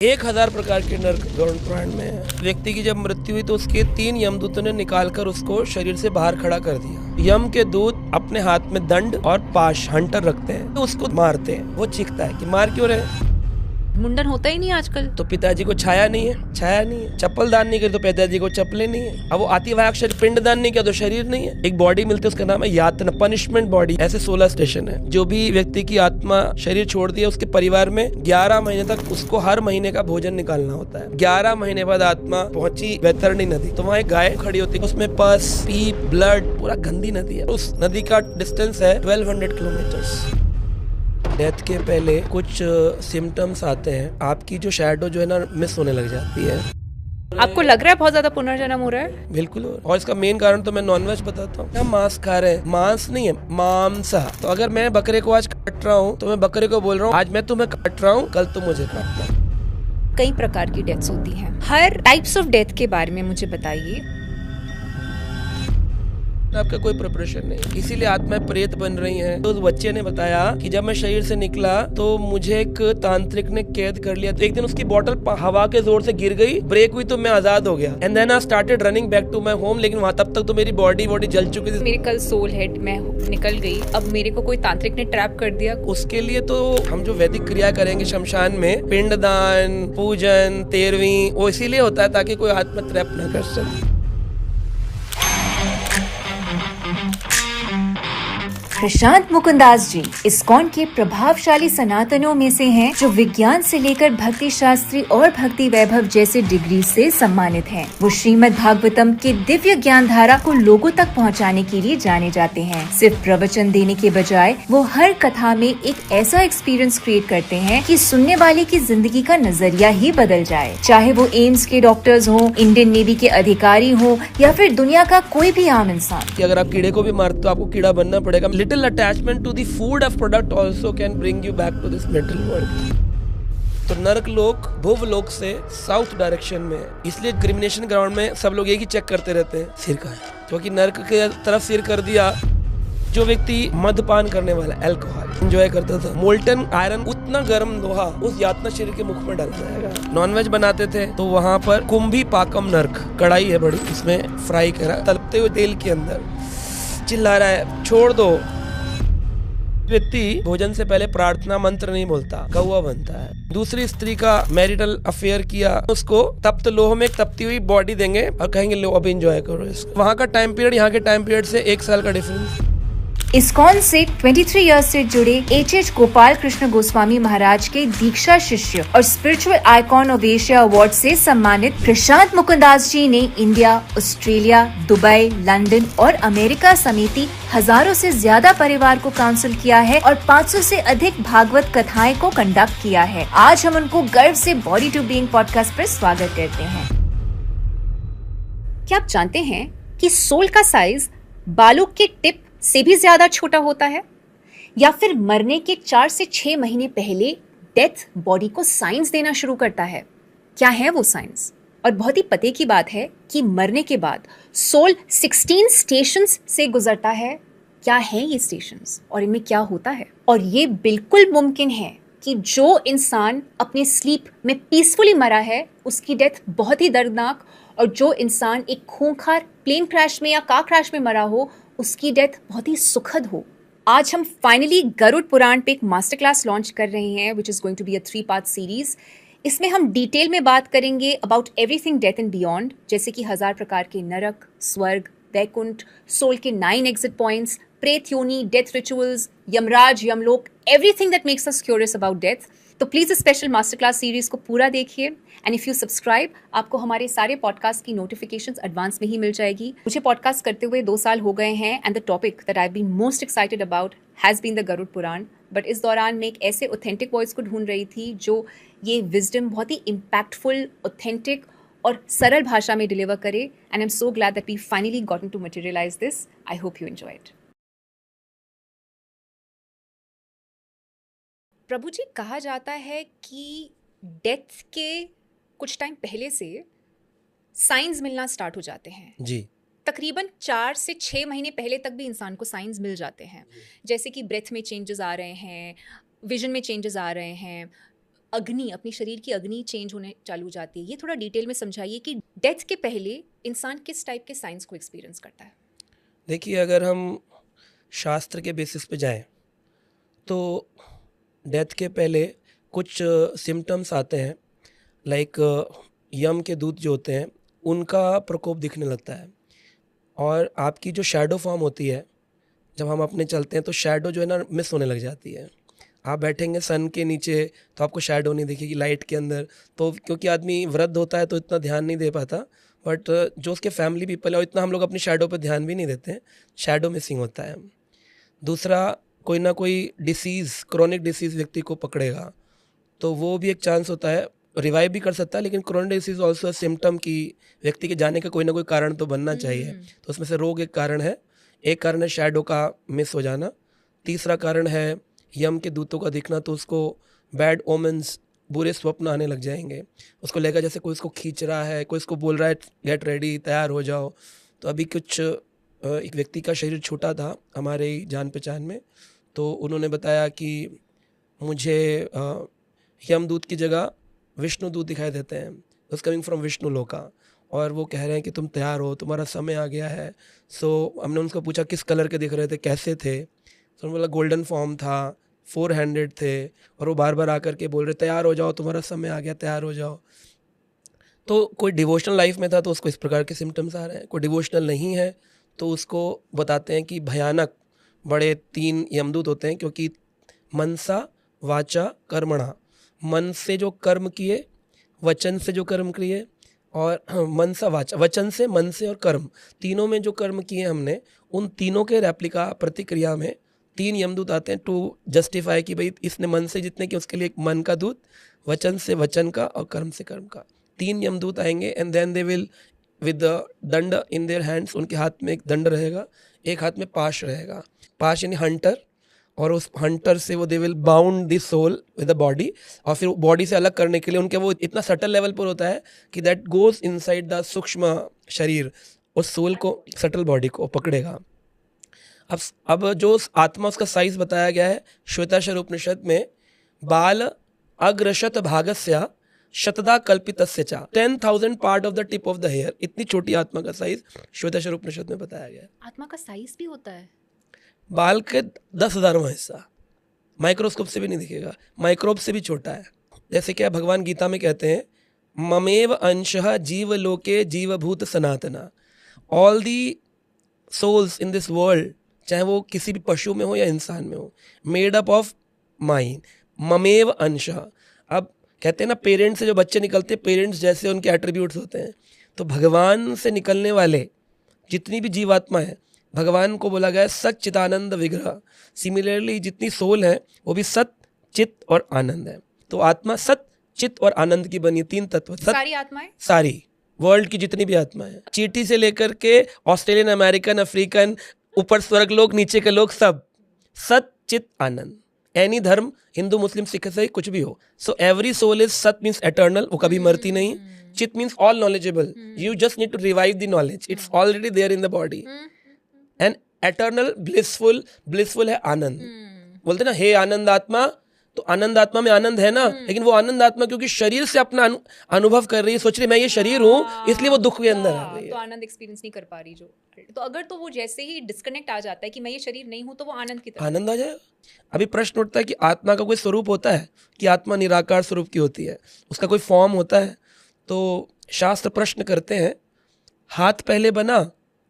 1000 प्रकार के नर्क गरुड़ पुराण में है। व्यक्ति की जब मृत्यु हुई तो उसके 3 यमदूतों ने निकालकर उसको शरीर से बाहर खड़ा कर दिया। यम के दूत अपने हाथ में दंड और पाश हंटर रखते हैं, तो उसको मारते हैं। वो चीखता है कि मार क्यों रहे। मुंडन होता ही नहीं आजकल। तो पिताजी को छाया नहीं है, चप्पल दान नहीं करे तो पिताजी को चप्पलें नहीं है। अब वो अतिवाहक शरीर पिंड दान नहीं किया तो शरीर नहीं है। एक बॉडी मिलती है, उसका नाम है यातना, पनिशमेंट बॉडी। ऐसे 16 स्टेशन है। जो भी व्यक्ति की आत्मा शरीर छोड़ दिया, उसके परिवार में 11 महीने तक उसको हर महीने का भोजन निकालना होता है। 11 महीने बाद आत्मा पहुंची वैतरणी नदी, तो वहाँ एक गाय खड़ी होती है, उसमें पस, पीप, ब्लड, पूरा गंदी नदी है। उस नदी का डिस्टेंस है 1200 किलोमीटर। डेथ के पहले कुछ सिम्टम्स आते हैं। आपकी जो शैडो जो है ना मिस होने लग जाती है। आपको लग रहा है बहुत ज्यादा पुनर्जन्म हो रहा है? बिल्कुल। और इसका मेन कारण तो मैं नॉनवेज बताता हूँ। हम मांस खा रहे हैं, मांस नहीं है मांसा। तो अगर मैं बकरे को आज काट रहा हूँ तो मैं बकरे को बोल रहा हूँ आज मैं तुम्हें काट रहा हूँ, कल तुम मुझे काटना। कई प्रकार की डेथ्स होती हैं। हर टाइप्स ऑफ डेथ के बारे में मुझे बताइए। आपका कोई प्रिपरेशन नहीं, इसीलिए आत्माएं प्रेत बन रही हैं। तो उस बच्चे ने बताया कि जब मैं शरीर से निकला तो मुझे एक तांत्रिक ने कैद कर लिया। तो एक दिन उसकी बोतल हवा के जोर से गिर गई, ब्रेक हुई तो मैं आजाद हो गया। And then I started running back to my home. लेकिन वहाँ तब तक तो मेरी बॉडी जल चुकी थी। मेरी कल सोल हेड मैं निकल गई, अब मेरे को कोई तांत्रिक ने ट्रैप कर दिया। उसके लिए तो हम जो वैदिक क्रिया करेंगे शमशान में, पिंडदान, पूजन, 13वीं, वो इसीलिए होता है ताकि कोई आत्मा ट्रैप न कर सके। प्रशांत मुकुंदास जी इस्कॉन के प्रभावशाली सनातनों में से हैं, जो विज्ञान से लेकर भक्ति शास्त्री और भक्ति वैभव जैसे डिग्री से सम्मानित हैं। वो श्रीमद् भागवतम के दिव्य ज्ञान धारा को लोगों तक पहुंचाने के लिए जाने जाते हैं। सिर्फ प्रवचन देने के बजाय वो हर कथा में एक ऐसा एक्सपीरियंस क्रिएट करते हैं कि सुनने वाले की जिंदगी का नजरिया ही बदल जाए। चाहे वो एम्स के डॉक्टर्स हों, इंडियन नेवी के अधिकारी हों या फिर दुनिया का कोई भी आम इंसान। कि अगर आप कीड़े को भी मारते तो आपको कीड़ा बनना पड़ेगा। Little attachment to the food of product also can bring you back to this mental world. तो नरक लोक भुव लोक से साउथ डायरेक्शन में है, इसलिए क्रिमिनेशन ग्राउंड में सब लोग एक ही चेक करते रहते हैं सिर का है, क्योंकि नरक के तरफ सिर कर दिया। जो व्यक्ति मदपान करने वाला अल्कोहल एंजॉय करता था, मोल्टन आयरन उतना गर्म लोहा उस यातना शरीर के मुख में डाला जाएगा। नॉनवेज बनाते थे तो वहाँ पर कुंभी पाकम नरक कढ़ाई है बड़ी, इसमें फ्राई करा तलते हुए तेल के अंदर चिल्ला रहा है छोड़ दो। व्यक्ति भोजन से पहले प्रार्थना मंत्र नहीं बोलता, कौवा बनता है। दूसरी स्त्री का मैरिटल अफेयर किया, उसको तप्त लोह में तपती हुई बॉडी देंगे और कहेंगे लो अब एंजॉय करो इसको। वहाँ का टाइम पीरियड यहाँ के टाइम पीरियड से 1 साल का डिफरेंस। इस्कॉन से 23 इयर्स से जुड़े एच गोपाल कृष्ण गोस्वामी महाराज के दीक्षा शिष्य और spiritual icon of Asia award से सम्मानित प्रशांत मुकुंदास जी ने इंडिया, ऑस्ट्रेलिया, दुबई, लंदन और अमेरिका समेत हजारों से ज्यादा परिवार को काउंसिल किया है और 500 से अधिक भागवत कथाएं को कंडक्ट किया है। आज हम उनको गर्व से बॉडी टू बीइंग पॉडकास्ट पर स्वागत करते हैं। क्या आप जानते हैं कि सोल का साइज बालों के टिप से भी ज्यादा छोटा होता है? या फिर मरने के 4 से 6 महीने पहले डेथ बॉडी को साइंस देना शुरू करता है। क्या है वो साइंस? और बहुत ही पते की बात है कि मरने के बाद सोल 16 स्टेशंस से गुजरता है। क्या है ये स्टेशंस और इनमें क्या होता है? और ये बिल्कुल मुमकिन है कि जो इंसान अपने स्लीप में पीसफुली मरा है उसकी डेथ बहुत ही दर्दनाक, और जो इंसान एक खूंखार प्लेन क्रैश में या कार क्रैश में मरा हो उसकी डेथ बहुत ही सुखद हो। आज हम फाइनली गरुड़ पुराण पे एक मास्टर क्लास लॉन्च कर रहे हैं, which is going to be a 3-part series. इसमें हम डिटेल में बात करेंगे about everything death and beyond, जैसे कि 1000 प्रकार के नरक, स्वर्ग, वैकुंठ, सोल के 9 एग्जिट पॉइंट्स, प्रेत योनि, death rituals, Yamraj, Yamlok, everything that makes us curious about death. तो प्लीज इस स्पेशल मास्टर क्लास सीरीज को पूरा देखिए, एंड इफ यू सब्सक्राइब आपको हमारे सारे पॉडकास्ट की नोटिफिकेशंस एडवांस में ही मिल जाएगी। मुझे पॉडकास्ट करते हुए 2 साल हो गए हैं, and the topic that I have been most excited about has been the Garuda Purana. But इस दौरान मैं एक ऐसे ऑथेंटिक वॉइस को ढूंढ रही थी जो ये विजडम बहुत ही इम्पैक्टफुल, ऑथेंटिक और सरल भाषा में डिलीवर करे, and I am so glad that we finally gotten to materialize this. I hope you enjoy it. प्रभु जी, कहा जाता है कि डेथ के कुछ टाइम पहले से साइंस मिलना स्टार्ट हो जाते हैं जी। तकरीबन 4 से 6 महीने पहले तक भी इंसान को साइंस मिल जाते हैं, जैसे कि ब्रेथ में चेंजेस आ रहे हैं, विजन में चेंजेस आ रहे हैं, अग्नि, अपनी शरीर की अग्नि चेंज होने चालू जाती है। ये थोड़ा डिटेल में समझाइए कि डेथ के पहले इंसान किस टाइप के साइंस को एक्सपीरियंस करता है। देखिए, अगर हम शास्त्र के बेसिस पे जाएं तो डेथ के पहले कुछ सिम्टम्स आते हैं, लाइक यम के दूत जो होते हैं उनका प्रकोप दिखने लगता है, और आपकी जो शैडो फॉर्म होती है जब हम अपने चलते हैं तो शैडो जो है ना मिस होने लग जाती है। आप बैठेंगे सन के नीचे तो आपको शैडो नहीं दिखेगी, लाइट के अंदर तो क्योंकि आदमी वृद्ध होता है तो इतना ध्यान नहीं दे पाता, बट जो उसके फैमिली पीपल है इतना हम लोग अपनी शैडो पर ध्यान भी नहीं देते हैं, शैडो मिसिंग होता है। दूसरा, कोई ना कोई डिसीज़, क्रोनिक डिसीज़ व्यक्ति को पकड़ेगा तो वो भी एक चांस होता है, रिवाइव भी कर सकता है, लेकिन क्रोनिक डिसीज़ ऑल्सो सिम्टम की व्यक्ति के जाने का कोई ना कोई कारण तो बनना चाहिए। तो उसमें से रोग एक कारण है, एक कारण है शैडो का मिस हो जाना, तीसरा कारण है यम के दूतों का दिखना, तो उसको बैड ओमेंस, बुरे स्वप्न आने लग जाएंगे, उसको लेकर जैसे कोई उसको खींच रहा है, कोई उसको बोल रहा है गेट रेडी, तैयार हो जाओ। तो अभी कुछ एक व्यक्ति का शरीर छूटा था हमारे ही जान पहचान में, तो उन्होंने बताया कि मुझे यमदूत की जगह विष्णु दूत दिखाई देते हैं, उस कमिंग फ्रॉम विष्णु लोका, और वो कह रहे हैं कि तुम तैयार हो, तुम्हारा समय आ गया है। सो हमने उनको पूछा किस कलर के दिख रहे थे, कैसे थे, तो उन्होंने बोला गोल्डन फॉर्म था, 4 हैंडेड थे, और वो बार बार आकर के बोल रहे तैयार हो जाओ, तुम्हारा समय आ गया, तैयार हो जाओ। तो कोई डिवोशनल लाइफ में था तो उसको इस प्रकार के सिम्टम्स आ रहे हैं, कोई डिवोशनल नहीं है तो उसको बताते हैं कि भयानक बड़े 3 यमदूत होते हैं, क्योंकि मनसा वाचा कर्मणा, मन से जो कर्म किए, वचन से जो कर्म किए, और मनसा वाचा, वचन से, मन से और कर्म, तीनों में जो कर्म किए हमने, उन तीनों के रेप्लिका प्रतिक्रिया में 3 यमदूत आते हैं टू जस्टिफाई कि भाई इसने मन से जितने किए उसके लिए एक मन का दूत, वचन से वचन का, और कर्म से कर्म का। 3 यमदूत आएंगे and then they will with the दंड इन देयर हैंड्स, उनके हाथ में एक दंड रहेगा, एक हाथ में पाश रहेगा, पाश यानी हंटर, और उस हंटर से वो they will bound the soul with the body, और फिर बॉडी से अलग करने के लिए उनके वो इतना सटल लेवल पर होता है कि दैट गोज इनसाइड द सूक्ष्म शरीर, उस सोल को, सटल बॉडी को पकड़ेगा। अब जो आत्मा उसका साइज बताया गया है श्वेताक्षर उपनिषद में, बाल अग्रशत भागस्य शतदा कल्पितस्य चा, 10,000 part of the tip of the hair, इतनी छोटी आत्मा का साइज श्वेताक्षर उपनिषद में बताया गया है। आत्मा का साइज भी होता है? बाल के 10,000वां हिस्सा, माइक्रोस्कोप से भी नहीं दिखेगा, माइक्रोब से भी छोटा है। जैसे क्या भगवान गीता में कहते हैं, ममेव अंशः जीवलोके जीवभूत सनातना, all the souls in this world, चाहे वो किसी भी पशु में हो या इंसान में हो, मेड अप ऑफ माइंड, ममेव अंशः। अब कहते हैं ना, पेरेंट्स से जो बच्चे निकलते हैं, पेरेंट्स जैसे उनके एट्रीब्यूट्स होते हैं, तो भगवान से निकलने वाले जितनी भी जीवात्मा है, भगवान को बोला गया है सच चिदानंद विग्रह। सिमिलरली जितनी सोल है वो भी सत, चित और आनंद है। तो आत्मा सत, चित और आनंद की बनी, 3 तत्व। सारी आत्माएं, सारी वर्ल्ड की जितनी भी आत्मा है, चींटी से लेकर के ऑस्ट्रेलियन, अमेरिकन, अफ्रीकन, ऊपर स्वर्ग लोग, नीचे के लोग, सब सत, चित, आनंद। एनी धर्म, हिंदू, मुस्लिम, सिख, ईसाई, कुछ भी हो, सो एवरी सोल इज, सत मीन्स एटर्नल, वो कभी मरती नहीं, चित means all knowledgeable, you just need to revive the knowledge, it's already there in the body, and eternal blissful, blissful है आनंद। बोलते ना हे आनंद आत्मा, तो आनंद आत्मा में आनंद है ना, लेकिन वो आनंद आत्मा क्योंकि शरीर से अपना अनुभव कर रही है, सोच रही मैं ये शरीर हूँ, इसलिए वो दुख के अंदर आ गई है, तो आनंद एक्सपीरियंस नहीं कर पा रही जो। तो अगर तो वो जैसे ही डिस्कनेक्ट आ जाता है कि मैं ये शरीर नहीं हूँ, तो वो आनंद की तरफ, आनंद आ जाएगा। अभी प्रश्न उठता है कि आत्मा का कोई स्वरूप होता है, कि आत्मा निराकार स्वरूप की होती है, उसका कोई फॉर्म होता है? तो शास्त्र प्रश्न करते हैं, हाथ पहले बना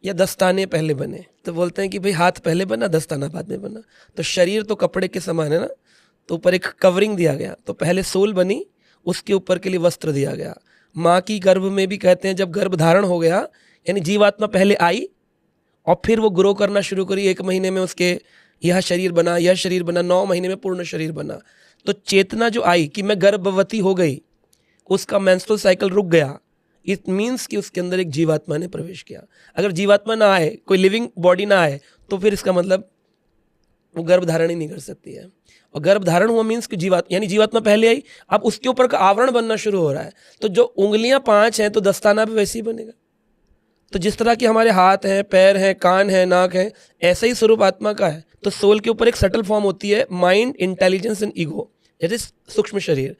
या दस्ताने पहले बने? तो बोलते हैं कि भाई हाथ पहले बना, दस्ताना बाद में बना। तो शरीर तो कपड़े के समान है ना, तो ऊपर एक कवरिंग दिया गया, तो पहले सोल बनी, उसके ऊपर के लिए वस्त्र दिया गया। माँ की गर्भ में भी कहते हैं जब गर्भ धारण हो गया, यानी जीवात्मा पहले आई और फिर वो ग्रो करना शुरू करी, 1 महीने में उसके यह शरीर बना, यह शरीर बना, 9 महीने में पूर्ण शरीर बना। तो चेतना जो आई कि मैं गर्भवती हो गई, उसका मेंस्ट्रुअल साइकिल रुक गया, इट मीन्स कि उसके अंदर एक जीवात्मा ने प्रवेश किया। अगर जीवात्मा ना आए, कोई लिविंग बॉडी ना आए, तो फिर इसका मतलब वो गर्भ धारण ही नहीं कर सकती है। और गर्भ धारण हुआ मीन्स कि यानी जीवात्मा पहले आई, अब उसके ऊपर का आवरण बनना शुरू हो रहा है। तो जो उंगलियां 5 हैं तो दस्ताना भी वैसे ही बनेगा। तो जिस तरह के हमारे हाथ हैं, पैर हैं, कान हैं, नाक है, ऐसा ही स्वरूप आत्मा का है। तो सोल के ऊपर एक सटल फॉर्म होती है, mind, intelligence and ego, that is सूक्ष्म शरीर।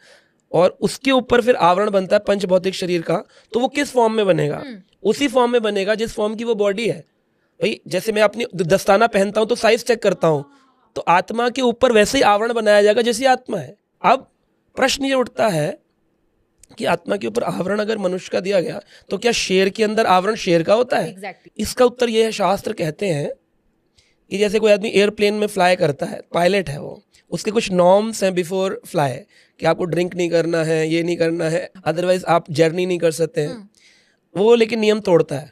और उसके ऊपर फिर आवरण बनता है पंच भौतिक शरीर का, तो वो किस फॉर्म में बनेगा? उसी फॉर्म में बनेगा जिस फॉर्म की वो बॉडी है। भाई जैसे मैं अपनी दस्ताना पहनता हूं तो साइज चेक करता हूं, तो आत्मा के ऊपर वैसे ही आवरण बनाया जाएगा जैसी आत्मा है। अब प्रश्न ये उठता है कि आत्मा के ऊपर आवरण अगर मनुष्य का दिया गया तो क्या शेर के अंदर आवरण शेर का होता है? Exactly. इसका उत्तर यह है, शास्त्र कहते हैं कि जैसे कोई आदमी एयरप्लेन में फ्लाई करता है, पायलट है वो, उसके कुछ नॉर्म्स हैं बिफोर फ्लाई, कि आपको ड्रिंक नहीं करना है, ये नहीं करना है, अदरवाइज आप जर्नी नहीं कर सकते हैं। वो लेकिन नियम तोड़ता है,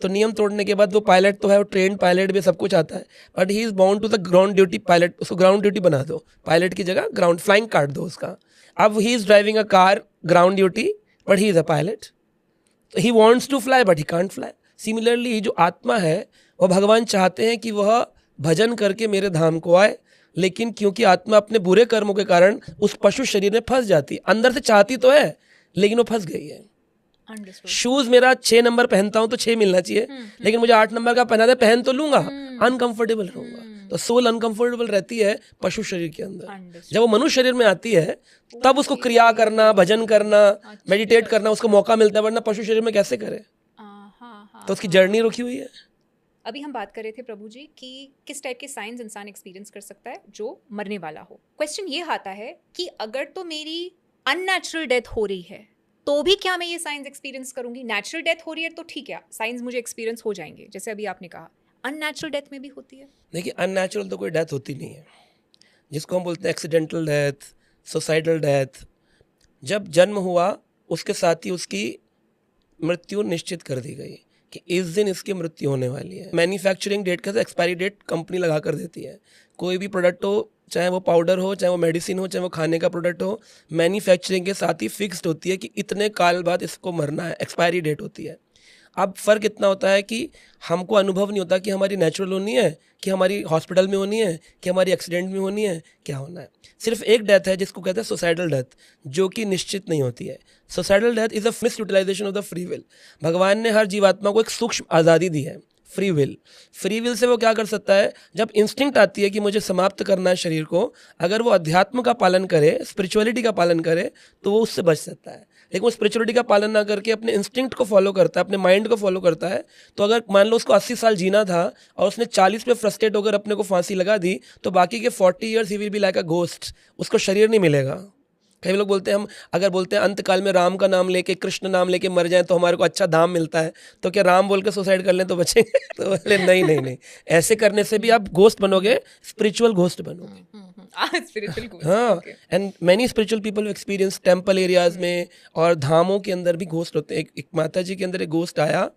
तो नियम तोड़ने के बाद वो पायलट तो है, वो ट्रेन पायलट भी सब कुछ आता है, but he is bound to the ground duty pilot. उसको ग्राउंड ड्यूटी बना दो, पायलट की जगह ग्राउंड फ्लाइंग काट दो उसका। अब he is driving a car ground duty, but he is a pilot, he wants to fly but he can't fly. Similarly जो आत्मा है वो भगवान चाहते हैं कि वह भजन करके मेरे धाम को आए, लेकिन क्योंकि आत्मा अपने बुरे कर्मों के कारण उस पशु शरीर में फंस जाती है। अंदर से चाहती तो है लेकिन वो फंस गई है। शूज मेरा 6 नंबर पहनता हूं तो 6 मिलना चाहिए, लेकिन मुझे 8 नंबर का पहना दे, पहन तो लूंगा, अनकंफर्टेबल रहूंगा। तो सोल अनकंफर्टेबल रहती है पशु शरीर के अंदर। जब वो मनुष्य शरीर में आती है तब उसको क्रिया करना, भजन करना, मेडिटेट करना उसको मौका मिलता है, वरना पशु शरीर में कैसे करे? तो उसकी जर्नी रुकी हुई है। अभी हम बात कर रहे थे प्रभु जी कि किस टाइप के साइंस इंसान एक्सपीरियंस कर सकता है जो मरने वाला हो। क्वेश्चन ये आता है कि अगर तो मेरी अननेचुरल डेथ हो रही है तो भी क्या मैं ये साइंस एक्सपीरियंस करूंगी? नेचुरल डेथ हो रही है तो ठीक है, साइंस मुझे एक्सपीरियंस हो जाएंगे, जैसे अभी आपने कहा। अननेचुरल डेथ में भी होती है? देखिए, अननेचुरल तो कोई डेथ होती नहीं है, जिसको हम बोलते हैं एक्सीडेंटल डेथ, सुसाइडल डेथ। जब जन्म हुआ उसके साथ ही उसकी मृत्यु निश्चित कर दी गई कि इस दिन इसकी मृत्यु होने वाली है। मैन्युफैक्चरिंग डेट का एक्सपायरी डेट कंपनी लगा कर देती है। कोई भी प्रोडक्ट हो, चाहे वो पाउडर हो, चाहे वो मेडिसिन हो, चाहे वो खाने का प्रोडक्ट हो, मैन्युफैक्चरिंग के साथ ही फिक्स्ड होती है कि इतने काल बाद इसको मरना है, एक्सपायरी डेट होती है। अब फ़र्क इतना होता है कि हमको अनुभव नहीं होता कि हमारी नेचुरल होनी है, कि हमारी हॉस्पिटल में होनी है, कि हमारी एक्सीडेंट में होनी है, क्या होना है। सिर्फ एक डेथ है जिसको कहते हैं सुसाइडल डेथ, जो कि निश्चित नहीं होती है। Suicidal death is a mis utilization of the free will. भगवान ने हर जीवात्मा को एक सूक्ष्म आज़ादी दी है, free will. Free will say वो क्या कर सकता है? जब इंस्टिंक्ट आती है कि मुझे समाप्त करना है शरीर को, अगर वो अध्यात्म का पालन करे, स्पिरिचुअलिटी का पालन करे, तो वो उससे बच सकता है। लेकिन वो स्पिरिचुअलिटी का पालन ना करके अपने इंस्टिंक्ट को फॉलो करता है, अपने माइंड को फॉलो करता है, तो अगर मान लो उसको 80 साल जीना था और उसने 40 पे फ्रस्ट्रेट होकर अपने को फांसी लगा दी, तो बाकी के 40 years he will be like a ghost. उसको शरीर नहीं मिलेगा। कई लोग बोलते हैं, हम अगर बोलते हैं अंत काल में राम का नाम लेके, कृष्ण नाम लेके मर जाएं तो हमारे को अच्छा धाम मिलता है, तो क्या राम बोल के सुसाइड कर लें तो बचेंगे? तो बोले नहीं, ऐसे करने से भी आप घोस्ट बनोगे, स्पिरिचुअल घोस्ट बनोगे। हाँ, and many spiritual people experience temple areas में और धामों के अंदर भी घोस्ट होते हैं। एक माता जी के अंदर एक घोस्ट आया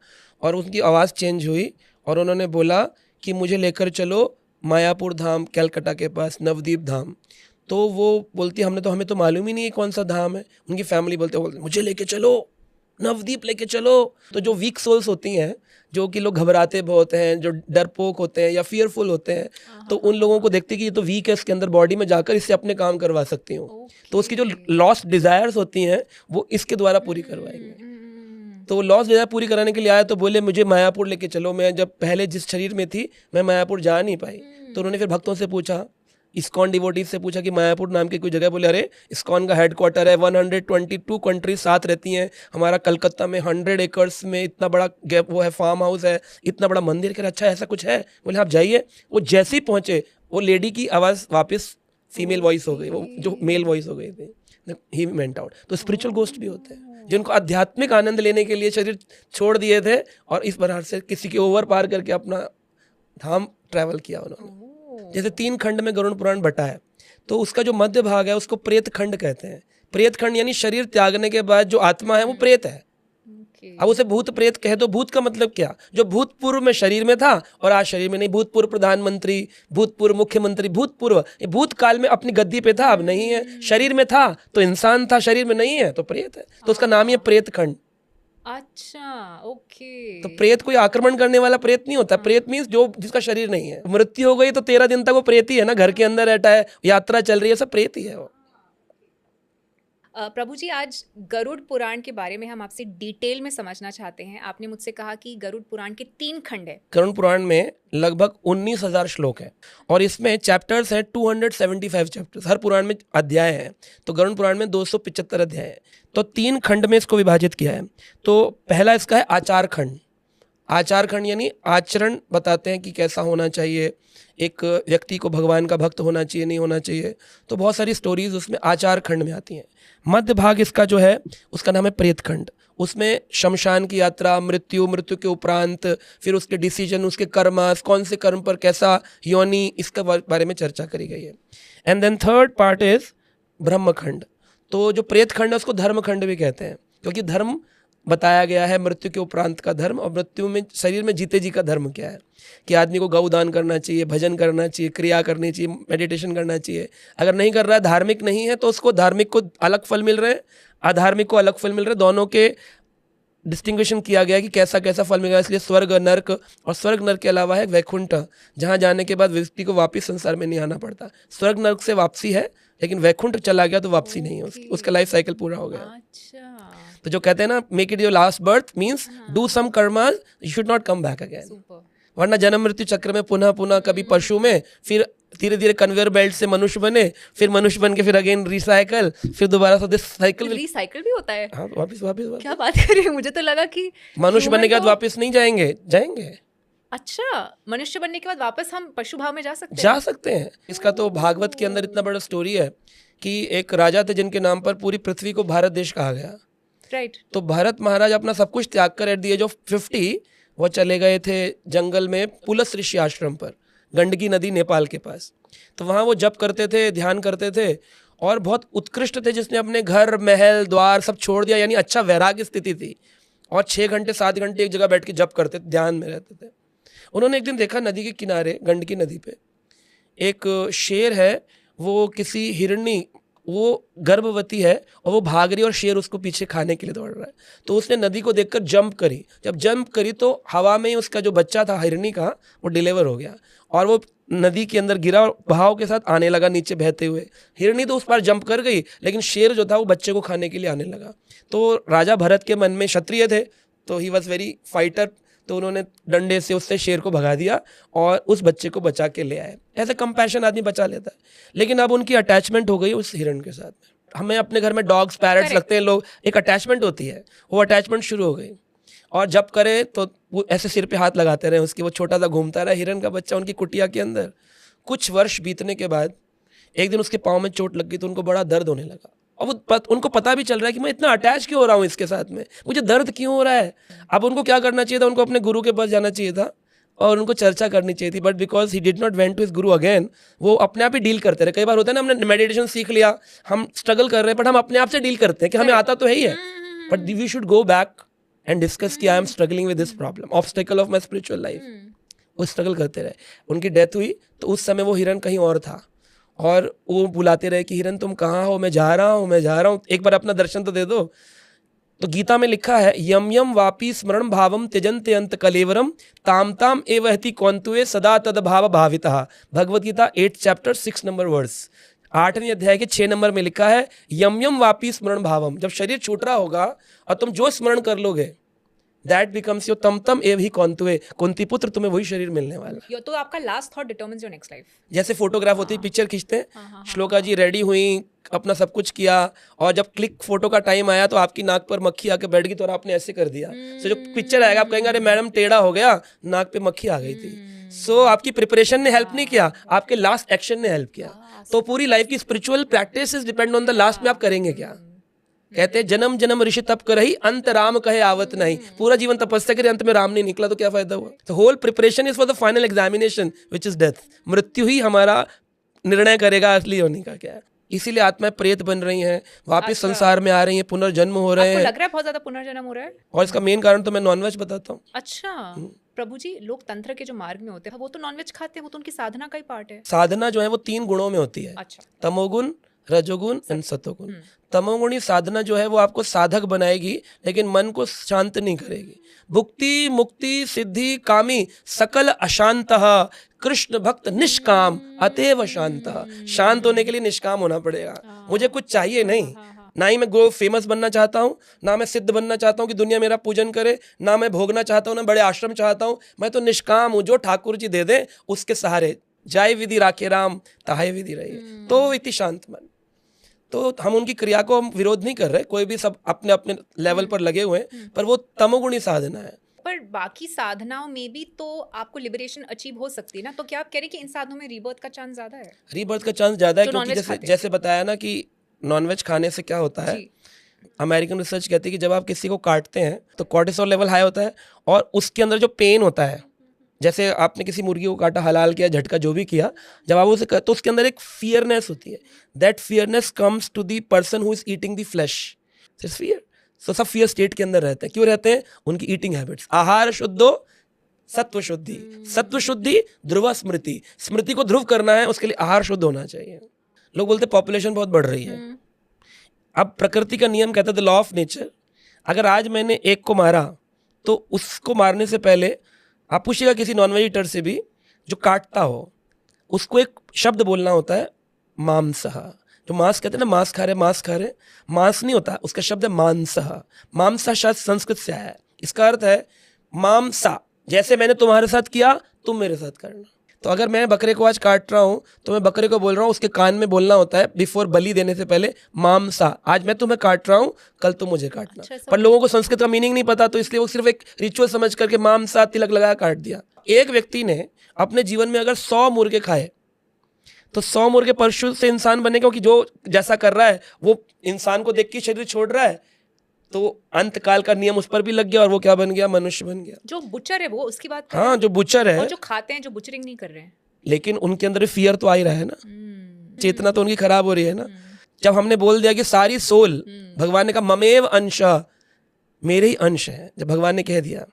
और उनकी आवाज़ चेंज हुई और उन्होंने बोला कि मुझे लेकर चलो मायापुर धाम, कलकत्ता के पास नवदीप धाम। तो वो बोलती हमें तो मालूम ही नहीं है कौन सा धाम है। उनकी फैमिली बोलते मुझे लेके चलो, नवदीप लेके चलो। तो जो वीक सोल्स होती हैं, जो कि लोग घबराते बहुत हैं, जो डरपोक होते हैं या फियरफुल होते हैं, तो उन लोगों को देखते कि ये तो वीक है, इसके अंदर बॉडी में जाकर इससे अपने काम करवा सकती हूँ। तो उसकी जो लॉस्ट डिज़ायर्स होती हैं वो इसके द्वारा पूरी करवाएंगे। तो वो लॉस्ट डिज़ायर पूरी कराने के लिए आया, तो बोले मुझे मायापुर लेके चलो। मैं जब पहले जिस शरीर में थी मैं मायापुर जा नहीं पाई। तो उन्होंने फिर भक्तों से पूछा, इस्कॉन डिवोटीज से पूछा कि मायापुर नाम की कोई जगह। बोले अरे इस्कॉन का हेडक्वार्टर है, 122 कंट्रीज साथ रहती हैं, हमारा कलकत्ता में 100 एकर्स में इतना बड़ा वो है, फार्म हाउस है, इतना बड़ा मंदिर। कह अच्छा ऐसा कुछ है? बोले आप जाइए। वो जैसे ही पहुंचे वो लेडी की आवाज़ वापस फीमेल वॉइस हो गई, वो जो मेल वॉइस हो गई थी। He went out. तो स्पिरिचुअल गोस्ट भी होते हैं जिनको आध्यात्मिक आनंद लेने के लिए शरीर छोड़ दिए थे और इस प्रकार से किसी के ओवर पार करके अपना धाम ट्रैवल किया उन्होंने। जैसे 3 खंड में गरुड़ पुराण बटा है, तो उसका जो मध्य भाग है उसको प्रेत खंड कहते हैं। प्रेत खंड यानी शरीर त्यागने के बाद जो आत्मा है वो प्रेत है। अब उसे भूत प्रेत कहे तो भूत का मतलब क्या? जो भूतपूर्व में शरीर में था और आज शरीर में नहीं। भूतपूर्व प्रधानमंत्री, भूतपूर्व मुख्यमंत्री, भूतपूर्व, ये भूतकाल में अपनी गद्दी पे था, अब नहीं है। शरीर में था तो इंसान था, शरीर में नहीं है तो प्रेत है। तो उसका नाम ही है प्रेत खंड। अच्छा, ओके। तो प्रेत कोई आक्रमण करने वाला प्रेत नहीं होता। प्रेत मीन्स जो जिसका शरीर नहीं है। मृत्यु हो गई तो 13 दिन तक वो प्रेत ही है ना, घर के अंदर रहता है, यात्रा चल रही है, सब प्रेत ही है वो। प्रभु जी, आज गरुड़ पुराण के बारे में हम आपसे डिटेल में समझना चाहते हैं। आपने मुझसे कहा कि गरुड़ पुराण के 3 खंड है। गरुड़ पुराण में लगभग 19,000 श्लोक हैं और इसमें चैप्टर्स हैं 275 चैप्टर्स। हर पुराण में अध्याय हैं, तो गरुड़ पुराण में 275 अध्याय हैं। तो 3 खंड में इसको विभाजित किया है। तो पहला इसका है आचार खंड। आचार खंड यानी आचरण बताते हैं कि कैसा होना चाहिए, एक व्यक्ति को भगवान का भक्त होना चाहिए, नहीं होना चाहिए। तो बहुत सारी स्टोरीज उसमें आचार खंड में आती हैं। मध्य भाग इसका जो है उसका नाम है प्रेत खंड। उसमें शमशान की यात्रा, मृत्यु, मृत्यु के उपरांत, फिर उसके डिसीजन, उसके कर्म, कौन से कर्म पर कैसा योनि, इसके बारे में चर्चा करी गई है। And then third part is Brahma Khand. तो जो प्रेत खंड है उसको धर्म खंड भी कहते हैं, क्योंकि धर्म बताया गया है, मृत्यु के उपरांत का धर्म, और मृत्यु में शरीर में जीते जी का धर्म क्या है, कि आदमी को गौदान करना चाहिए, भजन करना चाहिए, क्रिया करनी चाहिए, मेडिटेशन करना चाहिए। अगर नहीं कर रहा है, धार्मिक नहीं है, तो उसको धार्मिक को अलग फल मिल रहे हैं, अधार्मिक को अलग फल मिल रहे हैं। दोनों के डिस्टिंग्विशन किया गया कि कैसा कैसा फल मिलेगा। इसलिए स्वर्ग नर्क, और स्वर्ग नर्क के अलावा है वैकुंठ, जहाँ जाने के बाद व्यक्ति को वापस संसार में नहीं आना पड़ता। स्वर्ग नर्क से वापसी है, लेकिन वैकुंठ चला गया तो वापसी नहीं है उसकी, उसका लाइफ साइकिल पूरा हो गया। अच्छा, तो जो कहते हैं ना, make it your last birth, means do some karma, you should not come back again. वरना जन्म मृत्यु चक्र में पुनः पुनः कभी पशु में, फिर धीरे धीरे कन्वेयर बेल्ट से मनुष्य बने, फिर मनुष्य बन के फिर अगेन रिसाइकल, फिर दोबारा से दिस साइकिल। रिसाइकिल भी होता है? हाँ, वापस वापस। क्या बात कर रहे हैं, मुझे तो लगा कि मनुष्य बनने के बाद वापस नहीं जाएंगे, जाएंगे। अच्छा, मनुष्य बनने के बाद वापस हम पशु भाव में जा सकते हैं। इसका तो भागवत के अंदर इतना बड़ा स्टोरी है कि एक राजा थे जिनके नाम पर पूरी पृथ्वी को भारत देश कहा गया। राइट। तो भरत महाराज अपना सब कुछ त्याग कर एट द एज ऑफ 50 वो चले गए थे जंगल में पुलस ऋषि आश्रम पर, गंडकी नदी नेपाल के पास। तो वहाँ वो जप करते थे, ध्यान करते थे, और बहुत उत्कृष्ट थे, जिसने अपने घर महल द्वार सब छोड़ दिया, यानी अच्छा वैराग्य स्थिति थी, और 6 घंटे 7 घंटे एक जगह बैठ के जप करते थे, ध्यान में रहते थे। उन्होंने एक दिन देखा नदी के किनारे, गंडकी नदी पे एक शेर है, वो किसी हिरणी, वो गर्भवती है और वो भाग रही है और शेर उसको पीछे खाने के लिए दौड़ रहा है। तो उसने नदी को देखकर जंप करी। जब जंप करी तो हवा में ही उसका जो बच्चा था हिरणी का, वो डिलीवर हो गया और वो नदी के अंदर गिरा और बहाव के साथ आने लगा नीचे बहते हुए। हिरणी तो उस पार जंप कर गई, लेकिन शेर जो था वो बच्चे को खाने के लिए आने लगा। तो राजा भरत के मन में, क्षत्रिय थे तो ही वॉज वेरी फाइटर, तो उन्होंने डंडे से उससे शेर को भगा दिया और उस बच्चे को बचा के ले आए। ऐसे कंपैशन आदमी बचा लेता है। लेकिन अब उनकी अटैचमेंट हो गई उस हिरण के साथ में। हमें अपने घर में डॉग्स, पैरट्स लगते हैं लोग, एक अटैचमेंट होती है, वो अटैचमेंट शुरू हो गई। और जब करे तो वो ऐसे सिर पे हाथ लगाते रहे उसकी, वो छोटा सा घूमता रहा हिरण का बच्चा उनकी कुटिया के अंदर। कुछ वर्ष बीतने के बाद एक दिन उसके पाँव में चोट लग गई, तो उनको बड़ा दर्द होने लगा। और वो उनको पता भी चल रहा है कि मैं इतना अटैच क्यों हो रहा हूँ इसके साथ में, मुझे दर्द क्यों हो रहा है। अब उनको क्या करना चाहिए था, उनको अपने गुरु के पास जाना चाहिए था और उनको चर्चा करनी चाहिए थी। But because he did not went to his guru again, वो अपने आप ही डील करते रहे। कई बार होता है ना, हमने मेडिटेशन सीख लिया, हम स्ट्रगल कर रहे हैं, बट हम अपने आप से डील करते हैं कि हमें आता तो है ही है, but we should go back and discuss कि I am struggling with this problem, obstacle of my spiritual life. वो स्ट्रगल करते रहे। उनकी डेथ हुई तो उस समय वो हिरण कहीं और था और वो बुलाते रहे कि हिरण तुम कहाँ हो, मैं जा रहा हूँ, मैं जा रहा हूँ, एक बार अपना दर्शन तो दे दो। तो गीता में लिखा है, यम यम वापी स्मरण भावम त्यजन्ते अंत कलेवरम ताम ताम एवहति कौंतुए सदा तद भाव भावितः। Bhagavad Gita 8 chapter 6 number verse, 8वें अध्याय के 6 नंबर में लिखा है, यम यम वापी स्मरण भावम। जब शरीर छूट रहा होगा और तुम जो स्मरण कर लोगे, दैट बिकम्स योर तम तम एव ही कौंतुए, कुंती पुत्र, तुम्हें वही शरीर मिलने वाला। तो आपका last thought determines your next life. जैसे फोटोग्राफ होती है, पिक्चर खींचते हैं, श्लोका जी रेडी हुई, अपना सब कुछ किया, और जब क्लिक फोटो का टाइम आया तो आपकी नाक पर मक्खी आके बैठ गई, तो आपने ऐसे कर दिया। सो जो पिक्चर आएगा आप कहेंगे अरे मैडम टेढ़ा हो गया, नाक पे मक्खी आ गई थी। सो आपकी प्रिपरेशन ने हेल्प नहीं किया, आपके लास्ट एक्शन ने हेल्प किया। तो पूरी लाइफ की spiritual practice depend on the last में आप करेंगे क्या। कहते हैं जन्म जन्म ऋषि तप करही, अंत राम कहे आवत नहीं। पूरा जीवन तपस्या करे, अंत में राम नहीं निकला तो क्या फायदा हुआ। तो whole preparation is for the final examination which is death. मृत्यु ही हमारा निर्णय करेगा असली होने का क्या है। इसीलिए आत्माएं प्रेत बन रही हैं, वापस संसार में आ रही हैं, पुनर्जन्म हो रहे हैं। लग रहा है बहुत ज्यादा पुनर्जन्म हो रहा है। और इसका मेन कारण तो मैं नॉनवेज बताता हूँ। अच्छा प्रभु जी, लोग तंत्र के जो मार्ग में होते हैं वो तो नॉनवेज खाते हैं, वो तो उनकी साधना का ही पार्ट है। साधना जो है वो 3 गुणों में होती है। अच्छा। तमोगुण, रजोगुण एंड सतोगुण। तमोगुणी साधना जो है वो आपको साधक बनाएगी, लेकिन मन को शांत नहीं करेगी। भुक्ति मुक्ति सिद्धि कामी सकल अशांतः, कृष्ण भक्त निष्काम अतएव शांतः। शांत होने के लिए निष्काम होना पड़ेगा। मुझे कुछ चाहिए नहीं, ना ही मैं फेमस बनना चाहता हूँ, ना मैं सिद्ध बनना चाहता हूँ कि दुनिया मेरा पूजन करे, ना मैं भोगना चाहता हूँ, ना बड़े आश्रम चाहता हूँ। मैं तो निष्काम हूँ, जो ठाकुर जी दे दे उसके सहारे। जाय विधि राखे राम, ताहे विधि रहे, तो इति शांत मन। तो हम उनकी क्रिया को हम विरोध नहीं कर रहे, कोई भी सब अपने अपने लेवल पर लगे हुए हैं, पर वो तमोगुणी साधना है। पर बाकी साधनाओं में भी तो आपको लिबरेशन अचीव हो सकती है ना, तो क्या आप कह रहे हैं कि इन साधनों में रीबर्थ का चांस ज्यादा है? रीबर्थ का चांस ज्यादा है, जो क्योंकि non-veg जैसे खाते हैं। जैसे बताया ना कि नॉनवेज खाने से क्या होता है, जी। अमेरिकन रिसर्च कहती है कि जब आप किसी को काटते हैं तो कॉर्टिसोल लेवल हाई होता है, और उसके अंदर जो पेन होता है, जैसे आपने किसी मुर्गी को काटा, हलाल किया, झटका जो भी किया, जब आप उसे तो उसके अंदर एक फियरनेस होती है। That fearness comes to the person who is eating the flesh. Fear, so सब फियर स्टेट के अंदर रहते हैं। क्यों रहते हैं? उनकी ईटिंग हैबिट्स। आहार शुद्धो सत्व शुद्धि, सत्व शुद्धि ध्रुव स्मृति, स्मृति को ध्रुव करना है, उसके लिए आहार शुद्ध होना चाहिए। लोग बोलते पॉपुलेशन बहुत बढ़ रही है। अब प्रकृति का नियम कहता है, द लॉ ऑफ नेचर, अगर आज मैंने एक को मारा तो उसको मारने से पहले आप पूछिएगा किसी नॉन वेजिटर से भी जो काटता हो, उसको एक शब्द बोलना होता है, मांसः। जो मांस कहते हैं ना, मांस खा रहे, मांस खा रहे, मांस नहीं होता, उसका शब्द है मांसः। मांसः शायद संस्कृत से आया है, इसका अर्थ है मांसा, जैसे मैंने तुम्हारे साथ किया तुम मेरे साथ करना। तो अगर मैं बकरे को आज काट रहा हूँ तो मैं बकरे को बोल रहा हूँ, उसके कान में बोलना होता है बिफोर बलि देने से पहले, मांसा, आज मैं तुम्हें काट रहा हूँ, कल तुम मुझे काटना। अच्छा, पर लोगों को संस्कृत का मीनिंग नहीं पता, तो इसलिए वो सिर्फ एक रिचुअल समझ करके मांसा तिलक लगाया काट दिया। एक व्यक्ति ने अपने जीवन में अगर 100 मुर्गे खाए तो 100 मुर्गे पशु से इंसान बने, क्योंकि जो जैसा कर रहा है वो इंसान को देख के शरीर छोड़ रहा है, तो अंतकाल का नियम उस पर भी लग गया और वो क्या बन गया? मनुष्य बन गया। जो बुचर है वो उसकी बात कर रहे हाँ, हैं? जो बुचर है, और जो खाते हैं, जो बुचरिंग नहीं कर रहे हैं, लेकिन उनके अंदर फियर तो आ ही रहा है ना, चेतना तो उनकी खराब हो रही है ना। जब हमने बोल दिया कि सारी सोल, भगवान ने कहा ममेव अंश, मेरे ही अंश है, जब भगवान ने कह दिया,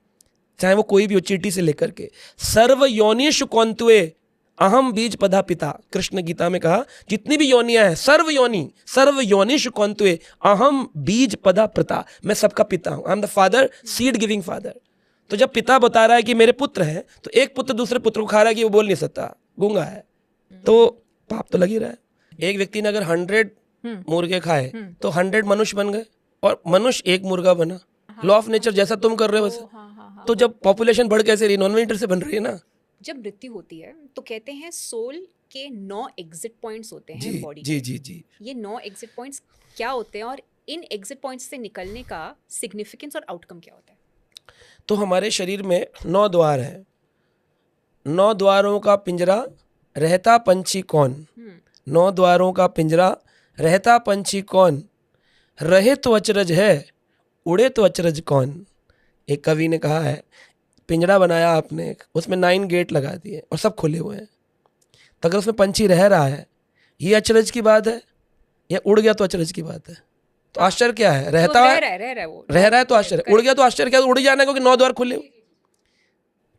चाहे वो कोई भी हो, चींटी से लेकर के, सर्व योनिषु कौंतुए अहम बीज पदा पिता, कृष्ण गीता में कहा जितनी भी योनियां हैं, सर्व योनिषु कौंतुए अहम बीज पदा पिता, मैं सबका पिता हूं, I am the father, seed giving father. तो जब पिता बता रहा है कि मेरे पुत्र हैं, तो एक पुत्र दूसरे पुत्र को खा रहा है कि वो बोल नहीं सकता, गूंगा है, तो पाप तो लग ही रहा है। एक व्यक्ति ने अगर 100 मुर्गे खाए तो 100 मनुष्य बन गए, और मनुष्य एक मुर्गा बना। लॉ ऑफ नेचर जैसा तुम कर रहे हो वैसे। तो जब पॉपुलेशन बढ़ कैसे रही? नॉन वेजिटर से बन रही है ना। जब मृत्यु होती है तो कहते हैं सोल के 9 एग्जिट पॉइंट्स होते हैं जी बॉडी। जी जी जी। ये 9 एग्जिट पॉइंट्स क्या होते हैं, और इन एग्जिट पॉइंट्स से निकलने का सिग्निफिकेंस और आउटकम क्या होता है? तो हमारे शरीर में 9 द्वार हैं। 9 द्वारों का पिंजरा, रहता पंछी कौन? 9 द्वारों का पिंजरा, रहता पंछी कौन? रहे तो अचरज है, उड़े तो अचरज कौन? एक कवि ने कहा है, पिंजरा बनाया आपने, उसमें 9 गेट लगा दिए और सब खुले हुए हैं, तो अगर उसमें पंछी रह रहा है, ये अचरज की बात है, या उड़ गया तो अचरज की बात है? तो आश्चर्य क्या है? रहता है, रह रहा है तो आश्चर्य, उड़ गया तो आश्चर्य क्या? उड़ जाना है, क्योंकि 9 द्वार खुले।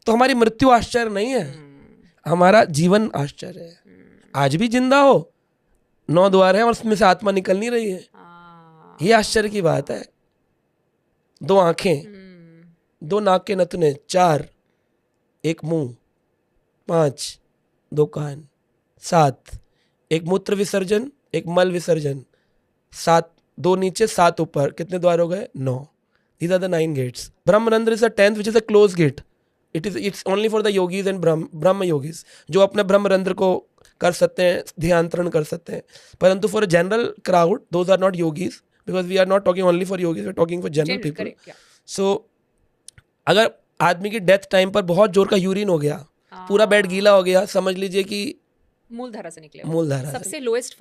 तो हमारी मृत्यु आश्चर्य नहीं है, हमारा जीवन आश्चर्य है। आज भी जिंदा हो, 9 द्वार है और उसमें से आत्मा निकल नहीं रही है, ये आश्चर्य की बात है। 2 आंखें, 2 नाक के नथुने, 4 एक मुंह, 5 2 कान, 7 एक मूत्र विसर्जन, एक मल विसर्जन, 7 2 नीचे 7 ऊपर, कितने द्वार हो गए? 9। These are the 9 gates. ब्रह्मरंध्र is the 10th, which is a closed gate. It's only for the yogis and Brahma yogis, जो अपने ब्रह्मरंध्र को कर सकते हैं, ध्यानतरण कर सकते हैं। परंतु for general crowd, those are not yogis, because we are not talking only for yogis, we are talking for general people. So अगर आदमी की डेथ टाइम पर बहुत जोर का यूरिन हो गया, पूरा बेड गीला हो गया, समझ लीजिए कि मूलधारा से निकले, मूलधारा सबसे लोएस्ट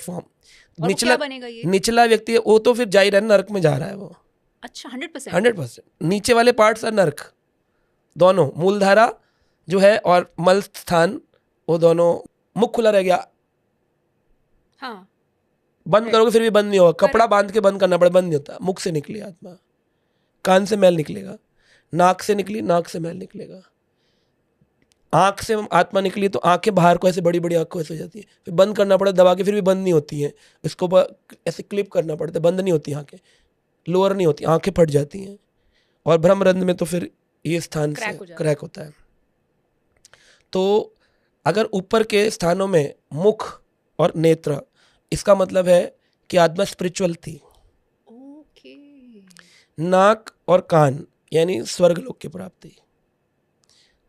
फॉर्म। निचला व्यक्ति है वो तो फिर जाहिर है नरक में जा रहा है वो। अच्छा, 100%। नीचे वाले पार्ट्स है नरक, दोनों, मूलधारा जो है और मल स्थान, वो दोनों। मुख खुला रह गया, हाँ, बंद करोगे फिर भी बंद नहीं होगा, कपड़ा बांध के बंद करना पड़े, बंद नहीं होता। मुख से निकली आत्मा, कान से मैल निकलेगा, नाक से निकली, नाक से मैल निकलेगा, आंख से आत्मा निकली तो आंखें बाहर को ऐसे बड़ी बड़ी आंखों ऐसे हो जाती है, फिर बंद करना पड़ता, दबा के फिर भी बंद नहीं होती हैं, इसको ऐसे क्लिप करना पड़ता है, बंद नहीं होती आंखें, लोअर नहीं होती, आंखें फट जाती हैं। और ब्रह्मरंध्र में तो फिर ये स्थान से क्रैक होता है। तो अगर ऊपर के स्थानों में मुख और नेत्र, इसका मतलब है कि आत्मा स्पिरिचुअल थी। ओके। नाक और कान यानी स्वर्ग लोक की प्राप्ति,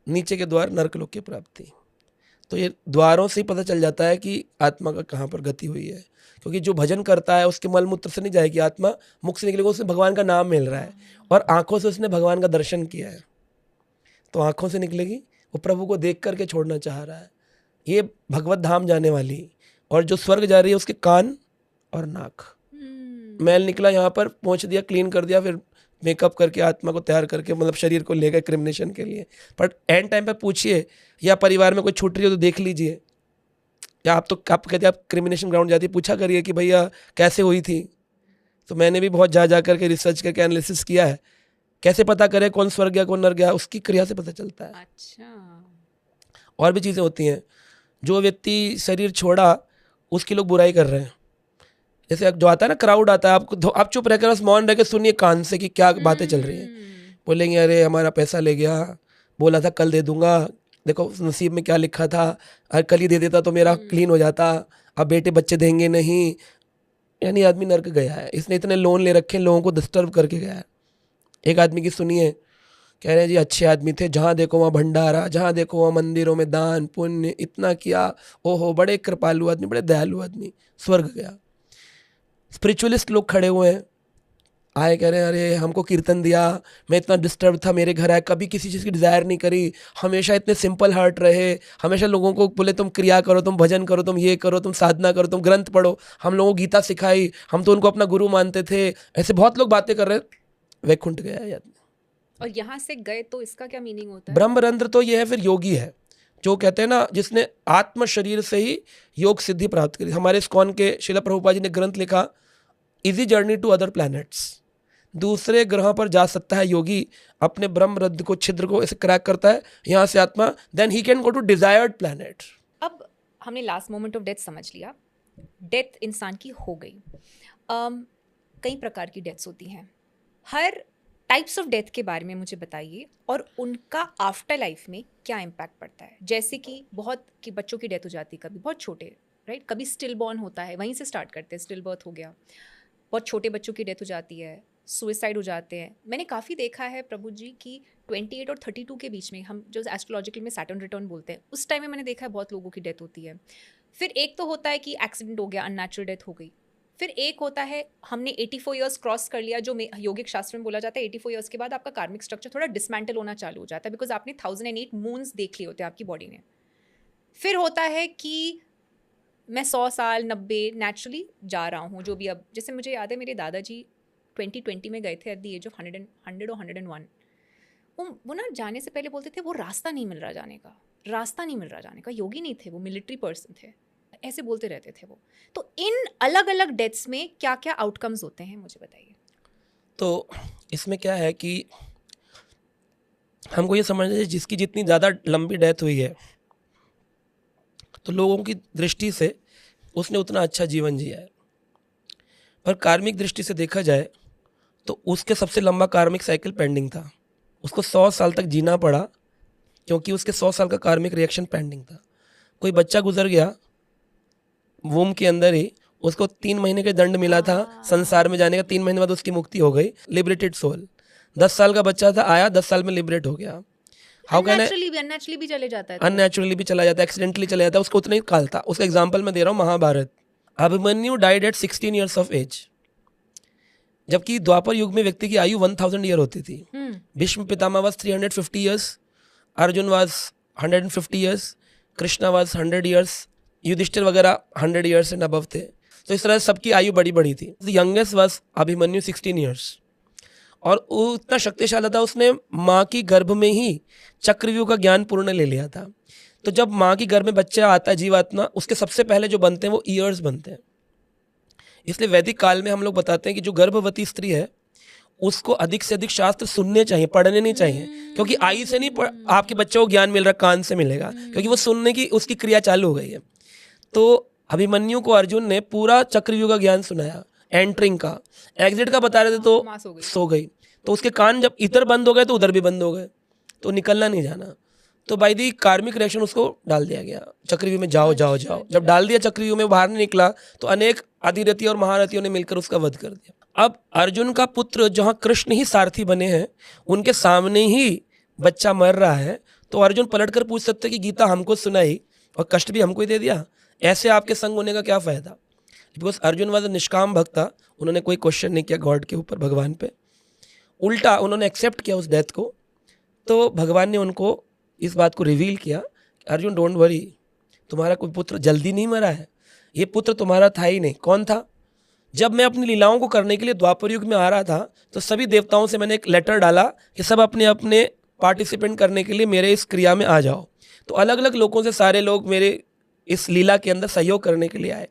नीचे के द्वार नरक लोक की प्राप्ति। तो ये द्वारों से ही पता चल जाता है कि आत्मा का कहाँ पर गति हुई है, क्योंकि जो भजन करता है उसके मल मूत्र से नहीं जाएगी आत्मा, मुख से निकलेगा, उसने भगवान का नाम मिल रहा है और आंखों से उसने भगवान का दर्शन किया है, तो आंखों से निकलेगी, वो प्रभु को देख करके छोड़ना चाह रहा है, ये भगवत धाम जाने वाली। और जो स्वर्ग जा रही है उसके कान और नाक, मैल निकला यहाँ पर पहुँच दिया, क्लीन कर दिया, फिर मेकअप करके आत्मा को तैयार करके मतलब शरीर को ले गए क्रिमिनेशन के लिए। पर एंड टाइम पे पूछिए, या परिवार में कोई छूट रही हो तो देख लीजिए, या आप कहते हैं आप क्रिमिनेशन ग्राउंड जाती है, पूछा करिए कि भैया कैसे हुई थी। तो मैंने भी बहुत जा करके रिसर्च करके एनालिसिस किया है, कैसे पता करें कौन स्वर्ग गया कौन नर गया, उसकी क्रिया से पता चलता है। अच्छा। और भी चीज़ें होती हैं, जो व्यक्ति शरीर छोड़ा उसकी लोग बुराई कर रहे हैं, जैसे जो आता है ना क्राउड आता है, आप चुप रहकर बस मौन रह के सुनिए कान से कि क्या बातें चल रही हैं। बोलेंगे अरे हमारा पैसा ले गया, बोला था कल दे दूंगा, देखो नसीब में क्या लिखा था, अरे कल ही दे देता तो मेरा क्लीन हो जाता, अब बेटे बच्चे देंगे नहीं, यानी आदमी नर्क गया है, इसने इतने लोन ले रखे, लोगों को डिस्टर्ब करके गया है। एक आदमी की सुनिए, कह रहे हैं जी अच्छे आदमी थे, जहाँ देखो वहाँ भंडारा, जहाँ देखो वहाँ मंदिरों में दान पुण्य, इतना किया, ओहो बड़े कृपालु आदमी, बड़े दयालु आदमी, स्वर्ग गया। स्पिरिचुअलिस्ट लोग खड़े हुए हैं, आए कह रहे हैं अरे हमको कीर्तन दिया, मैं इतना डिस्टर्ब था, मेरे घर आए, कभी किसी चीज़ की डिज़ायर नहीं करी, हमेशा इतने सिंपल हार्ट रहे, हमेशा लोगों को बोले तुम क्रिया करो, तुम भजन करो, तुम ये करो, तुम साधना करो, तुम ग्रंथ पढ़ो, हम लोगों को गीता सिखाई, हम तो उनको अपना गुरु मानते थे। ऐसे बहुत लोग बातें कर रहे हैं, वैकुंठ गया है आदमी। और यहाँ से गए तो इसका क्या मीनिंग होता है? ब्रह्मरंध्र तो ये है फिर योगी है, जो कहते हैं ना जिसने आत्म शरीर से ही योग सिद्धि प्राप्त करी। हमारे इस्कॉन के श्रील प्रभुपाद जी ने ग्रंथ लिखा, easy journey to other planets, दूसरे ग्रहों पर जा सकता है योगी, अपने ब्रह्मरंध्र को छिद्र को ऐसे क्रैक करता है यहाँ से आत्मा, then he can go to desired planet. अब हमने लास्ट मोमेंट ऑफ डेथ समझ लिया, डेथ इंसान की हो गई। कई प्रकार की डेथ्स होती हैं, हर टाइप्स ऑफ डेथ के बारे में मुझे बताइए और उनका आफ्टर लाइफ में क्या इम्पैक्ट पड़ता है। जैसे कि बहुत कि बच्चों की डेथ हो जाती है, कभी बहुत छोटे, राइट, कभी स्टिल बॉर्न होता है, वहीं से स्टार्ट करते हैं, स्टिल बर्थ हो गया, बहुत छोटे बच्चों की डेथ हो जाती है, सुइसाइड हो जाते हैं। मैंने काफ़ी देखा है प्रभु जी कि 28 और 32 के बीच में, हम जो एस्ट्रोलॉजिकल में सैटर्न रिटर्न बोलते हैं, उस टाइम में मैंने देखा है बहुत लोगों की डेथ होती है। फिर एक तो होता है कि एक्सीडेंट हो गया, अननेचुरल डेथ हो गई। फिर एक होता है हमने 84 ईयर्स क्रॉस कर लिया, जो योगिक शास्त्र में बोला जाता है 84 ईयर्स के बाद आपका कार्मिक स्ट्रक्चर थोड़ा डिसमेंटल होना चालू हो जाता है, बिकॉज आपने 1008 मून्स देख लिए होते हैं आपकी बॉडी ने। फिर होता है कि मैं 100 साल 90 नेचुरली जा रहा हूँ, जो भी। अब जैसे मुझे याद है मेरे दादाजी 2020 में गए थे एट द एज ऑफ 100 और 101। वो ना जाने से पहले बोलते थे वो रास्ता नहीं मिल रहा जाने का, रास्ता नहीं मिल रहा जाने का। योगी नहीं थे वो, मिलिट्री पर्सन थे, ऐसे बोलते रहते थे वो। तो इन अलग अलग डेथ्स में क्या क्या आउटकम्स होते हैं मुझे बताइए। तो इसमें क्या है कि हमको ये समझना चाहिए, जिसकी जितनी ज़्यादा लंबी डेथ हुई है तो लोगों की दृष्टि से उसने उतना अच्छा जीवन जिया है, पर कार्मिक दृष्टि से देखा जाए तो उसके सबसे लंबा कार्मिक साइकिल पेंडिंग था, उसको 100 साल तक जीना पड़ा, क्योंकि उसके 100 साल का कार्मिक रिएक्शन पेंडिंग था। कोई बच्चा गुजर गया वूम के अंदर ही, उसको 3 महीने का दंड मिला था संसार में जाने का, 3 महीने बाद उसकी मुक्ति हो गई, लिबरेटेड सोल। 10 साल का बच्चा था, आया 10 साल में लिबरेट हो गया। अननेचुरली भी चले जाता है, अननेचुरली भी चला जाता है, एक्सीडेंटली चला जाता है, उसको उतना ही काल था। उसका एग्जाम्पल मैं दे रहा हूँ, Mahabharat. Abhimanyu died at 16 years of age, जबकि द्वापर युग में व्यक्ति की आयु 1000 ईयर होती थी। Bhishma Pitamah was 350 years, Arjun was 150 years, Krishna was 100 years, Yudhishthir वगैरह 100 ईयर्स एंड अबव थे। तो इस तरह सबकी आयु बड़ी बड़ी थी। The youngest was Abhimanyu 16 years, और वो इतना शक्तिशाली था, उसने माँ की गर्भ में ही चक्रव्यूह का ज्ञान पूर्ण ले लिया था। तो जब माँ की गर्भ में बच्चा आता है जीवात्मा, उसके सबसे पहले जो बनते हैं वो ईयर्स बनते हैं। इसलिए वैदिक काल में हम लोग बताते हैं कि जो गर्भवती स्त्री है उसको अधिक से अधिक शास्त्र सुनने चाहिए, पढ़ने नहीं चाहिए, क्योंकि आई से नहीं आपके बच्चे को ज्ञान मिल रहा, कान से मिलेगा, क्योंकि वो सुनने की उसकी क्रिया चालू हो गई है। तो अभिमन्यु को अर्जुन ने पूरा चक्रव्यूह का ज्ञान सुनाया, एंटरिंग का, एग्जिट का बता रहे थे तो सो गई। तो उसके कान जब इधर बंद हो गए तो उधर भी बंद हो गए, तो निकलना नहीं जाना। तो बाय दी कार्मिक रिएक्शन उसको डाल दिया गया चक्रव्यूह में, जाओ जाओ जाओ। जब डाल दिया चक्रव्यूह में, बाहर नहीं निकला, तो अनेक अधिरथी और महारथियों ने मिलकर उसका वध कर दिया। अब अर्जुन का पुत्र जहाँ कृष्ण ही सारथी बने हैं, उनके सामने ही बच्चा मर रहा है, तो अर्जुन पलटकर पूछ सकते कि गीता हमको सुनाई और कष्ट भी हमको ही दे दिया, ऐसे आपके संग होने का क्या फायदा। बिकॉज अर्जुन वॉज निष्काम भक्त था, उन्होंने कोई क्वेश्चन नहीं किया गॉड के ऊपर, भगवान पे, उल्टा उन्होंने एक्सेप्ट किया उस डेथ को। तो भगवान ने उनको इस बात को रिवील किया, अर्जुन डोंट वरी, तुम्हारा कोई पुत्र जल्दी नहीं मरा है, ये पुत्र तुम्हारा था ही नहीं। कौन था? जब मैं अपनी लीलाओं को करने के लिए द्वापर युग में आ रहा था, तो सभी देवताओं से मैंने एक लेटर डाला कि सब अपने अपने पार्टिसिपेंट करने के लिए मेरे इस क्रिया में आ जाओ। तो अलग अलग लोगों से सारे लोग मेरे इस लीला के अंदर सहयोग करने के लिए आए।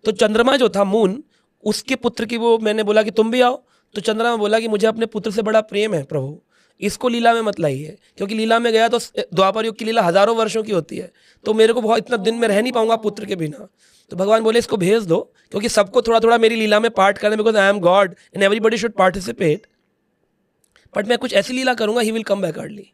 तो चंद्रमा जो था, मून, उसके पुत्र की वो मैंने बोला कि तुम भी आओ। तो चंद्रमा बोला कि मुझे अपने पुत्र से बड़ा प्रेम है प्रभु, इसको लीला में मत लाइए, क्योंकि लीला में गया तो द्वापर युग की लीला हजारों वर्षों की होती है, तो मेरे को बहुत इतना दिन में रह नहीं पाऊंगा पुत्र के बिना। तो भगवान बोले इसको भेज दो, क्योंकि सबको थोड़ा थोड़ा मेरी लीला में पार्ट करने, because I am God and everybody should participate, but मैं कुछ ऐसी लीला करूंगा, he will come back early.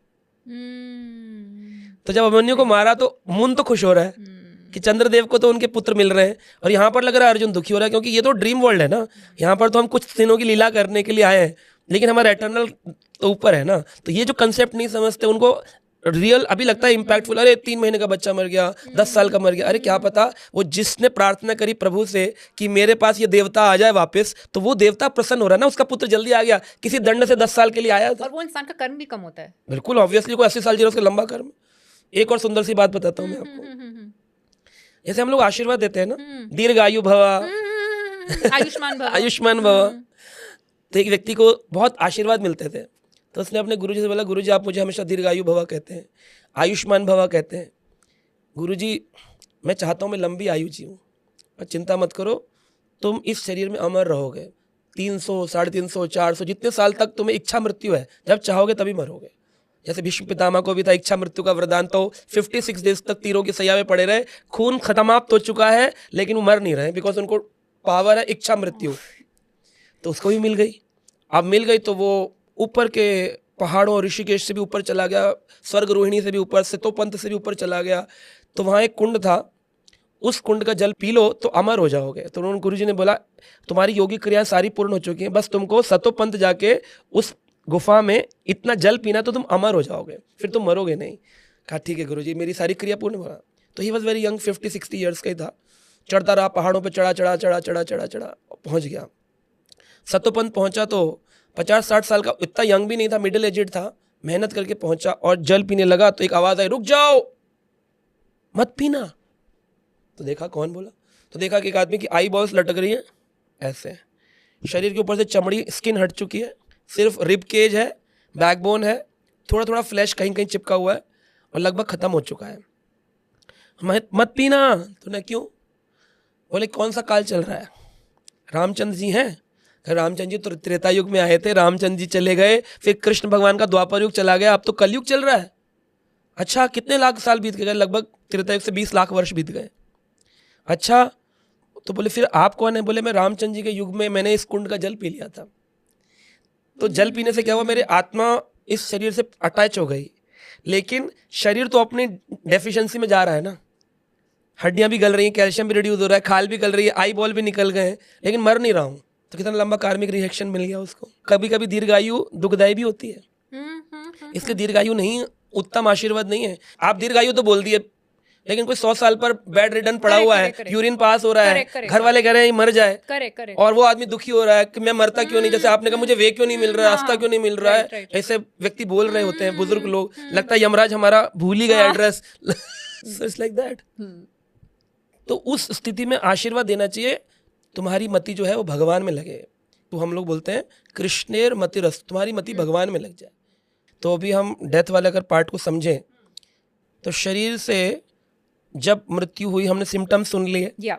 तो जब अभिमन्यु को मारा तो मून तो खुश हो रहा है कि चंद्रदेव को तो उनके पुत्र मिल रहे हैं, और यहाँ पर लग रहा है अर्जुन दुखी हो रहा है, क्योंकि ये तो ड्रीम वर्ल्ड है ना, यहाँ पर तो हम कुछ दिनों की लीला करने के लिए आए हैं, लेकिन हमारा एटर्नल तो ऊपर है ना। तो ये जो कंसेप्ट नहीं समझते, उनको रियल अभी लगता है इम्पैक्टफुल, अरे 3 महीने का बच्चा मर गया, 10 साल का मर गया, अरे क्या पता वो जिसने प्रार्थना करी प्रभु से कि मेरे पास ये देवता आ जाए वापस, तो वो देवता प्रसन्न हो रहा है ना, उसका पुत्र जल्दी आ गया, किसी दंड से 10 साल के लिए आया था। और वो इंसान का कर्म भी कम होता है। बिल्कुल ऑब्वियसली, कोई 80 साल जी उसका लंबा कर्म। एक और सुंदर सी बात बताता हूँ मैं आपको, जैसे हम लोग आशीर्वाद देते हैं ना, दीर्घायु भवा, आयुष्मान भव, आयुष्मान भवा, तो एक व्यक्ति को बहुत आशीर्वाद मिलते थे, तो उसने अपने गुरुजी से बोला, गुरुजी आप मुझे हमेशा दीर्घायु भवा कहते हैं, आयुष्मान भवा कहते हैं, गुरुजी मैं चाहता हूँ मैं लंबी आयु जीऊँ, और चिंता मत करो, तुम इस शरीर में अमर रहोगे, 300, 350, 400 जितने साल तक तुम्हें इच्छा मृत्यु है, जब चाहोगे तभी मरोगे। जैसे भीष्म पितामह को भी था इच्छा मृत्यु का वरदान, तो 56 डेज तक तीरों की सैया में पड़े रहे, खून खत्माप्त हो चुका है, लेकिन वो मर नहीं रहे, बिकॉज उनको पावर है इच्छा मृत्यु। तो उसको भी मिल गई। अब मिल गई तो वो ऊपर के पहाड़ों, ऋषिकेश से भी ऊपर चला गया, स्वर्ग रोहिणी से भी ऊपर, सितोपंत से भी ऊपर चला गया। तो वहाँ एक कुंड था, उस कुंड का जल पी लो तो अमर हो जाओगे। तो उन्होंने गुरुजी ने बोला तुम्हारी योगी क्रियाएं सारी पूर्ण हो चुकी हैं, बस तुमको सतोपंत जाके उस गुफा में इतना जल पीना तो तुम अमर हो जाओगे, फिर तुम मरोगे नहीं। कहा ठीक है गुरुजी, मेरी सारी क्रिया पूर्ण हुआ। तो he was very young, 50-60 years का ही था। चढ़ता रहा पहाड़ों पे, चढ़ा पहुंच गया। सतोपंत पहुंचा तो 50-60 साल का, इतना यंग भी नहीं था, मिडिल एजेड था। मेहनत करके पहुंचा और जल पीने लगा तो एक आवाज आई, रुक जाओ मत पीना। तो देखा कौन बोला, तो देखा कि एक आदमी की आई बॉल्स लटक रही है ऐसे, शरीर के ऊपर से चमड़ी, स्किन हट चुकी है, सिर्फ रिब केज है, बैकबोन है, थोड़ा थोड़ा फ्लैश कहीं कहीं चिपका हुआ है और लगभग खत्म हो चुका है। मत पीना। तो न क्यों? बोले कौन सा काल चल रहा है? रामचंद्र जी हैं। रामचंद्र जी तो त्रेता युग में आए थे, रामचंद्र जी चले गए, फिर कृष्ण भगवान का द्वापर युग चला गया, अब तो कलयुग चल रहा है। अच्छा कितने लाख साल बीत गए? लगभग त्रेता युग से 20 लाख वर्ष बीत गए। अच्छा तो बोले फिर आप कौन है? बोले मैं रामचंद्र जी के युग में मैंने इस कुंड का जल पी लिया था। तो जल पीने से क्या हुआ, मेरे आत्मा इस शरीर से अटैच हो गई, लेकिन शरीर तो अपनी डेफिशिएंसी में जा रहा है ना, हड्डियां भी गल रही हैं, कैल्शियम भी रिड्यूस हो रहा है, खाल भी गल रही है, आई बॉल भी निकल गए हैं, लेकिन मर नहीं रहा हूँ। तो कितना लंबा कार्मिक रिएक्शन मिल गया उसको। कभी कभी दीर्घायु दुखदायी भी होती है, इसलिए दीर्घायु नहीं उत्तम आशीर्वाद नहीं है। आप दीर्घायु तो बोल दिए, लेकिन कोई 100 साल पर बेड रिडन पड़ा हुआ है, यूरिन पास हो रहा है, घर वाले कह रहे हैं मर जाए, और वो आदमी दुखी हो रहा है कि मैं मरता क्यों नहीं, जैसे आपने कहा मुझे वे क्यों नहीं मिल रहा है, रास्ता क्यों नहीं मिल रहा है, ऐसे व्यक्ति बोल रहे होते हैं बुजुर्ग लोग, लगता है यमराज हमारा भूल ही गया एड्रेस। It's like that. तो उस स्थिति में आशीर्वाद देना चाहिए, तुम्हारी मति जो है वो भगवान में लगे। तो हम लोग बोलते हैं कृष्णेर मतिरस्तु, तुम्हारी मति भगवान में लग जाए। तो अभी हम डेथ वाले अगर पार्ट को समझें, तो शरीर से जब मृत्यु हुई, हमने सिम्टम्स सुन लिए।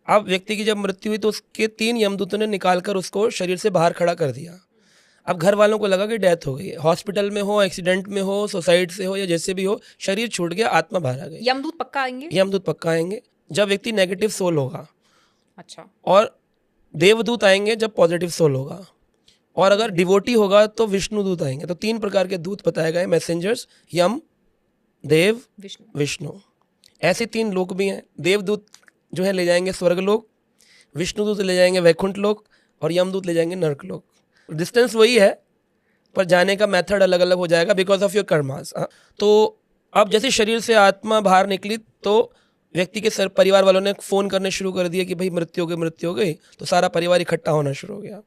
अब व्यक्ति की जब मृत्यु हुई तो उसके 3 यमदूतों ने निकालकर उसको शरीर से बाहर खड़ा कर दिया। अब घर वालों को लगा कि डेथ हो गई है, हॉस्पिटल में हो, एक्सीडेंट में हो, सुसाइड से हो, या जैसे भी हो, शरीर छूट गया, आत्मा बाहर आ गई। यमदूत पक्का आएंगे? यमदूत पक्का आएंगे जब व्यक्ति नेगेटिव सोल होगा। अच्छा। और देवदूत आएंगे जब पॉजिटिव सोल होगा, और अगर डिवोटी होगा तो विष्णु दूत आएंगे। तो 3 प्रकार के दूत बताए गए, मैसेंजर्स, यम, देव, विष्णु। विष्णु। ऐसे 3 लोक भी हैं। देवदूत जो है ले जाएंगे स्वर्गलोक, विष्णुदूत ले जाएंगे वैकुंठ लोक और यमदूत ले जाएंगे नरक लोक। डिस्टेंस वही है पर जाने का मेथड अलग अलग हो जाएगा बिकॉज ऑफ योर कर्मास। तो अब जैसे शरीर से आत्मा बाहर निकली तो व्यक्ति के परिवार वालों ने फ़ोन करने शुरू कर दिया कि भाई मृत्यु हो गई, तो सारा परिवार इकट्ठा होना शुरू हो गया।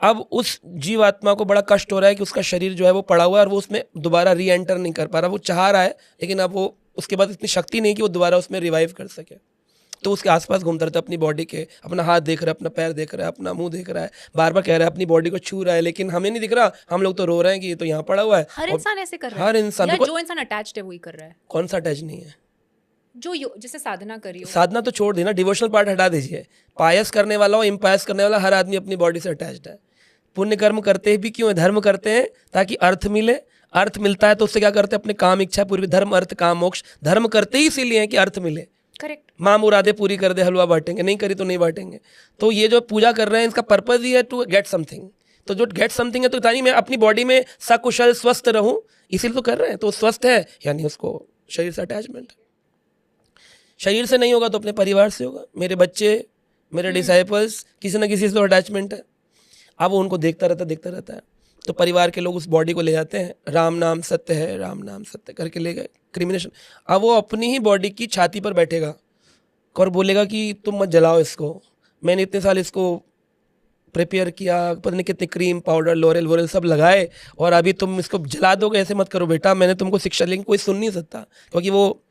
अब उस जीवात्मा को बड़ा कष्ट हो रहा है कि उसका शरीर जो है वो पड़ा हुआ है और वो उसमें दोबारा री एंटर नहीं कर पा रहा। वो चाह रहा है लेकिन अब वो उसके बाद इतनी शक्ति नहीं कि वो दोबारा उसमें रिवाइव कर सके। तो उसके आसपास घूमता रहता है अपनी बॉडी के, अपना हाथ देख रहा है, अपना पैर देख रहा है, अपना मुंह देख रहा है, बार बार कह रहा है अपनी बॉडी को छू रहा है, लेकिन हमें नहीं दिख रहा। हम लोग तो रो रहे हैं कि ये तो यहाँ पड़ा हुआ है। हर इंसान ऐसे कर रहा है। हर इंसान, या जो इंसान अटैच्ड है वही कर रहा है। कौन सा अटैच नहीं है? जो जैसे साधना करी हो, साधना तो छोड़ देना, डिवोशनल पार्ट हटा दीजिए। पायस करने वाला हो, इम्पायस करने वाला, हर आदमी अपनी बॉडी से अटैच्ड है। पुण्य कर्म करते भी क्यों है? धर्म करते हैं ताकि अर्थ मिले। अर्थ मिलता है तो उससे क्या करते हैं? अपने काम इच्छा पूरी। धर्म अर्थ काम मोक्ष। धर्म करते ही इसीलिए है कि अर्थ मिले। करेक्ट। माँ मुरादे पूरी कर दे, हलवा बांटेंगे, नहीं करी तो नहीं बांटेंगे। तो ये जो पूजा कर रहे हैं इसका पर्पज ही है टू गेट समथिंग। तो जो गेट समथिंग है तो ताकि मैं अपनी बॉडी में सकुशल स्वस्थ रहूं, इसीलिए तो कर रहे हैं। तो स्वस्थ है यानी उसको शरीर से अटैचमेंट है। शरीर से नहीं होगा तो अपने परिवार से होगा। मेरे बच्चे, मेरे डिसाइपल्स, किसी न किसी से तो अटैचमेंट है। अब वो उनको देखता रहता है। तो परिवार के लोग उस बॉडी को ले जाते हैं, राम नाम सत्य है, राम नाम सत्य करके ले गए, क्रिमिनेशन। अब वो अपनी ही बॉडी की छाती पर बैठेगा और बोलेगा कि तुम मत जलाओ इसको, मैंने इतने साल इसको प्रिपेयर किया, पता नहीं कितने क्रीम पाउडर लोरेल वोरेल सब लगाए और अभी तुम इसको जला दोगे, ऐसे मत करो बेटा, मैंने तुमको शिक्षा। लेकिन कोई सुन नहीं सकता क्योंकि वो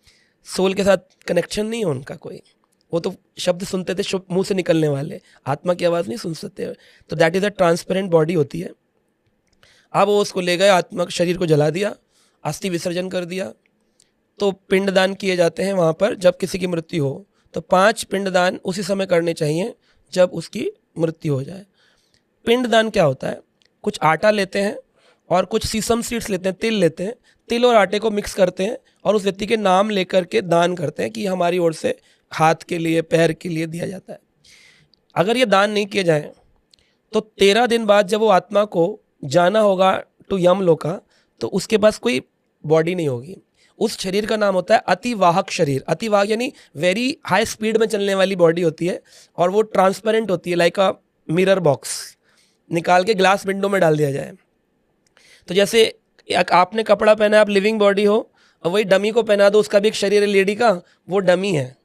सोल के साथ कनेक्शन नहीं है उनका कोई। वो तो शब्द सुनते थे मुंह से निकलने वाले, आत्मा की आवाज़ नहीं सुन सकते। तो that is a transparent body होती है। अब वो उसको ले गए, आत्मा शरीर को जला दिया, अस्थि विसर्जन कर दिया। तो पिंडदान किए जाते हैं वहाँ पर जब किसी की मृत्यु हो। तो 5 पिंडदान उसी समय करने चाहिए जब उसकी मृत्यु हो जाए। पिंडदान क्या होता है? कुछ आटा लेते हैं और कुछ सीसम सीड्स लेते हैं, तिल लेते हैं, तिल और आटे को मिक्स करते हैं और उस व्यक्ति के नाम लेकर के दान करते हैं कि हमारी ओर से हाथ के लिए, पैर के लिए दिया जाता है। अगर ये दान नहीं किए जाए तो 13 दिन बाद जब वो आत्मा को जाना होगा टू यमलोका, तो उसके पास कोई बॉडी नहीं होगी। उस शरीर का नाम होता है अतिवाहक शरीर। अतिवाहक यानी वेरी हाई स्पीड में चलने वाली बॉडी होती है और वो ट्रांसपेरेंट होती है, लाइक अ मिरर बॉक्स, निकाल के ग्लास विंडो में डाल दिया जाए। तो जैसे आपने कपड़ा पहना, आप लिविंग बॉडी हो, और वही डमी को पहना दो, उसका भी एक शरीर है लेडी का, वो डमी है।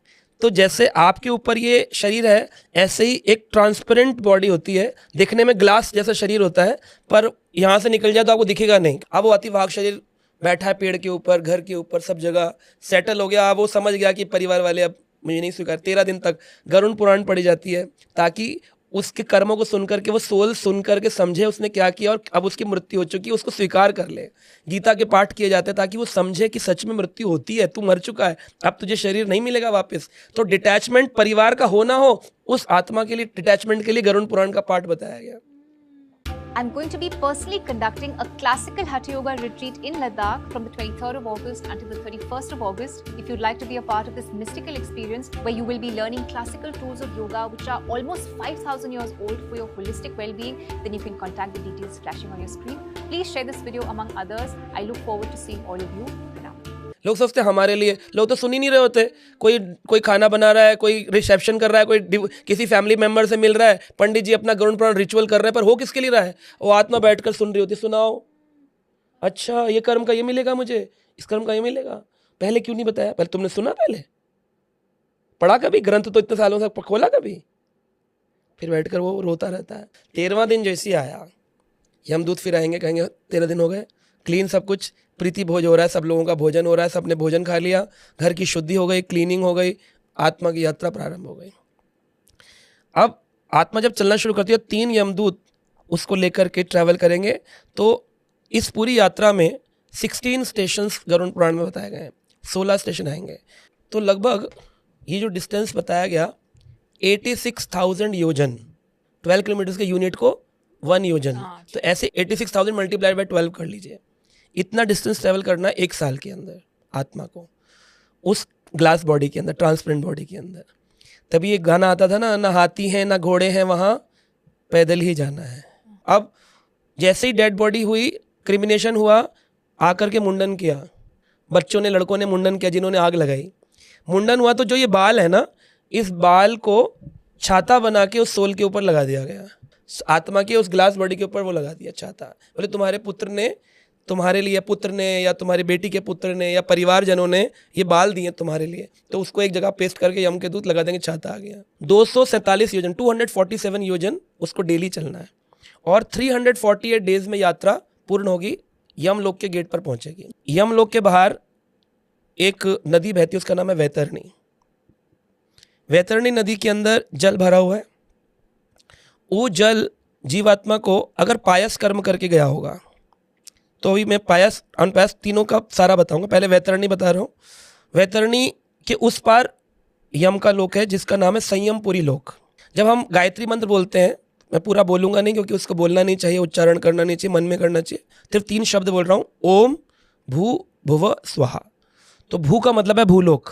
तो जैसे आपके ऊपर ये शरीर है, ऐसे ही एक ट्रांसपेरेंट बॉडी होती है, दिखने में ग्लास जैसा शरीर होता है, पर यहाँ से निकल जाए तो आपको दिखेगा नहीं। अब वो अतिवाहक शरीर बैठा है पेड़ के ऊपर, घर के ऊपर, सब जगह सेटल हो गया। अब वो समझ गया कि परिवार वाले अब मुझे नहीं स्वीकार। 13 दिन तक गरुण पुराण पढ़ी जाती है ताकि उसके कर्मों को सुन करके वो सोल सुन करके समझे उसने क्या किया और अब उसकी मृत्यु हो चुकी है, उसको स्वीकार कर ले। गीता के पाठ किए जाते हैं ताकि वो समझे कि सच में मृत्यु होती है, तू मर चुका है, अब तुझे शरीर नहीं मिलेगा वापस। तो डिटैचमेंट परिवार का होना हो, उस आत्मा के लिए डिटैचमेंट के लिए गरुण पुराण का पाठ बताया गया। I'm going to be personally conducting a classical Hatha Yoga retreat in Ladakh from the 23rd of August until the 31st of August. If you'd like to be a part of this mystical experience where you will be learning classical tools of yoga which are almost 5,000 years old for your holistic well-being, then you can contact the details flashing on your screen. Please share this video among others. I look forward to seeing all of you now. लोग सोचते हैं हमारे लिए, लोग तो सुन ही नहीं रहे होते। कोई खाना बना रहा है, कोई रिसेप्शन कर रहा है, कोई किसी फैमिली मेंबर से मिल रहा है, पंडित जी अपना गरुण पुराण रिचुअल कर रहे हैं, पर हो किसके लिए रहा है? वो आत्मा बैठकर सुन रही होती, सुनाओ, अच्छा ये कर्म का ये मिलेगा मुझे, इस कर्म का ये मिलेगा, पहले क्यों नहीं बताया? पहले तुमने सुना, पहले पढ़ा कभी? ग्रंथ तो इतने सालों से खोला कभी? फिर बैठकर वो रोता रहता है। 13वां दिन जैसे आया, यमदूत फिर आएंगे, कहेंगे 13 दिन हो गए, क्लीन सब कुछ, प्रीति भोज हो रहा है, सब लोगों का भोजन हो रहा है, सबने भोजन खा लिया, घर की शुद्धि हो गई, क्लीनिंग हो गई, आत्मा की यात्रा प्रारंभ हो गई। अब आत्मा जब चलना शुरू करती है, 3 यमदूत उसको लेकर के ट्रैवल करेंगे। तो इस पूरी यात्रा में 16 स्टेशंस गरुण पुराण में बताए गए हैं, 16 स्टेशन आएंगे। तो लगभग ये जो डिस्टेंस बताया गया 86,000 योजन, 12 किलोमीटर के यूनिट को 1 योजन, तो ऐसे 86,000 मल्टीप्लाइड बाय 12 कर लीजिए। इतना डिस्टेंस ट्रैवल करना 1 साल के अंदर आत्मा को, उस ग्लास बॉडी के अंदर, ट्रांसपेरेंट बॉडी के अंदर। तभी एक गाना आता था ना हाथी हैं ना घोड़े हैं, वहाँ पैदल ही जाना है। अब जैसे ही डेड बॉडी हुई, क्रिमिनेशन हुआ, आकर के मुंडन किया, बच्चों ने, लड़कों ने मुंडन किया, जिन्होंने आग लगाई, मुंडन हुआ, तो जो ये बाल है ना, इस बाल को छाता बना के उस सोल के ऊपर लगा दिया गया, आत्मा के उस ग्लास बॉडी के ऊपर वो लगा दिया छाता। बोले तुम्हारे पुत्र ने, तुम्हारे लिए पुत्र ने, या तुम्हारी बेटी के पुत्र ने, या परिवारजनों ने ये बाल दिए तुम्हारे लिए, तो उसको एक जगह पेस्ट करके यम के दूत लगा देंगे, छाता आ गया। 247 योजन 247 योजन उसको डेली चलना है, और 348 डेज में यात्रा पूर्ण होगी, यमलोक के गेट पर पहुंचेगी। यमलोक के बाहर एक नदी बहती है, उसका नाम है वैतरणी। वैतरणी नदी के अंदर जल भरा हुआ है। वो जल जीवात्मा को अगर पायस कर्म करके गया होगा, तो अभी मैं पायस अनपायस तीनों का सारा बताऊंगा, पहले वैतरणी बता रहा हूँ। वैतरणी के उस पार यम का लोक है, जिसका नाम है संयमपुरी लोक। जब हम गायत्री मंत्र बोलते हैं, मैं पूरा बोलूंगा नहीं क्योंकि उसको बोलना नहीं चाहिए, उच्चारण करना नहीं चाहिए, मन में करना चाहिए, सिर्फ 3 शब्द बोल रहा हूँ, ओम भू भुव स्वाहा। तो भू का मतलब है भूलोक,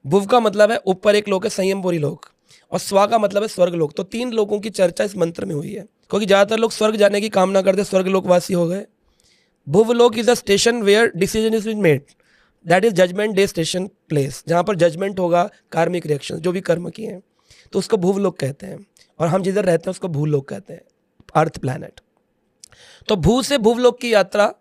भुव का मतलब है ऊपर एक लोक है संयमपुरी लोक, और स्वा का मतलब है स्वर्ग लोक। तो 3 लोगों की चर्चा इस मंत्र में हुई है, क्योंकि ज़्यादातर लोग स्वर्ग जाने की कामना करते, स्वर्ग लोकवासी हो गए। Bhuvlok is a station where decision is been made, that is judgement day station place, जहाँ पर जजमेंट होगा, कार्मिक रिएक्शन जो भी कर्म किए हैं, तो उसको भुवलोक कहते हैं। और हम जिधर रहते हैं उसको भूलोक कहते हैं, अर्थ प्लैनेट। तो भू से भुवलोक की यात्रा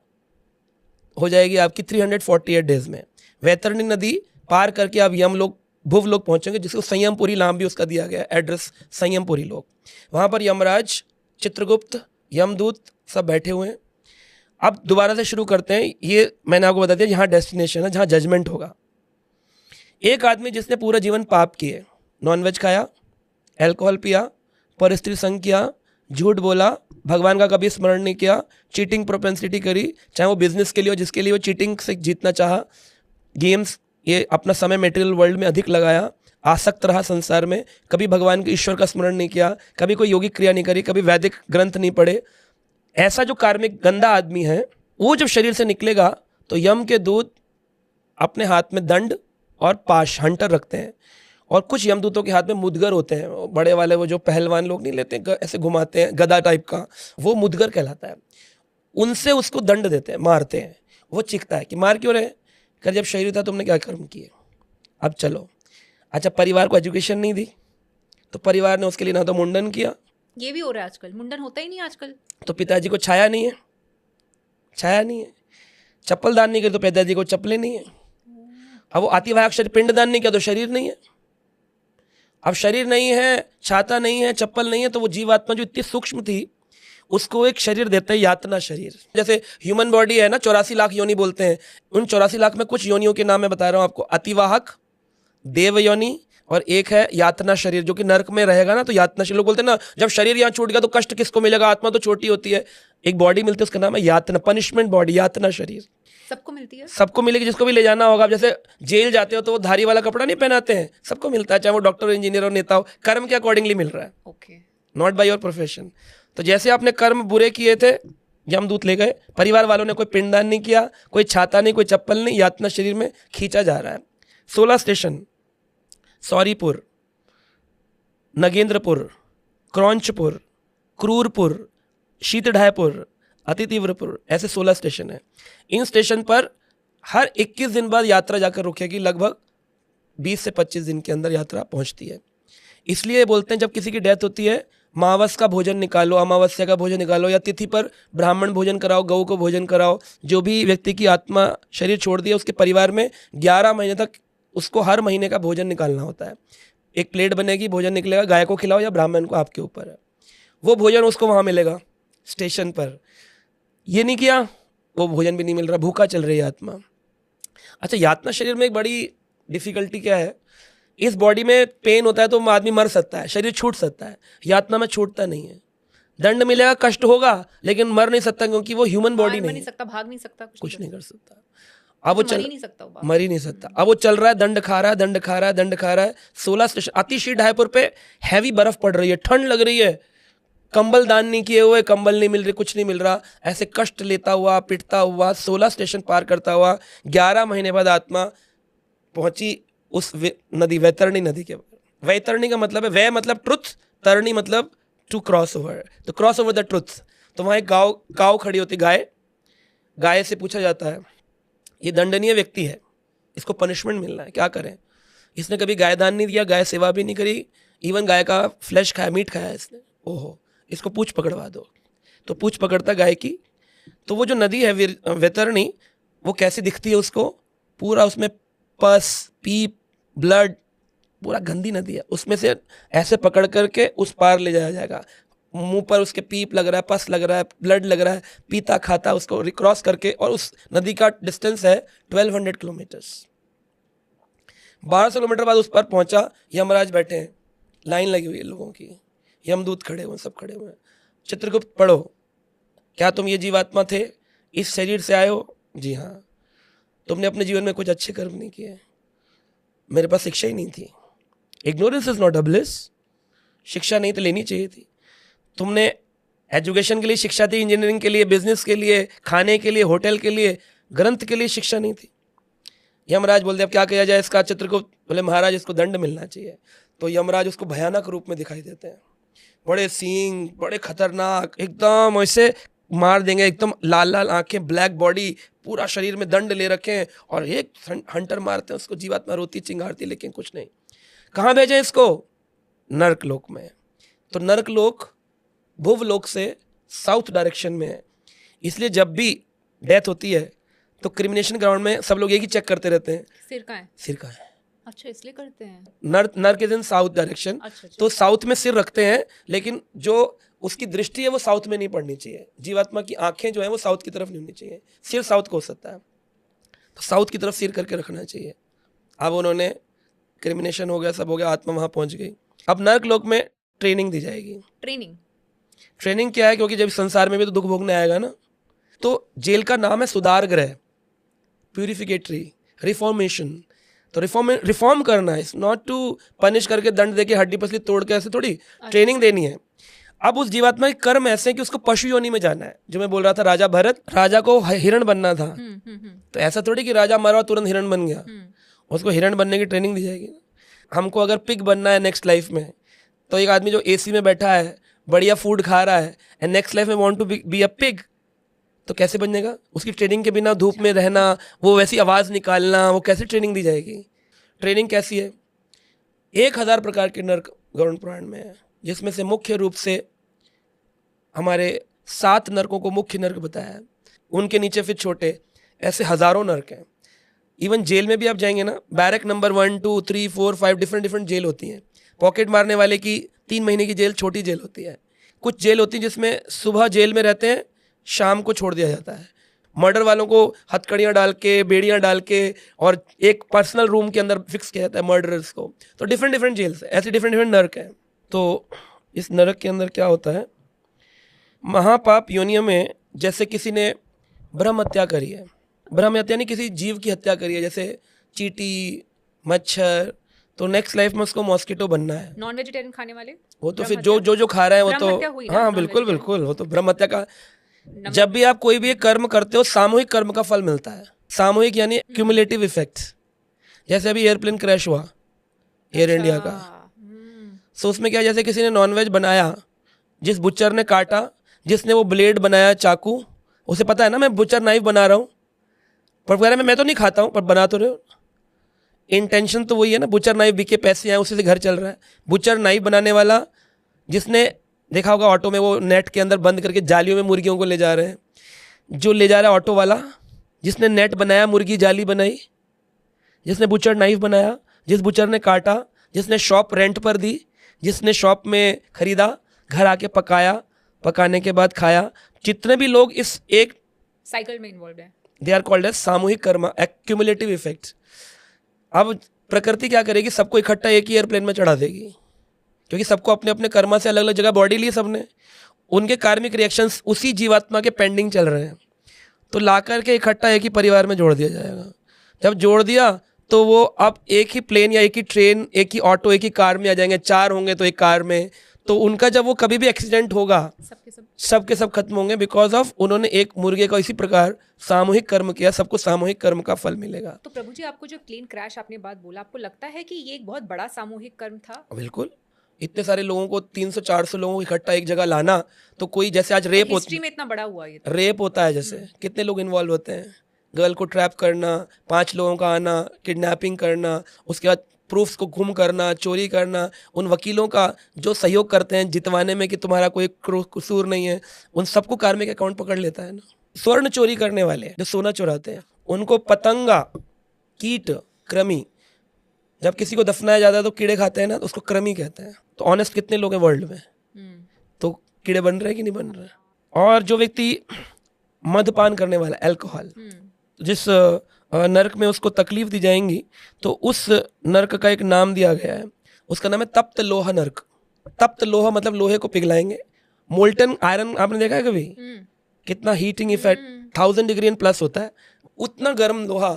हो जाएगी आपकी 348 डेज में। वैतरणी नदी पार करके आप यमलोक भुवलोक पहुंचेंगे, जिसको संयमपुरी नाम भी उसका दिया गया, एड्रेस संयमपुरी लोक। वहाँ पर यमराज, चित्रगुप्त, यमदूत सब बैठे हुए हैं। अब दोबारा से शुरू करते हैं। ये मैंने आपको बता दिया यहाँ डेस्टिनेशन है, जहाँ जजमेंट होगा। एक आदमी जिसने पूरा जीवन पाप किए, नॉनवेज खाया, अल्कोहल पिया, परस्त्री संग किया, झूठ बोला, भगवान का कभी स्मरण नहीं किया, चीटिंग प्रोपेंसिटी करी, चाहे वो बिजनेस के लिए हो, जिसके लिए वो चीटिंग से जीतना चाहा, गेम्स, ये अपना समय मेटेरियल वर्ल्ड में अधिक लगाया, आसक्त रहा संसार में, कभी भगवान के ईश्वर का स्मरण नहीं किया, कभी कोई योगिक क्रिया नहीं करी, कभी वैदिक ग्रंथ नहीं पढ़े, ऐसा जो कार्मिक गंदा आदमी है, वो जब शरीर से निकलेगा तो यम के दूत अपने हाथ में दंड और पाश, हंटर रखते हैं, और कुछ यमदूतों के हाथ में मुदगर होते हैं, बड़े वाले, वो जो पहलवान लोग नहीं लेते, ऐसे घुमाते हैं गदा टाइप का, वो मुदगर कहलाता है। उनसे उसको दंड देते हैं, मारते हैं। वो चिखता है कि मार क्यों रहे, कर जब शरीर था तुमने क्या कर्म किए, अब चलो। अच्छा, परिवार को एजुकेशन नहीं दी, तो परिवार ने उसके लिए ना तो मुंडन किया, ये भी हो रहा है आजकल, मुंडन होता ही नहीं आजकल, तो पिताजी को छाया नहीं है, छाया नहीं है, चप्पल दान नहीं किया तो पिताजी को चप्पलें नहीं है। अब वो अतिवाहक शरीर, पिंड दान नहीं किया तो शरीर नहीं है। अब शरीर नहीं है, छाता नहीं है, चप्पल नहीं है, तो वो जीवात्मा जो इतनी सूक्ष्म थी, उसको एक शरीर देते हैं, यातना शरीर। जैसे ह्यूमन बॉडी है ना, 84 लाख योनि बोलते हैं, उन 84 लाख में कुछ योनियों के नाम मैं बता रहा हूँ आपको, अतिवाहक, देव योनि, और एक है यातना शरीर, जो कि नरक में रहेगा ना, तो यातना शरीर। लोग बोलते हैं ना, जब शरीर यहाँ छूट गया तो कष्ट किसको मिलेगा, आत्मा तो छोटी होती है, एक बॉडी मिलती है, उसका नाम है यातना, पनिशमेंट बॉडी, यातना शरीर। सबको मिलती है, सबको मिलेगी, जिसको भी ले जाना होगा। जैसे जेल जाते हो तो वो धारी वाला कपड़ा नहीं पहनाते हैं, सबको मिलता है, चाहे वो डॉक्टर, इंजीनियर और नेता हो, कर्म के अकॉर्डिंगली मिल रहा है, okay, not by your profession. तो जैसे आपने कर्म बुरे किए थे, यमदूत ले गए, परिवार वालों ने कोई पिंडदान नहीं किया, कोई छाता नहीं, कोई चप्पल नहीं, यातना शरीर में खींचा जा रहा है। 16 स्टेशन, सौरीपुर, नगेंद्रपुर, क्रौंचपुर, क्रूरपुर, शीतढ़ायपुर, अतितीव्रपुर, ऐसे 16 स्टेशन है। इन स्टेशन पर हर 21 दिन बाद यात्रा जाकर रुकेगी, लगभग 20 से 25 दिन के अंदर यात्रा पहुंचती है। इसलिए बोलते हैं जब किसी की डेथ होती है, मावस का भोजन निकालो, अमावस्या का भोजन निकालो, या तिथि पर ब्राह्मण भोजन कराओ, गऊ को भोजन कराओ। जो भी व्यक्ति की आत्मा शरीर छोड़ दिया, उसके परिवार में 11 महीने तक उसको हर महीने का भोजन निकालना होता है। एक प्लेट बनेगी, भोजन निकलेगा, गाय को खिलाओ या ब्राह्मण को, आपके ऊपर है। वो भोजन उसको वहाँ मिलेगा स्टेशन पर। ये नहीं किया, वो भोजन भी नहीं मिल रहा, भूखा चल रही है आत्मा। अच्छा, यातना शरीर में एक बड़ी डिफिकल्टी क्या है, इस बॉडी में पेन होता है तो आदमी मर सकता है, शरीर छूट सकता है, यातना में छूटता नहीं है। दंड मिलेगा, कष्ट होगा, लेकिन मर नहीं सकता, क्योंकि वो ह्यूमन बॉडी नहीं सकता, भाग नहीं सकता, कुछ नहीं कर सकता। अब वो मर ही नहीं सकता, मर ही नहीं सकता। अब वो चल रहा है, दंड खा रहा है, दंड खा रहा है, दंड खा रहा है। 16 स्टेशन, शीतढ़ायपुर पे हैवी बर्फ पड़ रही है, ठंड लग रही है, कंबल दान नहीं किए हुए, कंबल नहीं मिल रही, कुछ नहीं मिल रहा, ऐसे कष्ट लेता हुआ, पिटता हुआ, 16 स्टेशन पार करता हुआ 11 महीने बाद आत्मा पहुंची उस नदी, वैतरणी नदी के। वैतरणी का मतलब है, वै मतलब ट्रुथ, तरणी मतलब टू क्रॉस ओवर, तो क्रॉस ओवर द ट्रुथ। तो वहाँ एक काऊ खड़ी होती, गाय से पूछा जाता है, ये दंडनीय व्यक्ति है, इसको पनिशमेंट मिलना है, क्या करें? इसने कभी गाय दान नहीं दिया, गाय सेवा भी नहीं करी, इवन गाय का फ्लैश खाया, मीट खाया इसने, ओहो, इसको पूंछ पकड़वा दो। तो पूंछ पकड़ता गाय की, तो वो जो नदी है वैतरणी, वो कैसी दिखती है उसको, पूरा उसमें पस, पीप, ब्लड, पूरा गंदी नदी है, उसमें से ऐसे पकड़ करके उस पार ले जाया जाएगा। मुंह पर उसके पीप लग रहा है, पस लग रहा है, ब्लड लग रहा है, पीता खाता उसको रिक्रॉस करके, और उस नदी का डिस्टेंस है 1200 किलोमीटर्स। 1200 किलोमीटर बाद उस पर पहुंचा, यमराज बैठे हैं, लाइन लगी हुई है लोगों की, यमदूत खड़े हुए, सब खड़े हुए हैं। चित्रगुप्त पढ़ो, क्या तुम ये जीवात्मा थे, इस शरीर से आए हो? जी हाँ। तुमने अपने जीवन में कुछ अच्छे कर्म नहीं किए, मेरे पास शिक्षा ही नहीं थी। Ignorance is not a bliss, शिक्षा नहीं तो लेनी चाहिए थी। तुमने एजुकेशन के लिए शिक्षा थी, इंजीनियरिंग के लिए, बिजनेस के लिए, खाने के लिए, होटल के लिए, ग्रंथ के लिए शिक्षा नहीं थी। यमराज बोलते अब क्या किया जाए इसका? चित्रगुप्त बोले महाराज इसको दंड मिलना चाहिए। तो यमराज उसको भयानक रूप में दिखाई देते हैं, बड़े सींग, बड़े खतरनाक, एकदम ऐसे मार देंगे, एकदम लाल लाल आंखें, ब्लैक बॉडी, पूरा शरीर में दंड ले रखे हैं, और एक हंटर मारते हैं उसको, जीवात्मा रोती चिंगारती, लेकिन कुछ नहीं। कहाँ भेजें इसको? नर्क लोक में। तो नर्क लोक भुवलोक से साउथ डायरेक्शन में है, इसलिए जब भी डेथ होती है तो क्रिमिनेशन ग्राउंड में सब लोग एक ही चेक करते रहते हैं, सिर का है। सिर का है। अच्छा, इसलिए करते हैं। नर्क इज इन साउथ डायरेक्शन, तो साउथ में सिर रखते हैं, लेकिन जो उसकी दृष्टि है वो साउथ में नहीं पड़नी चाहिए। जीवात्मा की आंखें जो है वो साउथ की तरफ नहीं होनी चाहिए, सिर साउथ को हो सकता है, तो साउथ की तरफ सिर करके रखना चाहिए। अब उन्होंने क्रिमिनेशन हो गया, सब हो गया, आत्मा वहां पहुंच गई। अब नर्क लोक में ट्रेनिंग दी जाएगी। ट्रेनिंग क्या है? क्योंकि जब संसार में भी तो दुख भोगने आएगा ना, तो जेल का नाम है सुधार गृह, प्यूरिफिकेटरी, रिफॉर्मेशन। तो रिफॉर्म करना है, नॉट टू पनिश करके दंड देके हड्डी पसली तोड़ के, ऐसे थोड़ी ट्रेनिंग देनी है। अब उस जीवात्मा के कर्म ऐसे हैं कि उसको पशु योनि में जाना है। जो मैं बोल रहा था, राजा भरत, राजा को हिरण बनना था, तो ऐसा थोड़ी कि राजा मरा तुरंत हिरण बन गया, उसको हिरण बनने की ट्रेनिंग दी जाएगी। हमको अगर पिग बनना है नेक्स्ट लाइफ में, तो एक आदमी जो एसी में बैठा है, बढ़िया फूड खा रहा है, एंड नेक्स्ट लाइफ में want to be a pig, तो कैसे बनेगा? उसकी ट्रेनिंग के बिना धूप में रहना, वो वैसी आवाज़ निकालना, वो कैसे ट्रेनिंग दी जाएगी? ट्रेनिंग कैसी है? 1000 प्रकार के नर्क गरुड़ पुराण में है, जिसमें से मुख्य रूप से हमारे 7 नर्कों को मुख्य नर्क बताया है, उनके नीचे फिर छोटे, ऐसे हजारों नर्क हैं। इवन जेल में भी आप जाएंगे ना, बैरक नंबर 1, 2, 3, 4, 5 डिफरेंट जेल होती हैं। पॉकेट मारने वाले की 3 महीने की जेल छोटी जेल होती है। कुछ जेल होती है जिसमें सुबह जेल में रहते हैं, शाम को छोड़ दिया जाता है। मर्डर वालों को हथकड़ियाँ डाल के, बेड़ियाँ डाल के, और एक पर्सनल रूम के अंदर फिक्स किया जाता है मर्डरर्स को। तो डिफरेंट जेल्स, ऐसे डिफरेंट नर्क हैं। तो इस नरक के अंदर क्या होता है? महापाप योनियों में जैसे किसी ने ब्रह्म हत्या करी है, ब्रह्म हत्या नहीं, किसी जीव की हत्या करी है, जैसे चींटी, मच्छर, तो नेक्स्ट लाइफ में उसको मॉस्किटो बनना है। नॉन वेजिटेरियन खाने वाले, वो तो फिर जो खा रहा है वो तो, हाँ बिल्कुल, वो तो ब्रह्म हत्या का। जब भी आप कोई भी एक कर्म करते हो, सामूहिक कर्म का फल मिलता है। सामूहिक यानी क्यूमुलेटिव इफेक्ट्स। जैसे अभी एयरप्लेन क्रैश हुआ, एयर इंडिया का, सो उसमें क्या, जैसे किसी ने नॉनवेज बनाया, जिस बुचर ने काटा, जिसने वो ब्लेड बनाया, चाकू, उसे पता है ना मैं बुचर नाइफ बना रहा हूँ, पर कह रहा मैं तो नहीं खाता हूँ, पर बना तो रहे हो। इंटेंशन तो वही है ना, बुचर नाइफ बिके, पैसे आए, उसी से घर चल रहा है। बुचर नाइफ बनाने वाला, जिसने देखा होगा ऑटो में वो नेट के अंदर बंद करके जालियों में मुर्गियों को ले जा रहे हैं, जो ले जा रहा है ऑटो वाला, जिसने नेट बनाया, मुर्गी जाली बनाई, जिसने बुचर नाइफ बनाया, जिस बुचर ने काटा, जिसने शॉप रेंट पर दी, जिसने शॉप में खरीदा, घर आके पकाया, पकाने के बाद खाया, जितने भी लोग इस एक साइकिल में इन्वॉल्व है, दे आर कॉल्ड एज सामूहिक कर्म, एक्यूमुलेटिव इफेक्ट्स। अब प्रकृति क्या करेगी? सबको इकट्ठा एक ही एयरप्लेन में चढ़ा देगी, क्योंकि सबको अपने अपने कर्मा से अलग अलग जगह बॉडी ली सबने, उनके कार्मिक रिएक्शंस उसी जीवात्मा के पेंडिंग चल रहे हैं, तो ला करके इकट्ठा एक ही परिवार में जोड़ दिया जाएगा। जब जोड़ दिया तो वो अब एक ही प्लेन या एक ही ट्रेन, एक ही ऑटो, एक ही कार में आ जाएंगे। 4 होंगे तो एक कार में, तो उनका जब वो कभी भी एक्सीडेंट होगा, सबके सब खत्म होंगे, बिकॉज ऑफ उन्होंने एक मुर्गे का इसी प्रकार सामूहिक कर्म किया। सबको सामूहिक कर्म का फल मिलेगा। तो प्रभु जी, आपको जो प्लेन क्रैश आपने बात बोला, आपको लगता है कि ये एक बहुत बड़ा सामूहिक कर्म था? बिल्कुल, इतने सारे लोगों को, 300-400 लोगों को इकट्ठा एक जगह लाना, तो कोई जैसे आज रेप हिस्ट्री में इतना बड़ा हुआ, ये रेप होता है, जैसे कितने लोग इन्वॉल्व होते हैं, गर्ल को ट्रैप करना, 5 लोगों का आना, किडनैपिंग करना, उसके बाद प्रूफ्स को गुम करना, चोरी करना, उन वकीलों का जो सहयोग करते हैं जितवाने में कि तुम्हारा कोई कसूर नहीं है, उन सबको कार्मिक अकाउंट पकड़ लेता है ना। स्वर्ण चोरी करने वाले जो सोना चुराते हैं उनको पतंगा, कीट, कृमि, जब किसी को दफनाया जाता है तो कीड़े खाते हैं ना, तो उसको कृमि कहते हैं। तो ऑनेस्ट कितने लोग हैं वर्ल्ड में? तो कीड़े बन रहे हैं कि नहीं बन रहे? और जो व्यक्ति मद्यपान करने वाला, अल्कोहल, जिस नरक में उसको तकलीफ दी जाएंगी, तो उस नरक का एक नाम दिया गया है, उसका नाम है तप्त लोह नरक। तप्त लोह मतलब लोहे को पिघलाएंगे। मोल्टन आयरन आपने देखा है कभी? कितना heating effect, 1000 degree and plus होता है। उतना गर्म लोहा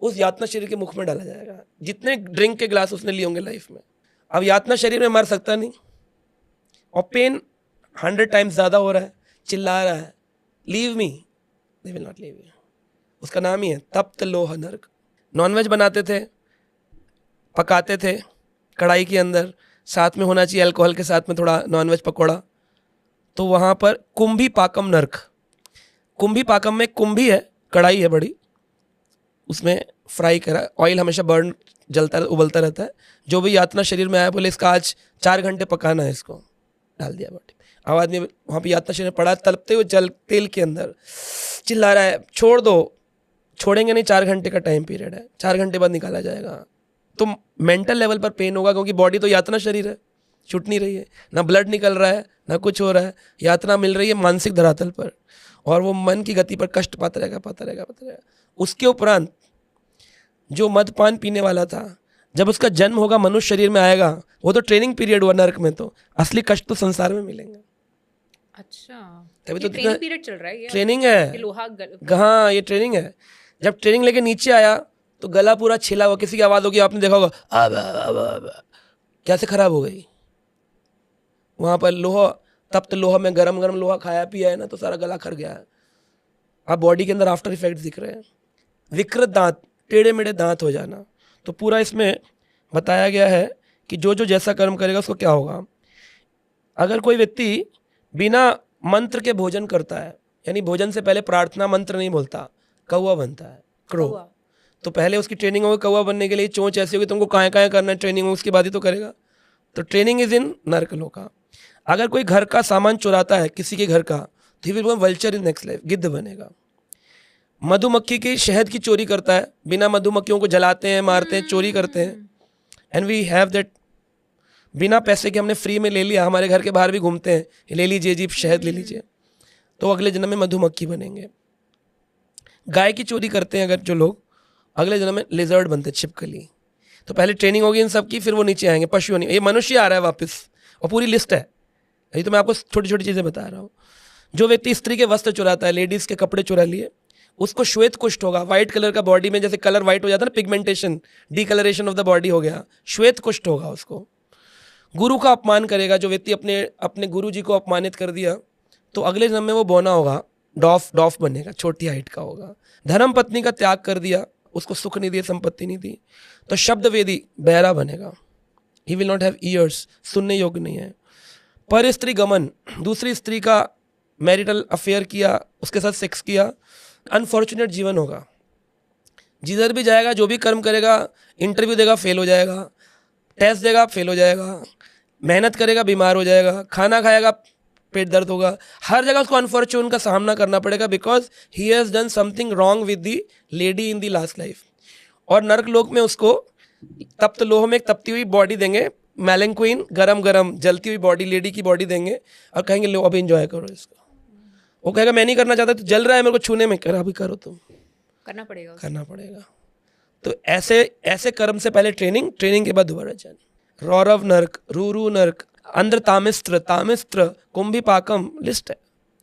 उस यातना शरीर के मुख में डाला जाएगा, जितने ड्रिंक के ग्लास उसने लिए होंगे लाइफ में। अब यातना शरीर में मर सकता नहीं, और पेन 100 टाइम्स ज़्यादा हो रहा है, चिल्ला रहा है, leave me, they will not leave you. उसका नाम ही है तप्त लोह नरक। नॉनवेज बनाते थे, पकाते थे कढ़ाई के अंदर, साथ में होना चाहिए अल्कोहल के साथ में थोड़ा नॉनवेज पकौड़ा, तो वहाँ पर कुंभी पाकम नरक। कुंभी पाकम में कुंभी है, कढ़ाई है बड़ी, उसमें फ्राई करा, ऑयल हमेशा बर्न जलता उबलता रहता है। जो भी यातना शरीर में आया बोले इसका आज 4 घंटे पकाना है, इसको डाल दिया बॉडी। अब आदमी वहाँ पे यातना शरीर पड़ा तलपते हुए जल तेल के अंदर चिल्ला रहा है, छोड़ दो, छोड़ेंगे नहीं, 4 घंटे का टाइम पीरियड है, 4 घंटे बाद निकाला जाएगा। तो मेंटल लेवल पर पेन होगा, क्योंकि बॉडी तो यातना शरीर है, छूट नहीं रही है, ना ब्लड निकल रहा है, ना कुछ हो रहा है, यातना मिल रही है मानसिक धरातल पर, और वो मन की गति पर कष्ट पाता रहेगा। उसके उपरांत जो मदपान पीने वाला था, जब उसका जन्म होगा, मनुष्य शरीर में आएगा, वो तो ट्रेनिंग पीरियड हुआ नरक में, तो असली कष्ट तो संसार में मिलेंगे। अच्छा, तभी ये तो ट्रेनिंग पीरियड चल रहा है, ट्रेनिंग है, लोहा हाँ ये ट्रेनिंग है। जब ट्रेनिंग लेके नीचे आया तो गला पूरा छिला हुआ, किसी की आवाज़ होगी आपने देखा होगा, अब कैसे खराब हो गई। वहाँ पर लोहा, तप्त लोहा में गरम गरम लोहा खाया पिया है ना, तो सारा गला खर गया है। अब बॉडी के अंदर आफ्टर इफेक्ट्स दिख रहे हैं, विकृत दांत, टेढ़े मेढ़े दांत हो जाना। तो पूरा इसमें बताया गया है कि जो जो जैसा कर्म करेगा उसको क्या होगा। अगर कोई व्यक्ति बिना मंत्र के भोजन करता है, यानी भोजन से पहले प्रार्थना मंत्र नहीं बोलता, कौवा बनता है, क्रो, तो पहले उसकी ट्रेनिंग होगी कौवा बनने के लिए, चोंच ऐसी होगी तुमको काया करना है, ट्रेनिंग हो, उसके बाद ही तो करेगा। तो ट्रेनिंग इज इन नरक लोका। अगर कोई घर का सामान चुराता है किसी के घर का, तो he will become vulture in next life, गिद्ध बनेगा। मधुमक्खी की शहद की चोरी करता है, बिना मधुमक्खियों को जलाते हैं, मारते हैं, चोरी करते हैं, एंड वी हैव दैट, बिना पैसे के हमने फ्री में ले लिया, हमारे घर के बाहर भी घूमते हैं, ले लीजिए जी शहद ले लीजिए, तो अगले जन्म में मधुमक्खी बनेंगे। गाय की चोरी करते हैं अगर जो लोग, अगले जन्म में लिजर्ड बनते हैं, छिपकली। तो पहले ट्रेनिंग होगी इन सब की, फिर वो नीचे आएंगे, पशु नहीं, ये मनुष्य आ रहा है वापस, और पूरी लिस्ट है, यही तो मैं आपको छोटी छोटी चीज़ें बता रहा हूँ। जो व्यक्ति स्त्री के वस्त्र चुराता है, लेडीज़ के कपड़े चुरा लिए, उसको श्वेत कुष्ठ होगा। व्हाइट कलर का बॉडी में जैसे कलर व्हाइट हो जाता है ना, पिगमेंटेशन, डिकलरेशन ऑफ द बॉडी हो गया, श्वेत कुष्ठ होगा उसको। गुरु का अपमान करेगा, जो व्यक्ति अपने गुरु जी को अपमानित कर दिया, तो अगले जन्म में वो बौना होगा, डॉफ बनेगा, छोटी हाइट का होगा। धर्म पत्नी का त्याग कर दिया, उसको सुख नहीं दिया, संपत्ति नहीं दी, तो शब्द वेदी बहरा बनेगा, he will not have years, सुनने योग्य नहीं है। पर स्त्री गमन, दूसरी स्त्री का मैरिटल अफेयर किया, उसके साथ सेक्स किया, अनफॉर्चुनेट जीवन होगा। जिधर भी जाएगा, जो भी कर्म करेगा, इंटरव्यू देगा फेल हो जाएगा, टेस्ट देगा फेल हो जाएगा, मेहनत करेगा बीमार हो जाएगा, खाना खाएगा पेट दर्द होगा, हर जगह उसको अनफॉर्चून का सामना करना पड़ेगा, because he has done something wrong with the lady in the last life. और नरक लोक में उसको तप्त लोह में एक तपती हुई बॉडी देंगे, मैलेंक्विन, गरम गरम जलती हुई बॉडी, लेडी की बॉडी देंगे, और कहेंगे लो अभी एंजॉय करो इसको। वो कहेगा मैं नहीं करना चाहता, तो जल रहा है मेरे को छूने में, कर अभी करो, तुम करना पड़ेगा। तो ऐसे कर्म से पहले ट्रेनिंग के बाद दोबारा जान। रौरव नरक, रूरू नरक, अंध्र तामिस्त्र, कुंभी पाकम, लिस्ट है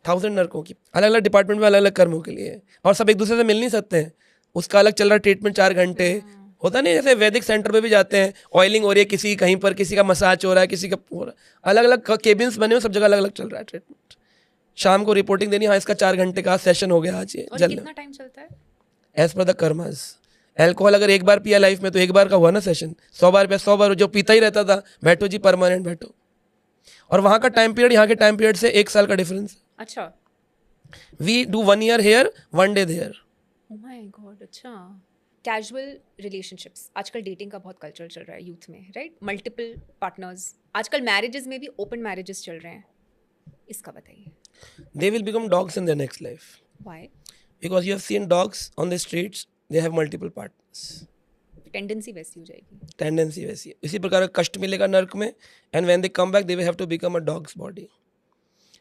1000 नरकों की, अलग अलग डिपार्टमेंट में अलग अलग कर्मों के लिए, और सब एक दूसरे से मिल नहीं सकते हैं। उसका अलग चल रहा ट्रीटमेंट, 4 घंटे होता नहीं, जैसे वैदिक सेंटर पे भी जाते हैं, ऑयलिंग हो रही है किसी कहीं पर, किसी का मसाज हो रहा है, किसी का हो रहा है, अलग अलग केबिन्स बने हुए, सब जगह अलग अलग चल रहा है ट्रीटमेंट। शाम को रिपोर्टिंग देनी, हाँ इसका 4 घंटे का सेशन हो गया आज, ये कितना टाइम चलता है? As per the karmas. Alcohol अगर एक बार पिया लाइफ में, तो एक बार का हुआ ना सेशन, 100 बार पिया 100 बार, जो पीता ही रहता था, बैठो जी परमानेंट बैठो। और वहाँ का टाइम पीरियड यहाँ के टाइम पीरियड से 1 साल का डिफरेंस। अच्छा, we do 1 year here 1 day there, oh my god, अच्छा। कैजुअल रिलेशनशिप्स, आजकल डेटिंग का बहुत कल्चर चल रहा है यूथ में, राइट? मल्टीपल पार्टनर्स, आजकल मैरिजेस में भी ओपन मैरिजेस चल रहे हैं, इसका बताइए। They will become dogs in their next life. Why? Because you have seen dogs on the streets, they have multiple partners. Tendency वैसी हो जाएगी। टेंडेंसी वैसी है। इसी प्रकार का कष्ट मिलेगा नर्क में, and when they come back they will have to become a dog's body.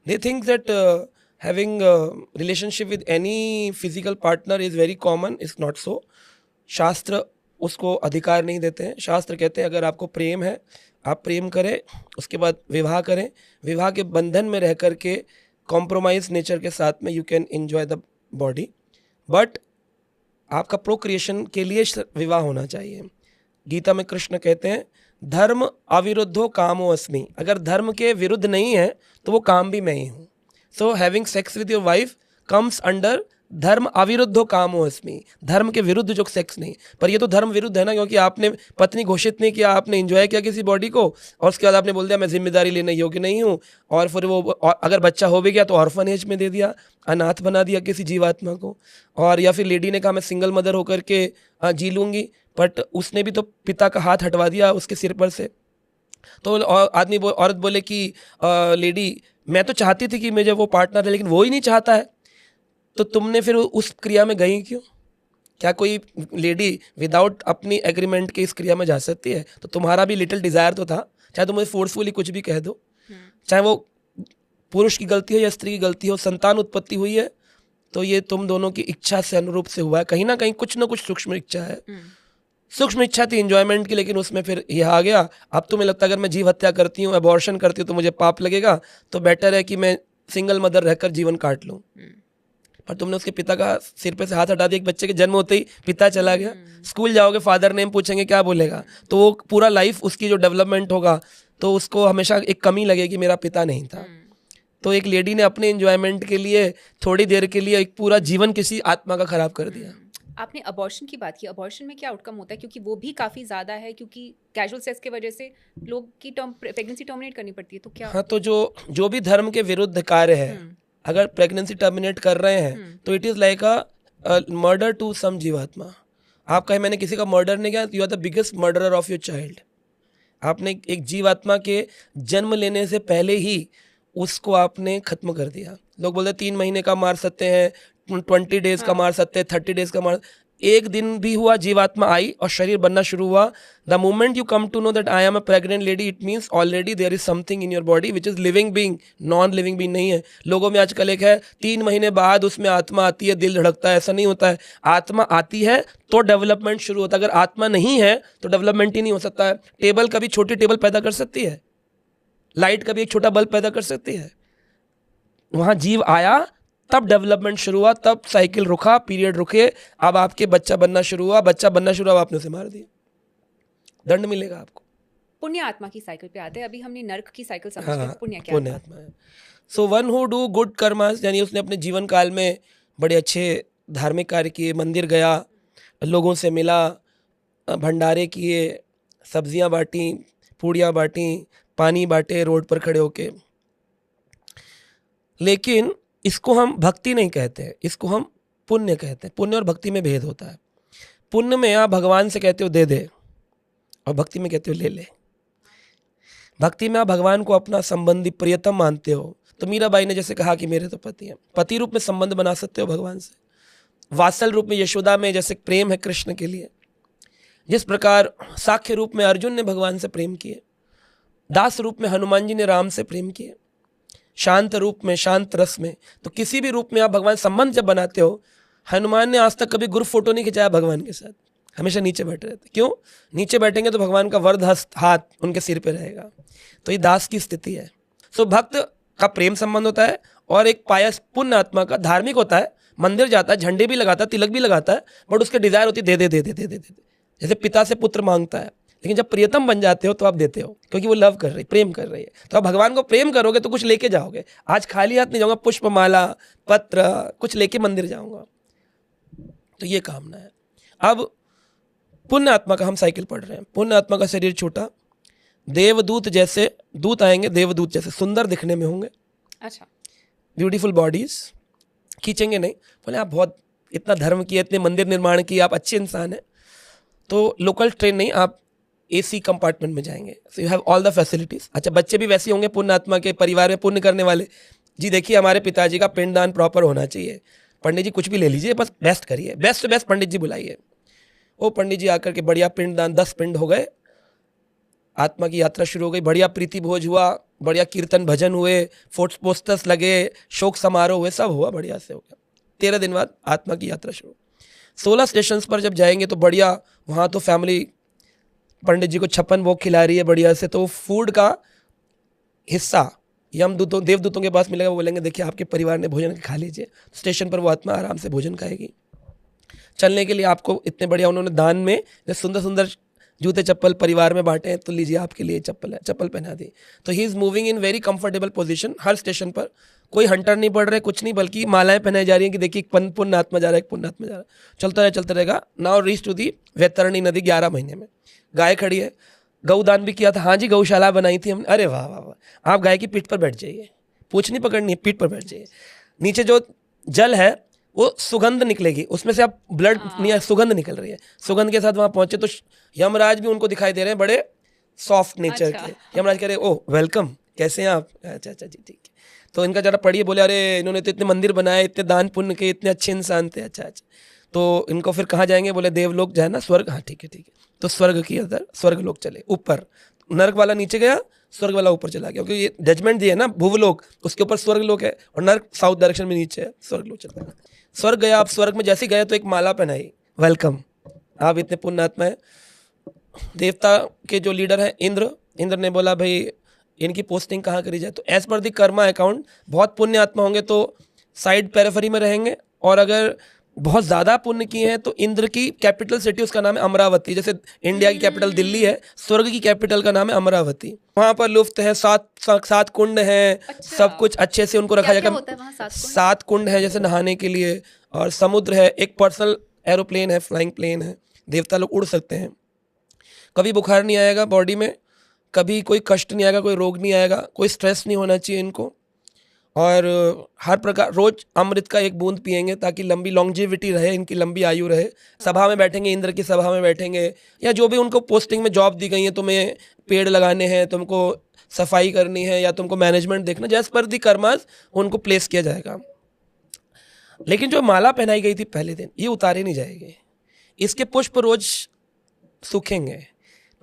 They think that having relationship with any physical partner is very common, is not so. शास्त्र उसको अधिकार नहीं देते हैं। शास्त्र कहते हैं अगर आपको प्रेम है, आप प्रेम करें, उसके बाद विवाह करें, विवाह के बंधन में रह कर के कॉम्प्रोमाइज नेचर के साथ में you can enjoy the body, but आपका प्रोक्रिएशन के लिए विवाह होना चाहिए। गीता में कृष्ण कहते हैं धर्म अविरुद्धो कामो अस्मि, अगर धर्म के विरुद्ध नहीं है तो वो काम भी मैं ही हूँ। So having sex with your wife comes under धर्म अविरुद्धो कामो अस्मि, धर्म के विरुद्ध जो सेक्स नहीं। पर ये तो धर्म विरुद्ध है ना, क्योंकि आपने पत्नी घोषित नहीं किया, आपने एंजॉय किया किसी बॉडी को, और उसके बाद आपने बोल दिया मैं जिम्मेदारी लेने योग्य नहीं हूँ, और फिर वो अगर बच्चा हो भी गया तो ऑर्फनेज में दे दिया, अनाथ बना दिया किसी जीवात्मा को। और या फिर लेडी ने कहा मैं सिंगल मदर होकर के जी लूँगी, बट उसने भी तो पिता का हाथ हटवा दिया उसके सिर पर से। तो आदमी औरत बोले कि लेडी मैं तो चाहती थी कि मुझे वो पार्टनर है, लेकिन वो ही नहीं चाहता है, तो तुमने फिर उस क्रिया में गई क्यों? क्या कोई लेडी विदाउट अपनी एग्रीमेंट के इस क्रिया में जा सकती है? तो तुम्हारा भी लिटिल डिज़ायर तो था, चाहे तुम मुझे फोर्सफुली कुछ भी कह दो, चाहे वो पुरुष की गलती हो या स्त्री की गलती हो, संतान उत्पत्ति हुई है तो ये तुम दोनों की इच्छा से अनुरूप से हुआ है। कहीं ना कहीं कुछ ना कुछ सूक्ष्म इच्छा है, सूक्ष्म इच्छा थी एंजॉयमेंट की, लेकिन उसमें फिर यह आ गया। अब तुम्हें लगता है अगर मैं जीव हत्या करती हूँ, अबॉर्शन करती हूँ तो मुझे पाप लगेगा, तो बेटर है कि मैं सिंगल मदर रहकर जीवन काट लूँ। पर तुमने उसके पिता का सिर पे से हाथ हटा दिया। एक बच्चे के जन्म होते ही पिता चला गया, स्कूल जाओगे फादर नेम पूछेंगे क्या बोलेगा, तो वो पूरा लाइफ उसकी जो डेवलपमेंट होगा तो उसको हमेशा एक कमी लगेगी मेरा पिता नहीं था। तो एक लेडी ने अपने एंजॉयमेंट के लिए थोड़ी देर के लिए एक पूरा जीवन किसी आत्मा का खराब कर दिया। आपने अबॉर्शन की बात की, अबॉर्शन में क्या आउटकम होता है? क्योंकि वो भी काफ़ी ज़्यादा है, क्योंकि कैजुअल सेक्स की वजह से लोग की प्रेगनेंसी टर्मिनेट करनी पड़ती है, तो क्या? हाँ, तो जो भी धर्म के विरुद्ध कार्य है, अगर प्रेगनेंसी टर्मिनेट कर रहे हैं तो it is like a murder to some jivatma. आप कहें मैंने किसी का मर्डर नहीं किया, you are the biggest murderer of your child. आपने एक जीवात्मा के जन्म लेने से पहले ही उसको आपने खत्म कर दिया। लोग बोलते हैं 3 महीने का मार सकते हैं, 20 डेज का मार सकते हैं, 30 डेज का मार। एक दिन भी हुआ, जीवात्मा आई और शरीर बनना शुरू हुआ। The moment you come to know that I am a pregnant lady, it means already there is something in your body which is living being, non living being नहीं है। लोगों में आजकल एक है 3 महीने बाद उसमें आत्मा आती है, दिल धड़कता है, ऐसा नहीं होता है। आत्मा आती है तो डेवलपमेंट शुरू होता है, अगर आत्मा नहीं है तो डेवलपमेंट ही नहीं हो सकता है। टेबल कभी छोटी टेबल पैदा कर सकती है, लाइट कभी एक छोटा बल्ब पैदा कर सकती है। वहाँ जीव आया तब डेवलपमेंट शुरू हुआ, तब साइकिल रुका, पीरियड रुके, अब आपके बच्चा बनना शुरू हुआ, बच्चा बनना शुरू हुआ, आपने उसे मार दिया, दंड मिलेगा आपको। पुण्य आत्मा की साइकिल पे आते हैं। अभी हमने नर्क की साइकिल समझी, हाँ, पुण्य क्या पुण्य आत्मा है। So one who do good karmas, यानी उसने अपने जीवन काल में बड़े अच्छे धार्मिक कार्य किए, मंदिर गया, लोगों से मिला, भंडारे किए, सब्जियां बांटी, पूड़ियाँ बांटी, पानी बांटे रोड पर खड़े होके। लेकिन इसको हम भक्ति नहीं कहते हैं, इसको हम पुण्य कहते हैं। पुण्य और भक्ति में भेद होता है। पुण्य में आप भगवान से कहते हो दे दे, और भक्ति में कहते हो ले ले। भक्ति में आप भगवान को अपना संबंधी प्रियतम मानते हो। तो मीराबाई ने जैसे कहा कि मेरे तो पति हैं, पति रूप में संबंध बना सकते हो भगवान से। वात्सल रूप में यशोदा में जैसे प्रेम है कृष्ण के लिए, जिस प्रकार साख्य रूप में अर्जुन ने भगवान से प्रेम किए, दास रूप में हनुमान जी ने राम से प्रेम किए, शांत रूप में, शांत रस में, तो किसी भी रूप में आप भगवान संबंध जब बनाते हो। हनुमान ने आज तक कभी ग्रुप फोटो नहीं खिंचाया भगवान के साथ, हमेशा नीचे बैठे रहते। क्यों? नीचे बैठेंगे तो भगवान का वरद हस्त हाथ उनके सिर पे रहेगा। तो ये दास की स्थिति है। सो भक्त का प्रेम संबंध होता है, और एक पायस पुण्य आत्मा का धार्मिक होता है, मंदिर जाता है, झंडे भी लगाता है, तिलक भी लगाता है, बट उसके डिजायर होती है दे दे दे दे दे दे दे, जैसे पिता से पुत्र मांगता है। लेकिन जब प्रियतम बन जाते हो तो आप देते हो, क्योंकि वो लव कर रही, प्रेम कर रही है। तो आप भगवान को प्रेम करोगे तो कुछ लेके जाओगे। आज खाली हाथ नहीं जाऊंगा, पुष्पमाला, पत्र, कुछ लेके मंदिर जाऊंगा। तो ये कामना है। अब पुण्य आत्मा का हम साइकिल पढ़ रहे हैं। पुण्य आत्मा का शरीर छोटा, देवदूत जैसे, दूत आएंगे देवदूत जैसे, सुंदर दिखने में होंगे। अच्छा, ब्यूटीफुल बॉडीज, खींचेंगे नहीं, बोले आप बहुत इतना धर्म किया, इतने मंदिर निर्माण किए, आप अच्छे इंसान हैं, तो लोकल ट्रेन नहीं, आप AC कंपार्टमेंट में जाएंगे। So you have all the facilities. अच्छा, बच्चे भी वैसे होंगे पुण्य आत्मा के, परिवार में पुण्य करने वाले। जी देखिए, हमारे पिताजी का पिंडदान प्रॉपर होना चाहिए। पंडित जी कुछ भी ले लीजिए, बस बेस्ट करिए, बेस्ट से बेस्ट पंडित जी बुलाइए। वो पंडित जी आकर के बढ़िया पिंडदान, 10 पिंड हो गए, आत्मा की यात्रा शुरू हो गई, बढ़िया प्रीति भोज हुआ, बढ़िया कीर्तन भजन हुए, पोस्टर्स लगे, शोक समारोह हुए, सब हुआ, बढ़िया से हो गया। 13 दिन बाद आत्मा की यात्रा शुरू। 16 स्टेशन पर जब जाएंगे तो बढ़िया, वहाँ तो फैमिली पंडित जी को 56 भोग खिला रही है बढ़िया से, तो फूड का हिस्सा यमदूतों देवदूतों के पास मिलेगा। वो बोलेंगे देखिए आपके परिवार ने भोजन खा लीजिए। स्टेशन पर वो आत्मा आराम से भोजन खाएगी। चलने के लिए आपको इतने बढ़िया उन्होंने दान में सुंदर सुंदर जूते चप्पल परिवार में बांटे हैं, तो लीजिए आपके लिए चप्पल है, चप्पल पहना दी। तो he is moving in very comfortable position. Her station पर कोई हंटर नहीं पड़ रहे, कुछ नहीं, बल्कि मालाएं पहनाई जा रही हैं कि देखिए एक पुण्य आत्मा जा रहा है, एक पुण्य आत्मा जा रहा है। चलता रहेगा। नाउ रीच टू दी वैतरणी नदी। 11 महीने में गाय खड़ी है। गौदान भी किया था। हाँ जी, गौशाला बनाई थी हमने। अरे वाह वाह वाह। आप गाय की पीठ पर बैठ जाइए, पूछ नहीं पकड़नी है, पीठ पर बैठ जाइए। नीचे जो जल है वो सुगंध निकलेगी, उसमें से आप ब्लड नहीं, सुगंध निकल रही है। सुगंध के साथ वहां पहुंचे तो यमराज भी उनको दिखाई दे रहे हैं, बड़े सॉफ्ट नेचर के। यमराज कह रहे ओह वेलकम, कैसे हैं आप? अच्छा जी ठीक है। तो इनका जरा पढ़िए। बोले अरे इन्होंने तो इतने मंदिर बनाए, इतने दान पुण्य के, इतने अच्छे इंसान थे। अच्छा। तो इनको फिर कहाँ जाएंगे? बोले देवलोक जो है ना, स्वर्ग। हाँ ठीक है। तो स्वर्ग की अंदर, स्वर्ग लोक चले ऊपर। नर्क वाला नीचे गया, स्वर्ग वाला ऊपर चला गया, क्योंकि ये जजमेंट दिया है ना, भूवलोक, उसके ऊपर स्वर्ग लोक है, और नर्क साउथ डायरेक्शन में नीचे है, स्वर्ग लोक चला गया। स्वर्ग गया। आप स्वर्ग में जैसे ही गए तो एक माला पहनाई, वेलकम, आप इतने पुण्य आत्मा है। देवता के जो लीडर है इंद्र ने बोला भाई इनकी पोस्टिंग कहाँ करी जाए? तो एज पर दी कर्मा अकाउंट, बहुत पुण्य आत्मा होंगे तो साइड पेरिफेरी में रहेंगे, और अगर बहुत ज़्यादा पुण्य किए हैं तो इंद्र की कैपिटल सिटी, उसका नाम है अमरावती। जैसे इंडिया की कैपिटल दिल्ली है, स्वर्ग की कैपिटल का नाम है अमरावती। वहाँ पर लुफ्त है, 7 कुंड हैं। अच्छा। सब कुछ अच्छे से उनको रखा जाएगा। 7 कुंड है जैसे नहाने के लिए, और समुद्र है, एक पर्सनल एरोप्लेन है, फ्लाइंग प्लेन है, देवता लोग उड़ सकते हैं। कभी बुखार नहीं आएगा बॉडी में, कभी कोई कष्ट नहीं आएगा, कोई रोग नहीं आएगा, कोई स्ट्रेस नहीं होना चाहिए इनको। और हर प्रकार रोज अमृत का एक बूंद पिएंगे ताकि लंबी लॉन्जिविटी रहे, इनकी लंबी आयु रहे। सभा में बैठेंगे, इंद्र की सभा में बैठेंगे, या जो भी उनको पोस्टिंग में जॉब दी गई है, तुम्हें पेड़ लगाने हैं, तुमको सफाई करनी है, या तुमको मैनेजमेंट देखना, जैसे पर दी कर्मास उनको प्लेस किया जाएगा। लेकिन जो माला पहनाई गई थी पहले दिन, ये उतारी नहीं जाएगी। इसके पुष्प रोज सूखेंगे,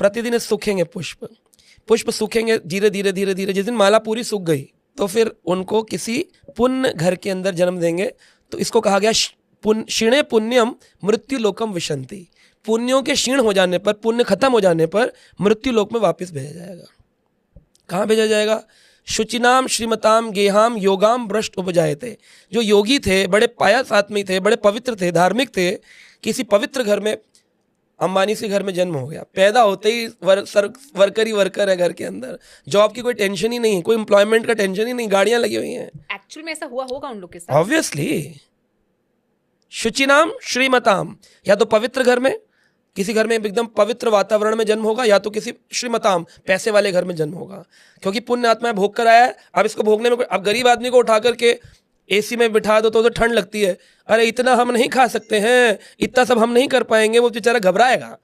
प्रतिदिन सूखेंगे पुष्प सूखेंगे धीरे धीरे। जिस दिन माला पूरी सूख गई तो फिर उनको किसी पुण्य घर के अंदर जन्म देंगे। तो इसको कहा गया क्षीणे पुण्यम मृत्यु लोकम विशंति। पुण्यों के क्षीण हो जाने पर, पुण्य खत्म हो जाने पर मृत्यु लोक में वापस भेजा जाएगा। कहाँ भेजा जाएगा? शुचिनाम श्रीमताम गेहाम योगाम भ्रष्ट उपजायते। जो योगी थे, बड़े पायस आत्मी थे, बड़े पवित्र थे, धार्मिक थे, किसी पवित्र घर में, अंबानी से घर में जन्म हो गया, पैदा होते ही वर्कर है घर के अंदर, जॉब की कोई टेंशन ही नहीं, कोई एम्प्लॉयमेंट का टेंशन ही नहीं, गाड़ियां लगी हुई हैं। एक्चुअल में ऐसा हुआ होगा उन लोग के साथ, ऑब्वियसली। शुचिनाम श्रीमताम, या तो पवित्र घर में, किसी घर में एकदम पवित्र वातावरण में जन्म होगा, या तो किसी श्रीमताम पैसे वाले घर में जन्म होगा, क्योंकि पुण्य आत्मा भोग कर आया है। अब इसको भोगने में, अब गरीब आदमी को उठा करके AC में बिठा दो तो ठंड लगती है, अरे इतना हम नहीं खा सकते हैं, इतना सब हम नहीं कर पाएंगे, वो बेचारा घबराएगा।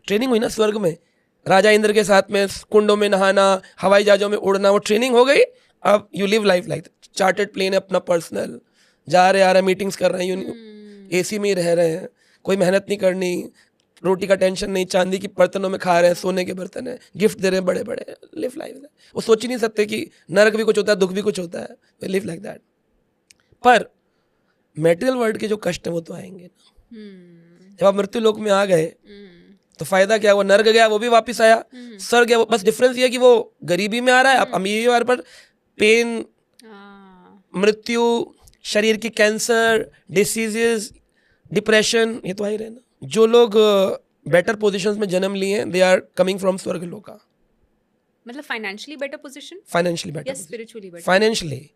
ट्रेनिंग हुई ना स्वर्ग में, राजा इंद्र के साथ में कुंडों में नहाना, हवाई जहाजों में उड़ना, वो ट्रेनिंग हो गई। अब you live life like chartered plane है अपना पर्सनल, जा रहे आ रहे, मीटिंग्स कर रहे हैं, AC में ही रह रहे हैं, कोई मेहनत नहीं करनी, रोटी का टेंशन नहीं, चांदी की बर्तनों में खा रहे हैं, सोने के बर्तन है, गिफ्ट दे रहे हैं बड़े बड़े, लिव लाइफ। वो सोच ही नहीं सकते कि नरक भी कुछ होता है, दुख भी कुछ होता है, लिव लाइक दैट। पर मेटेरियल वर्ल्ड के जो कष्ट है वो तो आएंगे ना। जब आप मृत्यु लोक में आ गए तो फायदा क्या हुआ? नर्क गया वो भी वापस आया, स्वर्ग गया, बस डिफरेंस ये है कि वो गरीबी में आ रहा है, आप अमीरी में आ रहा है, पर पेन, मृत्यु, शरीर की कैंसर, डिसीजेस, डिप्रेशन, ये तो आ ही रहे ना। जो लोग बेटर पोजीशंस में जन्म लिए हैं, they are coming from Swarga Loka. मतलब financially better position, financially better, या spiritually better? Financially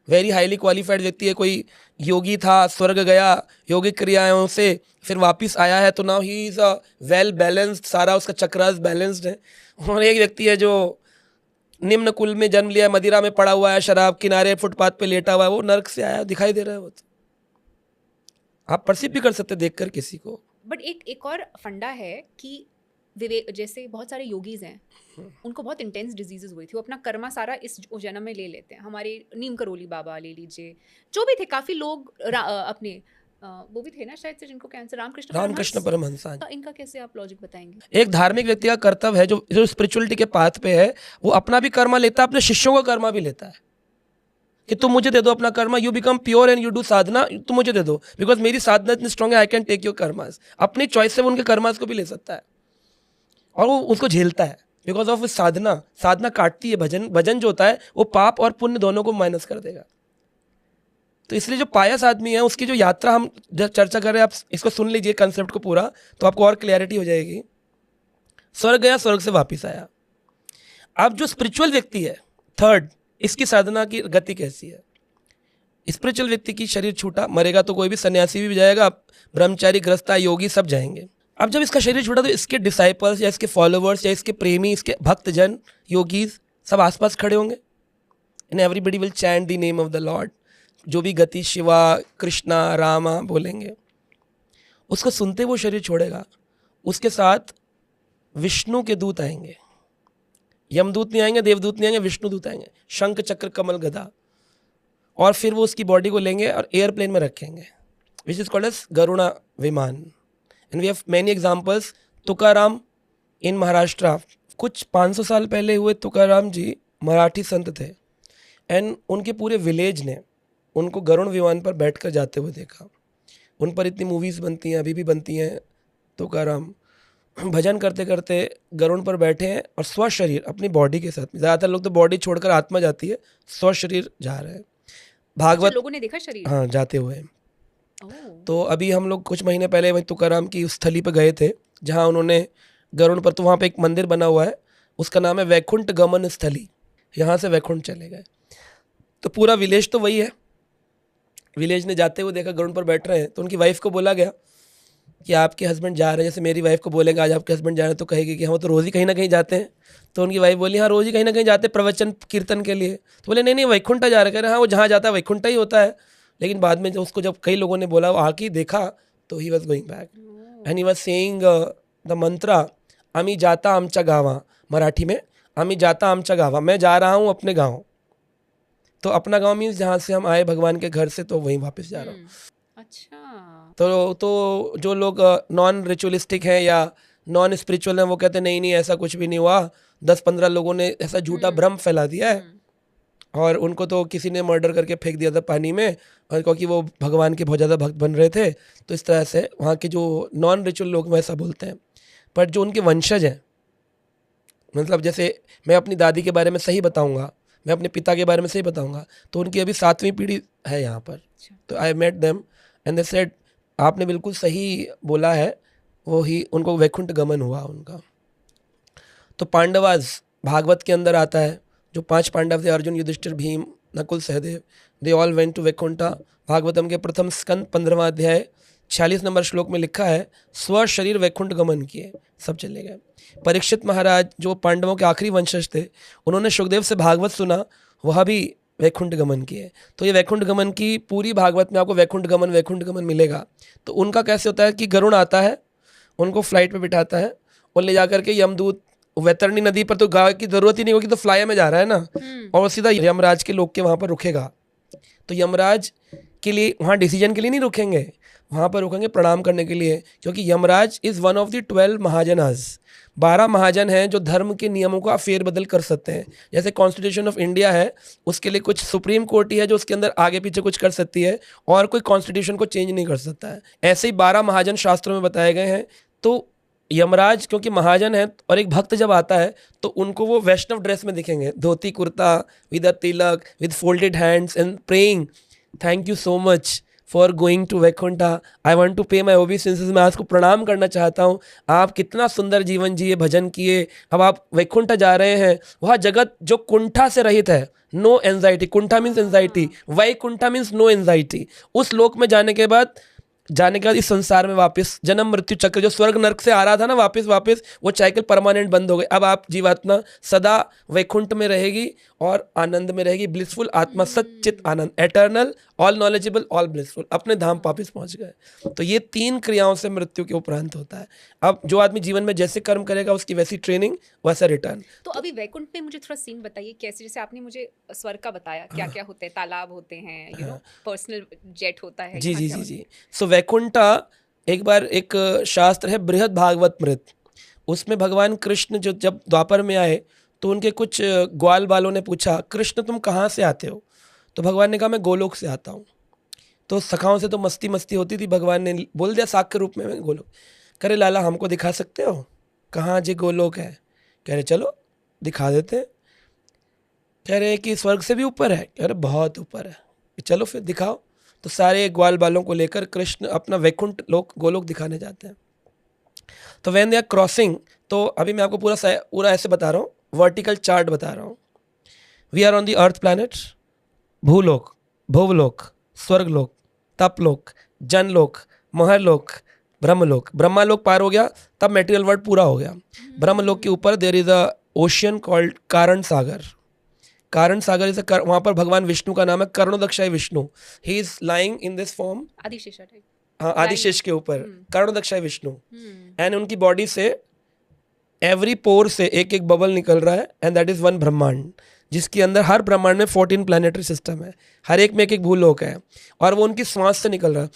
very highly qualified व्यक्ति है। कोई योगी था, स्वर्ग गया, योगिक क्रियाओं से फिर वापस आया है, तो now he is a well balanced, सारा उसका चक्रास बैलेंस्ड है। और एक व्यक्ति है जो निम्न कुल में जन्म लिया, मदिरा में पड़ा हुआ है, शराब किनारे फुटपाथ पे लेटा हुआ है, वो नर्क से आया, दिखाई दे रहा है वो तो। आप परसीव भी कर सकते देखकर किसी को। बट एक और फंडा है कि विवेक, जैसे बहुत सारे योगीज हैं, उनको बहुत इंटेंस डिजीजेस हुई थी, वो अपना कर्मा सारा इस जन्म में ले लेते हैं। हमारे नीम करोली बाबा ले लीजिए, जो भी थे, काफ़ी लोग अपने वो भी थे ना शायद से जिनको कैंसर, रामकृष्ण परमहंस। इनका कैसे आप लॉजिक बताएंगे? एक धार्मिक व्यक्ति का कर्तव्य है, जो स्पिरिचुअलिटी के पाथ पे है, वो अपना भी कर्मा लेता है, अपने शिष्यों का कर्मा भी लेता है कि तुम मुझे दे दो अपना karma, you become pure and you do sadhana, तुम मुझे दे दो, बिकॉज मेरी साधना इतनी स्ट्रॉन्ग है, I can take your karmas. अपनी चॉइस से वो उनके कर्मास को भी ले सकता है और वो उसको झेलता है बिकॉज ऑफ साधना। साधना काटती है, भजन जो होता है वो पाप और पुण्य दोनों को माइनस कर देगा। तो इसलिए जो पायस आदमी है उसकी जो यात्रा हम जब चर्चा कर रहे हैं, आप इसको सुन लीजिए कंसेप्ट को पूरा, तो आपको और क्लैरिटी हो जाएगी। स्वर्ग गया, स्वर्ग से वापस आया। अब जो स्पिरिचुअल व्यक्ति है, थर्ड, इसकी साधना की गति कैसी है? स्पिरिचुअल व्यक्ति की शरीर छूटा, मरेगा तो कोई भी, सन्यासी भी जाएगा, ब्रह्मचारी, गृहस्था, योगी सब जाएंगे। अब जब इसका शरीर छूटा तो इसके डिसाइपल्स या इसके फॉलोवर्स या इसके प्रेमी, इसके भक्तजन, योगीज सब आसपास खड़े होंगे। And everybody will chant the name of the Lord. जो भी गति शिवा, कृष्णा, रामा बोलेंगे, उसको सुनते वो शरीर छोड़ेगा। उसके साथ विष्णु के दूत आएंगे, यमदूत नहीं आएंगे, देवदूत नहीं आएंगे, विष्णु दूत आएंगे, शंख चक्र कमल गदा, और फिर वो उसकी बॉडी को लेंगे और एयरप्लेन में रखेंगे, which is called as Garuda vimana. And we have many examples. Tukaram in Maharashtra, कुछ 500 साल पहले हुए तुकाराम जी मराठी संत थे, एंड उनके पूरे विलेज ने उनको गरुड़ विमान पर बैठकर जाते हुए देखा। उन पर इतनी मूवीज़ बनती हैं, अभी भी बनती हैं। तुकाराम भजन करते करते गरुड़ पर बैठे हैं और स्व शरीर अपनी बॉडी के साथ, ज़्यादातर लोग तो बॉडी छोड़कर आत्मा जाती है, स्व शरीर जा रहे हैं। भागवत लोगों ने देखा शरीर, हाँ, जाते हुए। तो अभी हम लोग कुछ महीने पहले वही तुकाराम की उस स्थली पर गए थे जहाँ उन्होंने गरुड़ पर, तो वहाँ पे एक मंदिर बना हुआ है, उसका नाम है वैकुंठ गमन स्थली। यहाँ से वैकुंठ चले गए। तो पूरा विलेज तो वही है। विलेज ने जाते हुए देखा गरुड़ पर बैठ रहे हैं, तो उनकी वाइफ को बोला गया कि आपके हस्बैंड जा रहे हैं। जैसे मेरी वाइफ को बोलेंगे आज आपके हस्बैंड जा रहे हैं, तो कहेगी कि हम तो रोज़ ही कहीं ना कहीं जाते हैं। तो उनकी वाइफ बोली हाँ रोज़ ही कहीं ना कहीं जाते हैं प्रवचन कीर्तन के लिए। तो बोले नहीं वैकुंठा जा रहे। कह रहे हाँ वो जहाँ जाता है वैकुंठा ही होता है। लेकिन बाद में जब उसको कई लोगों ने बोला, वो आके देखा, तो he was going back and he was saying the mantra आम्ही जाता आमच्या गावा, मराठी में आम्ही जाता आमच्या गावा, मैं जा रहा हूँ अपने गाँव। तो अपना गांव मीन्स जहाँ से हम आए भगवान के घर से, तो वहीं वापस जा रहा हूँ। अच्छा। तो जो लोग नॉन रिचुअलिस्टिक हैं या नॉन स्पिरिचुअल हैं, वो कहते हैं नहीं ऐसा कुछ भी नहीं हुआ, 10-15 लोगों ने ऐसा झूठा भ्रम फैला दिया है और उनको तो किसी ने मर्डर करके फेंक दिया था पानी में, और क्योंकि वो भगवान के बहुत ज़्यादा भक्त बन रहे थे। तो इस तरह से वहाँ के जो नॉन रिचुअल लोग वैसा बोलते हैं। पर जो उनके वंशज हैं, मतलब जैसे मैं अपनी दादी के बारे में सही बताऊँगा, मैं अपने पिता के बारे में सही बताऊंगा, तो उनकी अभी 7वीं पीढ़ी है यहाँ पर। तो I met them and they said आपने बिल्कुल सही बोला है, वो ही उनको वैकुंठ गमन हुआ उनका। तो पांडवाज भागवत के अंदर आता है, जो 5 पांडव थे, Arjun, Yudhishthir, Bhim, Nakul, Sahadev, they all went to Vaikuntha. Bhagavatam के प्रथम स्कंद 15वां अध्याय 46 नंबर श्लोक में लिखा है स्व शरीर वैकुंठ गमन किए, सब चले गए। परीक्षित महाराज जो पांडवों के आखिरी वंशज थे, उन्होंने सुखदेव से भागवत सुना, वह भी वैकुंठ गमन किए। तो ये वैकुंठ गमन की पूरी भागवत में आपको वैकुंठ गमन मिलेगा। तो उनका कैसे होता है कि गरुड़ आता है, उनको फ्लाइट पे बिठाता है और ले जाकर के यमदूत, वैतरणी नदी पर तो गाँव की जरूरत ही नहीं होगी, तो फ्लाई में जा रहा है ना, और सीधा यमराज के लोग के वहाँ पर रुकेगा। तो यमराज के लिए वहाँ डिसीजन के लिए नहीं रुकेंगे, वहाँ पर रुकेंगे प्रणाम करने के लिए, क्योंकि Yamraj is one of the 12 महाजनाज। 12 महाजन हैं जो धर्म के नियमों का फेरबदल कर सकते हैं। जैसे कॉन्स्टिट्यूशन ऑफ इंडिया है, उसके लिए कुछ सुप्रीम कोर्ट ही है जो उसके अंदर आगे पीछे कुछ कर सकती है, और कोई कॉन्स्टिट्यूशन को चेंज नहीं कर सकता है। ऐसे ही 12 महाजन शास्त्रों में बताए गए हैं। तो यमराज क्योंकि महाजन है, और एक भक्त जब आता है तो उनको वो वैष्णव ड्रेस में दिखेंगे, dhoti kurta with a tilak, with folded hands and praying thank you so much for going to Vaikuntha, I want to pay my obeisances. मैं आपको प्रणाम करना चाहता हूँ, आप कितना सुंदर जीवन जिए, भजन किए, अब आप वैकुंठा जा रहे हैं। वह जगत जो कुंठा से रहित है, no anxiety, kuntha means anxiety, Vaikuntha means no anxiety. उस लोक में जाने के बाद इस संसार में वापस जन्म मृत्यु चक्र जो स्वर्ग नर्क से आ रहा था ना, वापस वो साइकिल परमानेंट बंद हो गई। अब आप जीवात्मा सदा वैकुंठ में रहेगी और आनंद में रहेगी, ब्लिसफुल आत्मा, सच्चित आनंद, eternal, all knowledgeable, all blissful, अपने धाम वापिस पहुंच गए। तो ये 3 क्रियाओं से मृत्यु के उपरांत होता है। अब जो आदमी जीवन में जैसे कर्म करेगा उसकी वैसी ट्रेनिंग, वैसा रिटर्न। तो अभी वैकुंठ में मुझे थोड़ा सीन बताइए कैसे, जैसे आपने मुझे स्वर्ग का बताया, क्या क्या होते हैं, तालाब होते हैं, यू नो पर्सनल जेट होता है, जी जी जी जी। सो वैकुंठा, एक बार एक शास्त्र है बृहद भागवत मृत, उसमें भगवान कृष्ण जो जब द्वापर में आए तो उनके कुछ ग्वाल बालों ने पूछा, कृष्ण तुम कहाँ से आते हो? तो भगवान ने कहा मैं गोलोक से आता हूँ। तो सखाओं से तो मस्ती मस्ती होती थी, भगवान ने बोल दिया साख के रूप में, मैं गोलोक। कह रहे लाला हमको दिखा सकते हो कहाँ जी गोलोक है? कह रहे चलो दिखा देते हैं। कह रहे कि स्वर्ग से भी ऊपर है? कह रहे बहुत ऊपर है। चलो फिर दिखाओ। तो सारे ग्वाल बालों को लेकर कृष्ण अपना वैकुंठ लोक, गोलोक दिखाने जाते हैं। तो व्हेन दे आर क्रॉसिंग, तो अभी मैं आपको पूरा ऐसे बता रहा हूँ, वर्टिकल चार्ट बता रहा हूँ। We are on the earth planet, Bhulok, Bhuvlok, Swarglok, Taplok, जनलोक, महरलोक, ब्रह्मलोक। ब्रह्मालोक पार हो गया तब मेटीरियल वर्ल्ड पूरा हो गया। ब्रह्मलोक के ऊपर there is a ocean called Karan Sagar. कारण सागर इज वहाँ पर भगवान विष्णु का नाम है Karnodakshayi Vishnu. He is lying in this form, Adishesha type, हाँ आदिशेष के ऊपर कर्णोदक्षाई विष्णु। एंड उनकी बॉडी से एवरी पोर से एक एक बबल निकल रहा है, एंड दैट इज वन ब्रह्मांड, जिसके अंदर हर ब्रह्मांड में 14 प्लैनेटरी सिस्टम है, हर एक में एक एक भूलोक है, और वो उनकी सांस से निकल रहा है।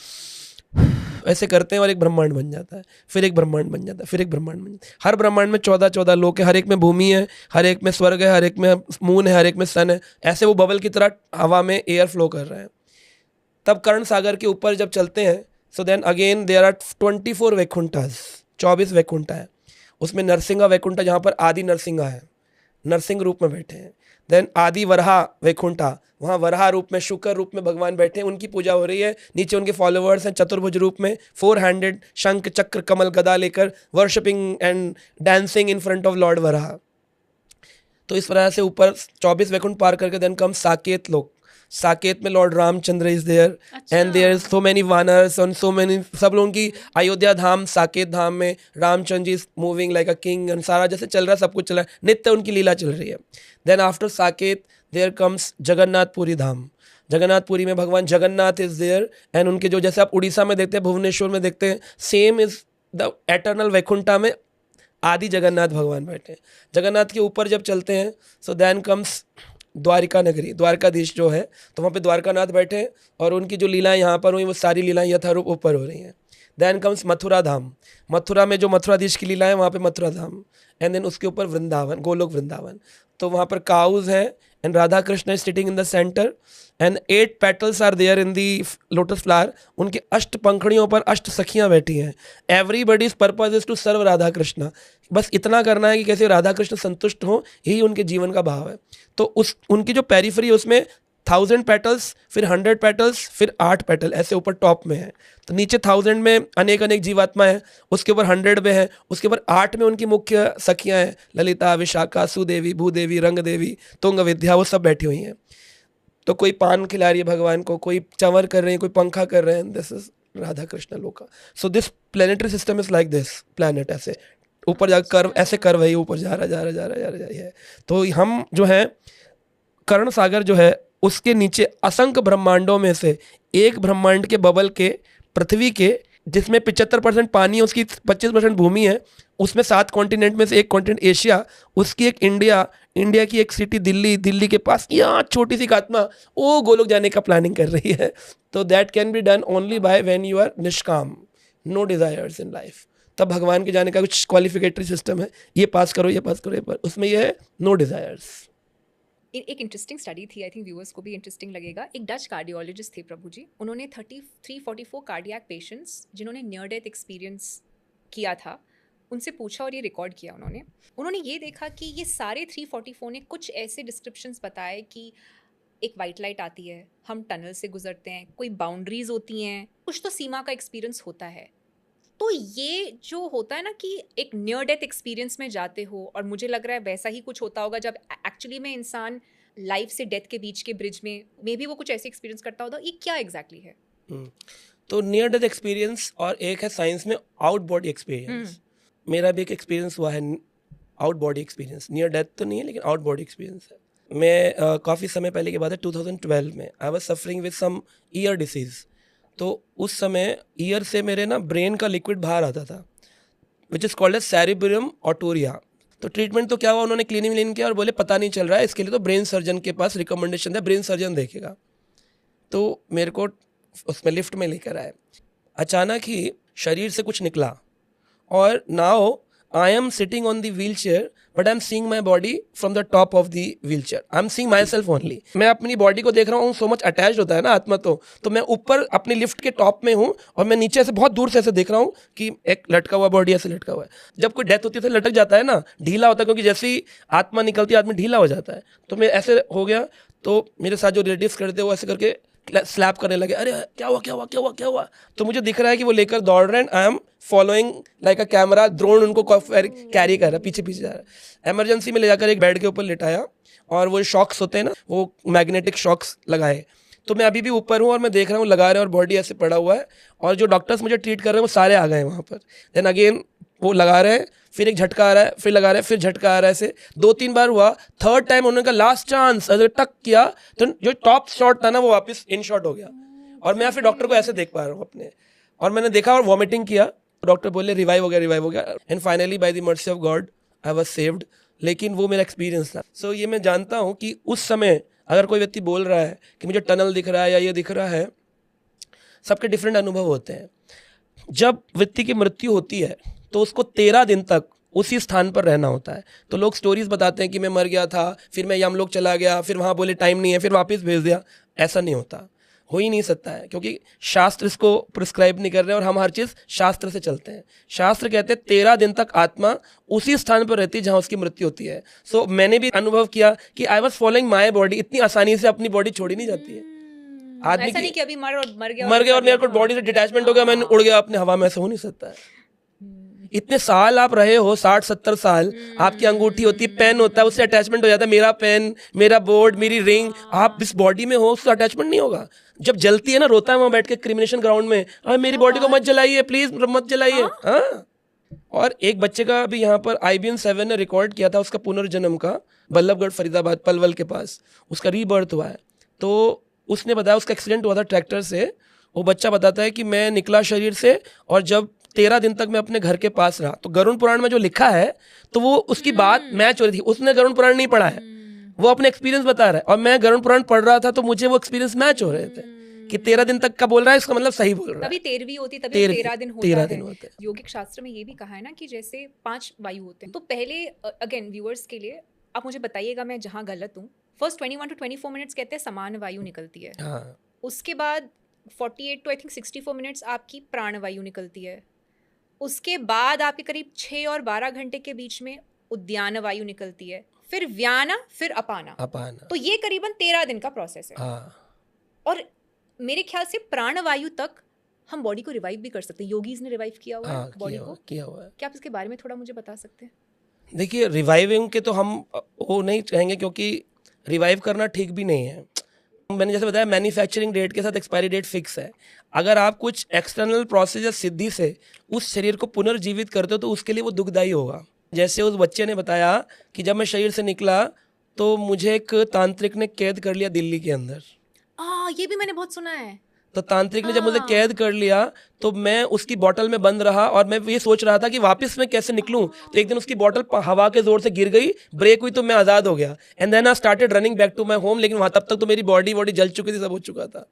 ऐसे करते हैं और एक ब्रह्मांड बन जाता है, फिर एक ब्रह्मांड बन जाता है, फिर एक ब्रह्मांड बन जाता है। हर ब्रह्मांड में 14 लोक है, हर एक में भूमि है, हर एक में स्वर्ग है, हर एक में मून है, हर एक में सन है। ऐसे वो बबल की तरह हवा में एयर फ्लो कर रहे हैं। तब कर्ण सागर के ऊपर जब चलते हैं, so then again there are 24 Vaikunthas, 24 Vaikuntha है। उसमें नरसिंहा वैकुंठा जहाँ पर आदि नरसिंहा है, नरसिंह रूप में बैठे हैं। देन आदि वराहा वैकुंठा, वहाँ वराहा रूप में, शुक्र रूप में भगवान बैठे हैं, उनकी पूजा हो रही है। नीचे उनके फॉलोअर्स हैं चतुर्भुज रूप में, 4 हैंडेड, शंख चक्र कमल गदा लेकर, worshipping and dancing in front of Lord Varaha. तो इस तरह से ऊपर 24 वैकुंठ पार करके देन कम साकेत लोक। साकेत में lord Ramachandra is there, and there is so many वानर्स एंड सो मेनी, सब लोगों की अयोध्या धाम, साकेत धाम में Ramachandra ji is moving like a king, and सारा जैसे चल रहा है, सब कुछ चल रहा है, नित्य उनकी लीला चल रही है। Then after Saket there comes Jagannathpuri धाम। जगन्नाथपुरी में भगवान जगन्नाथ इज देयर, एंड उनके जो जैसे आप उड़ीसा में देखते हैं, भुवनेश्वर में देखते हैं, same is the eternal Vaikuntha में आदि जगन्नाथ भगवान बैठे हैं। जगन्नाथ के ऊपर जब चलते हैं, सो देन कम्स द्वारिका नगरी, द्वारकाधीश जो है, तो वहाँ पे द्वारकानाथ बैठे हैं, और उनकी जो लीलाएं यहाँ पर हुई वो सारी लीलाएं यथारूप ऊपर हो रही हैं। देन कम्स मथुरा धाम। मथुरा में जो मथुराधीश की लीलाएं, वहाँ पे मथुरा धाम। एंड देन उसके ऊपर वृंदावन, गोलोक वृंदावन। तो वहाँ पर काउज हैं, and Radha Krishna is sitting in the centre, and 8 petals are there in the lotus flower. उनके 8 पंखड़ियों पर 8 सखियाँ बैठी हैं। Everybody's purpose is to serve Radha Krishna. बस इतना करना है कि कैसे राधा कृष्ण संतुष्ट हो, यही उनके जीवन का भाव है। तो उनकी जो पेरिफेरी है उसमें 1000 पेटल्स, फिर 100 पेटल्स, फिर 8 पेटल ऐसे ऊपर टॉप में है। तो नीचे 1000 में अनेक अनेक जीवात्मा है, उसके ऊपर 100 में है, उसके ऊपर 8 में उनकी मुख्य सखियाँ हैं, ललिता, विशाखा, सुदेवी, भूदेवी, रंग देवी, तुंग विद्या, वो सब बैठी हुई हैं। तो कोई पान खिला रही है भगवान को, कोई चंवर कर रहे हैं, कोई पंखा कर रहे हैं। दिस इज राधा कृष्ण लोका। So this planetary system is like this planet, ऐसे ऊपर जाकर कर्व, ऐसे कर्व है, ऊपर जा रहा है। तो हम जो है कर्ण सागर जो है, उसके नीचे असंख्य ब्रह्मांडों में से एक ब्रह्मांड के बबल के, पृथ्वी के, जिसमें 75% पानी है, उसकी 25% भूमि है, उसमें 7 कॉन्टिनेंट में से एक कॉन्टिनेंट एशिया, उसकी एक इंडिया, इंडिया की एक सिटी दिल्ली, दिल्ली के पास यहाँ छोटी सी आत्मा वो गोलोक जाने का प्लानिंग कर रही है। तो that can be done only by when you are निष्काम, नो डिजायर्स इन लाइफ। तब भगवान के जाने का कुछ क्वालिफिकेटरी सिस्टम है, ये पास करो, ये पास करो, ये पास, उसमें ये है नो डिजायर्स। एक इंटरेस्टिंग स्टडी थी, आई थिंक व्यूअर्स को भी इंटरेस्टिंग लगेगा। एक डच कार्डियोलॉजिस्ट थे प्रभु जी, उन्होंने 344 कार्डियक पेशेंट्स जिन्होंने नियर डेथ एक्सपीरियंस किया था, उनसे पूछा और ये रिकॉर्ड किया उन्होंने ये देखा कि ये सारे 344 ने कुछ ऐसे डिस्क्रिप्शंस बताए कि एक वाइट लाइट आती है, हम टनल से गुजरते हैं, कोई बाउंड्रीज होती हैं, कुछ तो सीमा का एक्सपीरियंस होता है। तो ये जो होता है ना कि एक नियर डेथ एक्सपीरियंस में जाते हो, और मुझे लग रहा है वैसा ही कुछ होता होगा जब एक्चुअली में इंसान लाइफ से डेथ के बीच के ब्रिज में मे बी वो कुछ ऐसे एक्सपीरियंस करता होता। ये क्या एग्जैक्टली है? तो नियर डेथ एक्सपीरियंस और एक है साइंस में आउट बॉडी एक्सपीरियंस। मेरा भी एक एक्सपीरियंस हुआ है, out body experience. Near death तो नहीं है लेकिन आउट बॉडी एक्सपीरियंस है। मैं काफ़ी समय पहले की बात है, 2012 में I was suffering with some ear disease. तो उस समय ईयर से मेरे ना ब्रेन का लिक्विड बाहर आता था, which is called as cerebrum ऑटोरिया। तो ट्रीटमेंट तो क्या हुआ, उन्होंने क्लीन किया और बोले पता नहीं चल रहा है, इसके लिए तो ब्रेन सर्जन के पास रिकमेंडेशन है, ब्रेन सर्जन देखेगा। तो मेरे को उसमें लिफ्ट में लेकर आए, अचानक ही शरीर से कुछ निकला और now I am sitting on the wheel chair but I am seeing my body from the top of the wheel chair, I am seeing my self only. मैं अपनी बॉडी को देख रहा हूँ, सो मच अटैच्ड होता है ना आत्मा, तो मैं ऊपर अपनी लिफ्ट के टॉप में हूँ और मैं नीचे से बहुत दूर से ऐसे देख रहा हूँ कि एक लटका हुआ बॉडी ऐसे लटका हुआ है। जब कोई डेथ होती है तो लटक जाता है ना, ढीला होता है, क्योंकि जैसे ही आत्मा निकलती है आदमी ढीला हो जाता है। तो मैं ऐसे हो गया, तो मेरे साथ जो रिलेटिव्स करते वो ऐसे करके स्लैप करने लगे, अरे क्या हुआ क्या हुआ क्या हुआ क्या हुआ। तो मुझे दिख रहा है कि वो लेकर दौड़ रहे हैं, I am following like a camera, drone उनको कैरी कर रहा है, पीछे पीछे जा रहा है। इमरजेंसी में ले जाकर एक बेड के ऊपर लिटाया और वो शॉक्स होते हैं ना, वो मैग्नेटिक शॉक्स लगाए। तो मैं अभी भी ऊपर हूँ और मैं देख रहा हूँ लगा रहे हैं और बॉडी ऐसे पड़ा हुआ है, और जो डॉक्टर्स मुझे ट्रीट कर रहे हैं वो सारे आ गए वहाँ पर। देन अगेन वो लगा रहे हैं, फिर एक झटका आ रहा है, फिर लगा रहे हैं, फिर झटका आ रहा है, ऐसे 2-3 बार हुआ। थर्ड टाइम उन्होंने कहा लास्ट चांस, अगर टक किया तो जो टॉप शॉट था ना वो वापस इन शॉट हो गया, और मैं फिर डॉक्टर को ऐसे देख पा रहा हूँ अपने, और मैंने देखा और वॉमिटिंग किया। डॉक्टर बोले रिवाइव हो गया, and finally by the mercy of God I was saved. लेकिन वो मेरा एक्सपीरियंस था। सो ये मैं जानता हूँ कि उस समय अगर कोई व्यक्ति बोल रहा है कि मुझे टनल दिख रहा है या ये दिख रहा है, सबके डिफरेंट अनुभव होते हैं। जब व्यक्ति की मृत्यु होती है तो उसको 13 दिन तक उसी स्थान पर रहना होता है। तो लोग स्टोरीज बताते हैं कि मैं मर गया था, फिर मैं यमलोक चला गया, फिर वहाँ बोले टाइम नहीं है, फिर वापस भेज दिया। ऐसा नहीं होता, हो ही नहीं सकता है, क्योंकि शास्त्र इसको प्रिस्क्राइब नहीं कर रहे और हम हर चीज़ शास्त्र से चलते हैं। शास्त्र कहते हैं 13 दिन तक आत्मा उसी स्थान पर रहती है जहाँ उसकी मृत्यु होती है। सो मैंने भी अनुभव किया कि I was following my body. इतनी आसानी से अपनी बॉडी छोड़ी नहीं जाती है। आदमी ऐसा नहीं कि अभी मर गया और मेरे को बॉडी से डिटैचमेंट हो गया, मैंने उड़ गया अपने हवा में, ऐसा हो नहीं सकता है। इतने साल आप रहे हो, 60-70 साल, आपकी अंगूठी होती है, पेन होता है, उससे अटैचमेंट हो जाता है। मेरा पेन, मेरा बोर्ड, मेरी रिंग, आप इस बॉडी में हो, उससे अटैचमेंट नहीं होगा। जब जलती है ना, रोता है वहां बैठ के क्रिमिनेशन ग्राउंड में, अरे मेरी बॉडी को मत जलाइए प्लीज, मत जलाइए। हाँ। और एक बच्चे का अभी यहाँ पर IBN 7 ने रिकॉर्ड किया था उसका पुनर्जन्म का, बल्लभगढ़ फरीदाबाद पलवल के पास, उसका रीबर्थ हुआ है। तो उसने बताया उसका एक्सीडेंट हुआ था ट्रैक्टर से। वो बच्चा बताता है कि मैं निकला शरीर से और जब 13 दिन तक मैं अपने घर के पास रहा। तो गरुड़ पुराण में जो लिखा है तो वो उसकी बात मैच हो रही थी। उसने गरुड़ पुराण नहीं पढ़ा है, वो अपने एक्सपीरियंस बता रहा है, और मैं गरुड़ पुराण पढ़ रहा था, तो मुझे वो एक्सपीरियंस मैच हो रहे थे कि 13 दिन तक का बोल रहा है, इसका मतलब सही बोल रहा है। तभी 13वीं होती, तभी 13 दिन होता 13 दिन होते हैं। योगिक शास्त्र में ये भी कहा है ना कि जैसे 5 वायु होते हैं। तो पहले अगेन व्यूअर्स के लिए आप मुझे बताइएगा मैं जहाँ गलत हूँ। फर्स्ट 21 to 24 मिनट्स कहते हैं समान वायु निकलती है। हाँ। उसके बाद 48 to I think 64 मिनट्स आपकी प्राण वायु निकलती है। उसके बाद आपके करीब 6 और 12 घंटे के बीच में उद्यान वायु निकलती है, फिर व्याना, फिर अपाना। तो ये करीबन 13 दिन का प्रोसेस है। और मेरे ख्याल से प्राण वायु तक हम बॉडी को रिवाइव भी कर सकते हैं। योगीज ने रिवाइव किया हुआ है बॉडी को, किया हुआ है। क्या आप इसके बारे में थोड़ा मुझे बता सकते हैं? देखिए, रिवाइविंग के तो हम वो नहीं चाहेंगे, क्योंकि रिवाइव करना ठीक भी नहीं है। मैंने जैसे बताया, मैन्युफैक्चरिंग डेट के साथ एक्सपायरी डेट फिक्स है। अगर आप कुछ एक्सटर्नल प्रोसेस या सिद्धि से उस शरीर को पुनर्जीवित करते हो तो उसके लिए वो दुखदायी होगा। जैसे उस बच्चे ने बताया कि जब मैं शरीर से निकला तो मुझे एक तांत्रिक ने कैद कर लिया दिल्ली के अंदर। ये भी मैंने बहुत सुना है। तो तांत्रिक ने जब मुझे कैद कर लिया तो मैं उसकी बोतल में बंद रहा, और मैं ये सोच रहा था कि वापस मैं कैसे निकलूं। तो एक दिन उसकी बोतल हवा के जोर से गिर गई, ब्रेक हुई, तो मैं आज़ाद हो गया। And then I started running back to my home. लेकिन वहाँ तब तक तो मेरी बॉडी जल चुकी थी, सब हो चुका था।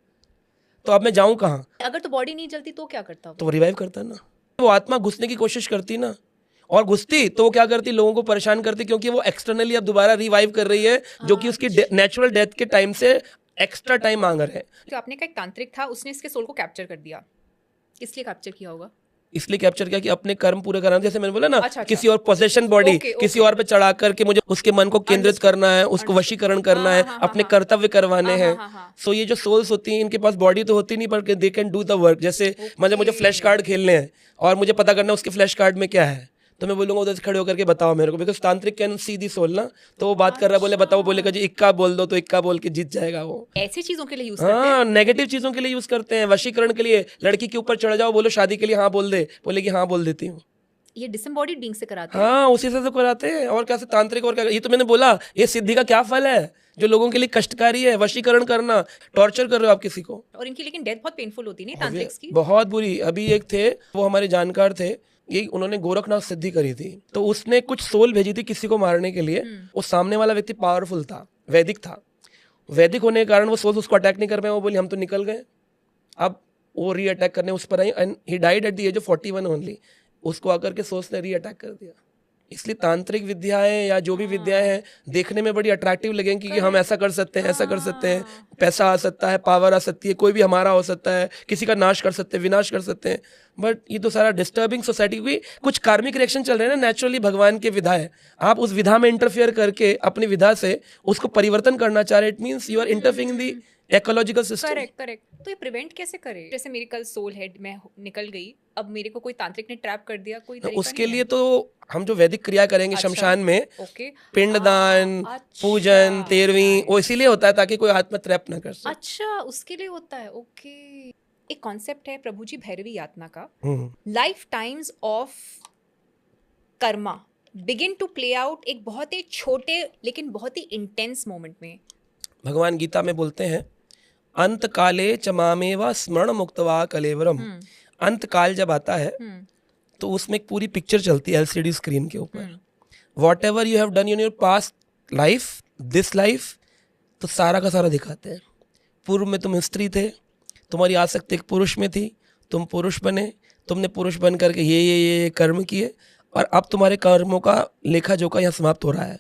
तो अब मैं जाऊँ कहाँ? अगर तो बॉडी नहीं जलती तो क्या करता? तो वो रिवाइव करता ना। वो आत्मा घुसने की कोशिश करती ना, और घुसती तो वो क्या करती, लोगों को परेशान करती, क्योंकि वो एक्सटर्नली अब दोबारा रिवाइव कर रही है, जो कि उसकी नेचुरल डेथ के टाइम से एक्स्ट्रा टाइम मांग रहे हैं। तो आपने का एक तांत्रिक था, उसने इसके सोल को कैप्चर कर दिया। इसलिए कैप्चर किया होगा? इसलिए कैप्चर किया कि अपने कर्म पूरे करना, जैसे मैंने बोला ना, किसी और पोजेशन बॉडी किसी और पे चढ़ा करके मुझे उसके मन को केंद्रित करना है, उसको वशीकरण करना है, अपने कर्तव्य करवाने हैं। सो ये जो सोल्स होती हैं, इनके पास बॉडी तो होती नहीं, पर they can do the work. जैसे मुझे फ्लैश कार्ड खेलने हैं और मुझे पता करना है उसके फ्लैश कार्ड में क्या है, तो मैं बोलूंगा उधर से खड़े होकर के बताओ मेरे को, बिकॉज तांत्रिक कैन सी दी सोल ना। तो वो बात कर रहा है, बोले बताओ, बोलेगा जी इक्का बोल दो, तो इक्का बोल के जीत जाएगा वो। ऐसी चीजों के लिए यूज करते हैं। हाँ, नेगेटिव चीजों के लिए यूज करते हैं, वशीकरण के लिए। लड़की के ऊपर चढ़ जाओ, बोलो शादी के लिए हाँ बोल दे, बोलेगी हाँ बोल देती हूँ। ये डिसएम्बॉडीड बीइंग से कराते हैं। हाँ, उसी से तो कराते हैं। और कैसे तांत्रिक, और क्या? ये तो मैंने बोला, ये सिद्धि का क्या फल है जो लोगों के लिए कष्टकारी है? वशीकरण करना, टॉर्चर कर रहे हो आप किसी को। और इनकी लेकिन डेथ बहुत पेनफुल होती नहीं तांत्रिक्स की? बहुत बुरी। अभी एक थे, वो हमारे जानकार थे, ये उन्होंने गोरखनाथ सिद्धि करी थी, तो उसने कुछ सोल भेजी थी किसी को मारने के लिए। वो सामने वाला व्यक्ति पावरफुल था, वैदिक था। वैदिक होने के कारण वो सोल्स उसको अटैक नहीं कर पाए। वो बोली हम तो निकल गए। अब वो री अटैक करने उस पर आई, and he died at the age of 41 only. उसको आकर के सोल्स ने री अटैक कर दिया। इसलिए तांत्रिक विद्याएं या जो भी विद्याएं हैं देखने में बड़ी अट्रैक्टिव लगेंगी कि हम ऐसा कर सकते हैं, ऐसा कर सकते हैं, पैसा आ सकता है, पावर आ सकती है, कोई भी हमारा हो सकता है, किसी का नाश कर सकते हैं, विनाश कर सकते हैं। बट ये तो सारा डिस्टर्बिंग सोसाइटी, की कुछ कार्मिक रिएक्शन चल रहे हैं ना, नेचुरली भगवान के विधा है, आप उस विधा में इंटरफेयर करके अपनी विधा से उसको परिवर्तन करना चाह रहे, it means you are interfering in the ecological system. Correct. तो ये प्रिवेंट कैसे करे? जैसे मेरी कल सोल हेड में निकल गई, अब मेरे को कोई तांत्रिक ने ट्रैप कर दिया, कोई तरीका उसके नहीं लिए है? तो हम जो वैदिक क्रिया करेंगे अच्छा, शमशान में, ओके, पिंडदान, अच्छा, पूजन, तेरवीं, वो इसीलिए होता है ताकि कोई आत्मा ट्रैप ना कर सके। अच्छा, उसके लिए होता है। ओके। एक कॉन्सेप्ट है प्रभु जी भैरवी यातना का, hmm. Life times of karma begin to play out एक बहुत ही छोटे लेकिन बहुत ही इंटेंस मोमेंट में। भगवान गीता में बोलते हैं, अंत काले चमामेवा स्मरण मुक्तवा कलेवरम। अंत काल जब आता है तो उसमें एक पूरी पिक्चर चलती है एलसीडी स्क्रीन के ऊपर। What ever you have done in your past life, this life, तो सारा का सारा दिखाते हैं। पूर्व में तुम स्त्री थे, तुम्हारी आसक्ति एक पुरुष में थी, तुम पुरुष बने, तुमने पुरुष बन करके ये कर्म किए, और अब तुम्हारे कर्मों का लेखा जोखा यहाँ समाप्त हो रहा है।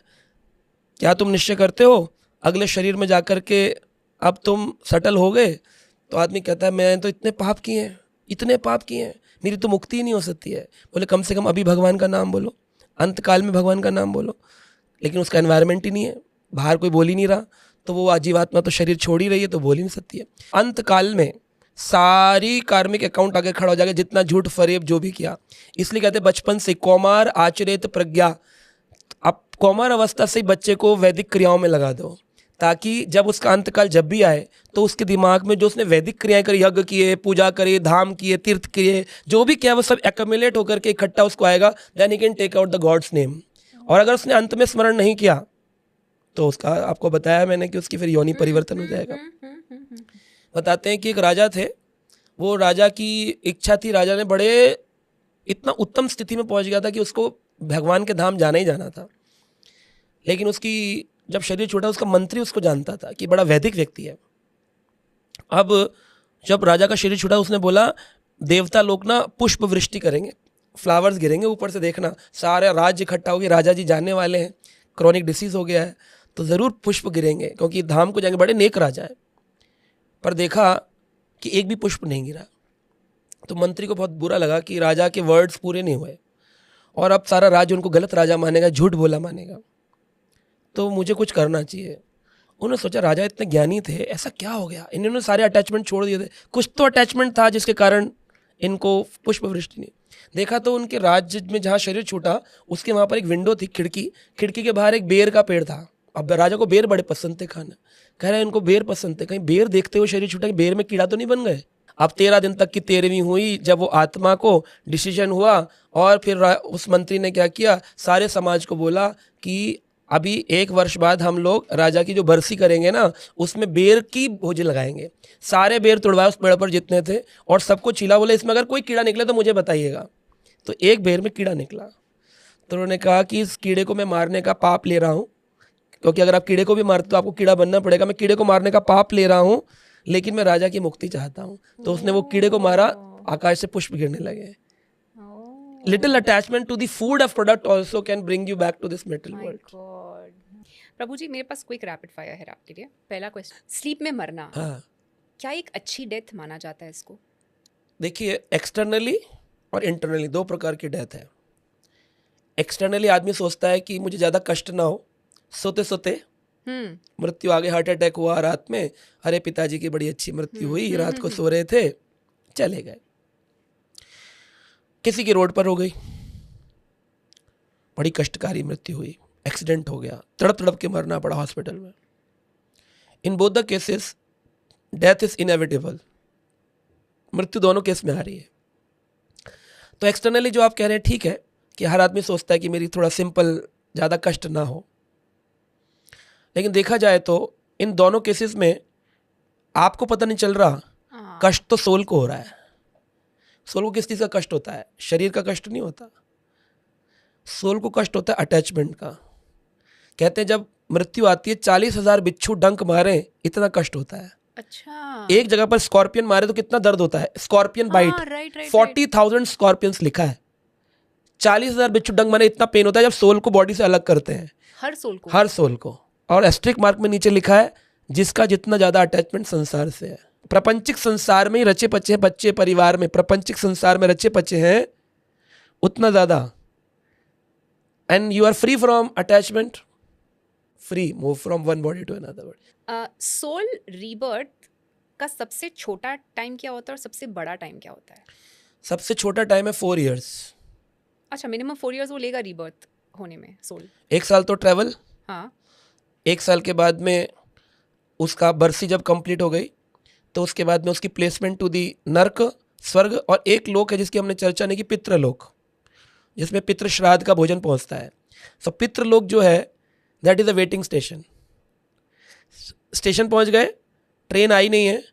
क्या तुम निश्चय करते हो अगले शरीर में जाकर के अब तुम सटल हो गए? तो आदमी कहता है मैं तो इतने पाप किए हैं, इतने पाप किए हैं, मेरी तो मुक्ति ही नहीं हो सकती है। बोले कम से कम अभी भगवान का नाम बोलो, अंतकाल में भगवान का नाम बोलो। लेकिन उसका एनवायरनमेंट ही नहीं है, बाहर कोई बोल ही नहीं रहा, तो वो जीवात्मा तो शरीर छोड़ ही रही है, तो बोल ही नहीं सकती है। अंतकाल में सारी कार्मिक अकाउंट आगे खड़ा हो जाएगा, जितना झूठ फरेब जो भी किया। इसलिए कहते हैं बचपन से कौमार आचरित प्रज्ञा, अब कौमार अवस्था से ही बच्चे को वैदिक क्रियाओं में लगा दो, ताकि जब उसका अंतकाल जब भी आए तो उसके दिमाग में जो उसने वैदिक क्रियाएं करी, यज्ञ किए, पूजा करी, धाम किए, तीर्थ किए, जो भी किया वो सब एक्यूमुलेट होकर के इकट्ठा उसको आएगा। Then he can take out the god's name. और अगर उसने अंत में स्मरण नहीं किया तो उसका, आपको बताया मैंने कि उसकी फिर योनि परिवर्तन हो जाएगा। बताते हैं कि एक राजा थे, वो राजा की इच्छा थी, राजा ने बड़े इतना उत्तम स्थिति में पहुंच गया था कि उसको भगवान के धाम जाना ही जाना था। लेकिन उसकी जब शरीर छूटा, उसका मंत्री उसको जानता था कि बड़ा वैदिक व्यक्ति है। अब जब राजा का शरीर छूटा, उसने बोला देवता लोग ना पुष्प वृष्टि करेंगे, फ्लावर्स गिरेंगे ऊपर से, देखना सारे राज्य इकट्ठा होगी, राजा जी जाने वाले हैं, क्रॉनिक डिसीज हो गया है, तो ज़रूर पुष्प गिरेंगे क्योंकि धाम को जाएंगे, बड़े नेक राजा है। पर देखा कि एक भी पुष्प नहीं गिरा, तो मंत्री को बहुत बुरा लगा कि राजा के वर्ड्स पूरे नहीं हुए और अब सारा राज्य उनको गलत राजा मानेगा, झूठ बोला मानेगा, तो मुझे कुछ करना चाहिए। उन्होंने सोचा राजा इतने ज्ञानी थे, ऐसा क्या हो गया, इन्होंने सारे अटैचमेंट छोड़ दिए थे, कुछ तो अटैचमेंट था जिसके कारण इनको पुष्प वृष्टि नहीं। देखा तो उनके राज्य में जहाँ शरीर छूटा उसके वहाँ पर एक विंडो थी, खिड़की के बाहर एक बेर का पेड़ था। अब राजा को बेर बड़े पसंद थे खाना, कह रहे हैं इनको बेर पसंद थे, कहीं बेर देखते हुए शरीर छूटा कि बेर में कीड़ा तो नहीं बन गए। अब 13 दिन तक की 13वीं हुई जब वो आत्मा को डिसीजन हुआ, और फिर उस मंत्री ने क्या किया, सारे समाज को बोला कि अभी 1 वर्ष बाद हम लोग राजा की जो बरसी करेंगे ना, उसमें बेर की भोज लगाएंगे। सारे बेर तोड़वाए उस पेड़ पर जितने थे और सबको छीला, बोले इसमें अगर कोई कीड़ा निकले तो मुझे बताइएगा। तो एक बेर में कीड़ा निकला, तो उन्होंने कहा कि इस कीड़े को मैं मारने का पाप ले रहा हूँ, क्योंकि अगर आप कीड़े को भी मारते तो आपको कीड़ा बनना पड़ेगा, मैं कीड़े को मारने का पाप ले रहा हूँ, लेकिन मैं राजा की मुक्ति चाहता हूँ। तो उसने वो कीड़े को मारा, आकाश से पुष्प गिरने लगे। Little attachment to the food of product also can bring you back to this metal world. प्रभु जी मेरे पास क्विक रैपिड फायर है आपके लिए। पहला क्वेश्चन, स्लीप में मरना क्या एक अच्छी डेथ माना जाता है इसको? देखिए, एक्सटर्नली और इंटरनली 2 प्रकार की डेथ है। एक्सटर्नली आदमी सोचता है कि मुझे ज़्यादा कष्ट ना हो, सोते सोते मृत्यु आ गई, हार्ट अटैक हुआ रात में, अरे पिताजी की बड़ी अच्छी मृत्यु हुई, रात को सो रहे थे चले गए। किसी की रोड पर हो गई, बड़ी कष्टकारी मृत्यु हुई, एक्सीडेंट हो गया, तड़प तड़प के मरना पड़ा हॉस्पिटल में। In both the cases death is inevitable, मृत्यु दोनों केस में आ रही है। तो एक्सटर्नली जो आप कह रहे हैं ठीक है, कि हर आदमी सोचता है कि मेरी थोड़ा सिंपल, ज़्यादा कष्ट ना हो। लेकिन देखा जाए तो इन दोनों केसेस में आपको पता नहीं चल रहा, कष्ट तो सोल को हो रहा है। सोल को किस चीज़ का कष्ट होता है? शरीर का कष्ट नहीं होता। सोल को कष्ट होता है अटैचमेंट का। कहते हैं जब मृत्यु आती है 40,000 बिच्छू डंक मारे, इतना कष्ट होता है। अच्छा, एक जगह पर स्कॉर्पियन मारे तो कितना दर्द होता है। स्कॉर्पियन बाइट, राइट 40,000 स्कॉर्पियंस लिखा है। 40,000 बिच्छू डंक मारे, इतना पेन होता है जब सोल को बॉडी से अलग करते हैं। हर सोल को, हर सोल को। और एस्ट्रिक मार्क में नीचे लिखा है जिसका जितना ज्यादा अटैचमेंट संसार से है। प्रपंचिक संसार में ही रचे पचे हैं बच्चे, परिवार में प्रपंचिक संसार में रचे पचे हैं उतना ज्यादा। And you are free from attachment, free, move from one body to another body. Soul rebirth का सबसे छोटा टाइम क्या होता है और सबसे बड़ा टाइम क्या होता है? सबसे छोटा टाइम है 4 years। अच्छा, मिनिमम 4 years वो लेगा रीबर्थ होने में सोल। 1 साल तो ट्रैवल। हाँ, 1 साल के बाद में उसका बरसी जब कंप्लीट हो गई तो उसके बाद में उसकी प्लेसमेंट टू दी नर्क, स्वर्ग, और एक लोक है जिसकी हमने चर्चा नहीं की, पितृलोक, जिसमें पितृ श्राद्ध का भोजन पहुंचता है। सो पितृलोक जो है that is a waiting station. Station पहुंच गए, ट्रेन आई नहीं है,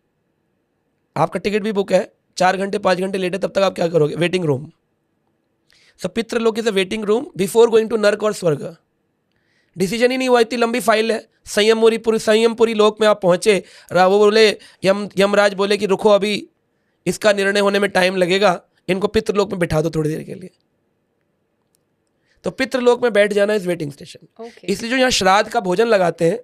आपका टिकट भी बुक है, 4 घंटे 5 घंटे लेट है, तब तक आप क्या करोगे? Waiting room. So Pitrilok is a waiting room before going to narak और स्वर्ग। डिसीजन ही नहीं हुआ, इतनी लंबी फाइल है। संयमपुरी लोक में आप पहुंचे, वो बोले, यमराज बोले कि रुको, अभी इसका निर्णय होने में टाइम लगेगा, इनको पितृलोक में बिठा दो थोड़ी देर के लिए। तो पितृलोक में बैठ जाना इज वेटिंग स्टेशन। इसलिए जो यहाँ श्राद्ध का भोजन लगाते हैं,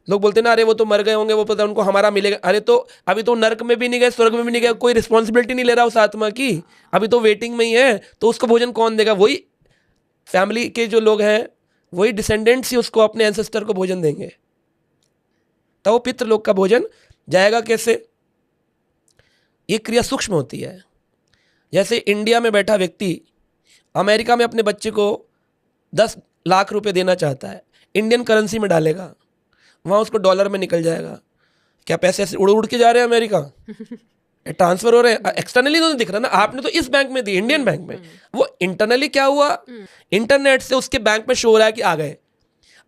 लोग बोलते हैं ना, अरे वो तो मर गए होंगे, वो पता उनको हमारा मिलेगा। अरे तो अभी तो नर्क में भी नहीं गए, स्वर्ग में भी नहीं गए, कोई रिस्पॉन्सिबिलिटी नहीं ले रहा उस आत्मा की, अभी तो वेटिंग में ही है, तो उसको भोजन कौन देगा? वही फैमिली के जो लोग हैं, वही डिसेंडेंट्स ही उसको, अपने एंसेस्टर को भोजन देंगे। तो वो पितृलोक का भोजन जाएगा कैसे? ये क्रिया सूक्ष्म होती है। जैसे इंडिया में बैठा व्यक्ति अमेरिका में अपने बच्चे को 10 लाख रुपए देना चाहता है, इंडियन करेंसी में डालेगा, वहाँ उसको डॉलर में निकल जाएगा। क्या पैसे ऐसे उड़ उड़ के जा रहे हैं अमेरिका? ट्रांसफर हो रहे हैं, एक्सटर्नली तो नहीं दिख रहा ना, आपने तो इस बैंक में दी, इंडियन बैंक में, वो इंटरनली क्या हुआ, इंटरनेट से उसके बैंक में शो हो रहा है कि आ गए।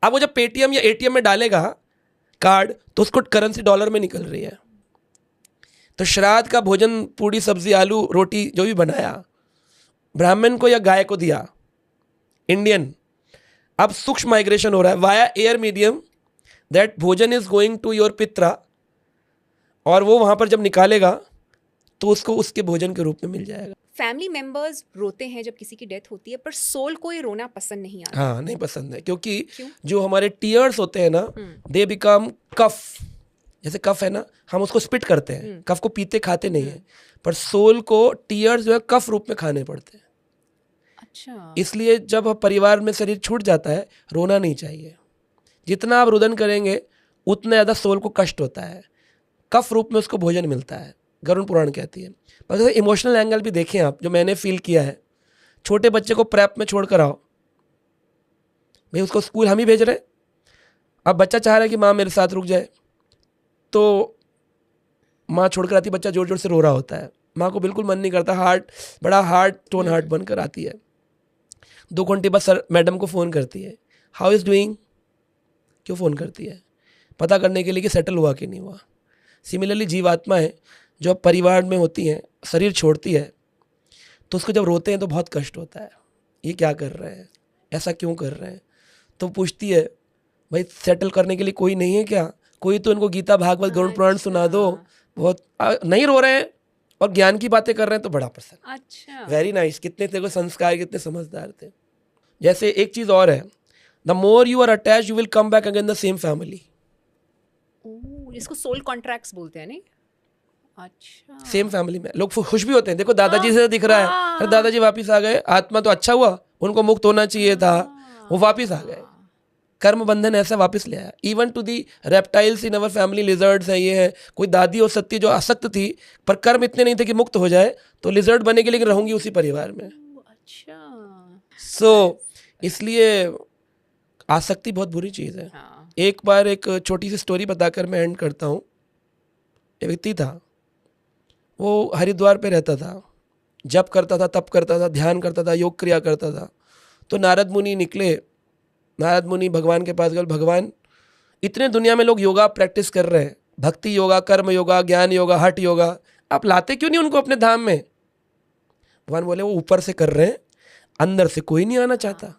अब वो जब पेटीएम या एटीएम में डालेगा कार्ड, तो उसको करेंसी डॉलर में निकल रही है। तो श्राद्ध का भोजन, पूड़ी सब्जी आलू रोटी जो भी बनाया, ब्राह्मण को या गाय को दिया, इंडियन, अब सूक्ष्म माइग्रेशन हो रहा है वाया एयर मीडियम, दैट भोजन इज गोइंग टू योर पित्रा, और वो वहां पर जब निकालेगा तो उसको उसके भोजन के रूप में मिल जाएगा। फैमिली मेंबर्स रोते हैं जब किसी की डेथ होती है, पर सोल को ये रोना पसंद नहीं आता। हाँ, नहीं पसंद है, क्योंकि क्यों? जो हमारे टीयर्स होते हैं ना, दे बिकम कफ। जैसे कफ है ना, हम उसको स्पिट करते हैं, कफ को पीते खाते नहीं है, पर सोल को टीयर्स जो है कफ रूप में खाने पड़ते हैं। अच्छा, इसलिए जब परिवार में शरीर छूट जाता है, रोना नहीं चाहिए। जितना आप रुदन करेंगे उतना ज़्यादा सोल को कष्ट होता है, कफ रूप में उसको भोजन मिलता है, गरुड़ पुराण कहती है। पर इमोशनल एंगल भी देखें आप, जो मैंने फील किया है, छोटे बच्चे को प्रेप में छोड़ कर आओ, भाई उसको स्कूल हम ही भेज रहे हैं, अब बच्चा चाह रहा है कि माँ मेरे साथ रुक जाए, तो माँ छोड़कर आती, बच्चा जोर जोर से रो रहा होता है, माँ को बिल्कुल मन नहीं करता, हार्ट बड़ा हार्ट टोन हार्ट बनकर आती है। 2 घंटे बाद सर मैडम को फ़ोन करती है, हाउ इज़ डूइंग। क्यों फ़ोन करती है? पता करने के लिए कि सेटल हुआ कि नहीं हुआ। सिमिलरली जीवात्मा है जो अब परिवार में होती हैं, शरीर छोड़ती है, तो उसको जब रोते हैं तो बहुत कष्ट होता है, ये क्या कर रहे हैं, ऐसा क्यों कर रहे हैं। तो पूछती है, भाई सेटल करने के लिए कोई नहीं है क्या? कोई तो इनको गीता भागवत गरुड़ पुराण सुना दो। बहुत नहीं रो रहे हैं और ज्ञान की बातें कर रहे हैं तो बड़ा प्रसन्न। अच्छा, वेरी नाइस। कितने तेरे को संस्कार, कितने समझदार थे। जैसे एक चीज़ और है, the more you are attach you will come back again the same family. इसको सोल कॉन्ट्रैक्ट्स बोलते हैं नहीं? अच्छा, सेम फैमिली में लोग खुश भी होते हैं। देखो दादाजी से दिख रहा है, अरे दादाजी वापिस आ गए, आत्मा तो अच्छा हुआ, उनको मुक्त होना चाहिए था, वो वापिस आ गए। कर्म बंधन ऐसा वापस ले आया। Even to the reptiles in our family, lizards है, ये है। कोई दादी हो सकती है जो आसक्त थी पर कर्म इतने नहीं थे कि मुक्त हो जाए, तो लिजर्ड बनेगी लेकिन रहूंगी उसी परिवार में। अच्छा, सो इसलिए आसक्ति बहुत बुरी चीज़ है। हाँ, एक बार एक छोटी सी स्टोरी बताकर मैं एंड करता हूँ। एक व्यक्ति था, वो हरिद्वार पे रहता था, जप करता था, तप करता था, ध्यान करता था, योग क्रिया करता था। तो नारद मुनि निकले, नारद मुनि भगवान के पास गए, भगवान इतने दुनिया में लोग योगा प्रैक्टिस कर रहे हैं, भक्ति योगा, कर्म योगा, ज्ञान योगा, हठ योगा, आप लाते क्यों नहीं उनको अपने धाम में? भगवान बोले वो ऊपर से कर रहे हैं, अंदर से कोई नहीं आना चाहता।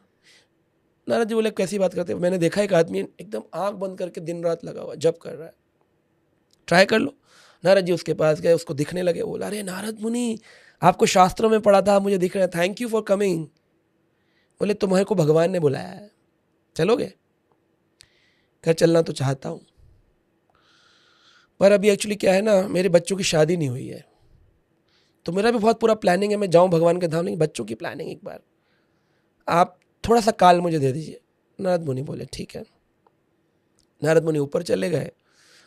नारद जी बोले कैसी बात करते हो? मैंने देखा एक आदमी एकदम आंख बंद करके दिन रात लगा हुआ जप कर रहा है, ट्राई कर लो। नारद जी उसके पास गए, उसको दिखने लगे। बोला अरे नारद मुनि, आपको शास्त्रों में पढ़ा था, मुझे दिख रहा है, थैंक यू फॉर कमिंग। बोले तुम्हारे को भगवान ने बुलाया है, चलोगे? कह चलना तो चाहता हूँ, पर अभी एक्चुअली क्या है ना, मेरे बच्चों की शादी नहीं हुई है, तो मेरा भी बहुत पूरा प्लानिंग है, मैं जाऊँ भगवान के धाम, नहीं बच्चों की प्लानिंग, एक बार आप थोड़ा सा काल मुझे दे दीजिए। नारद मुनि बोले ठीक है। नारद मुनि ऊपर चले गए।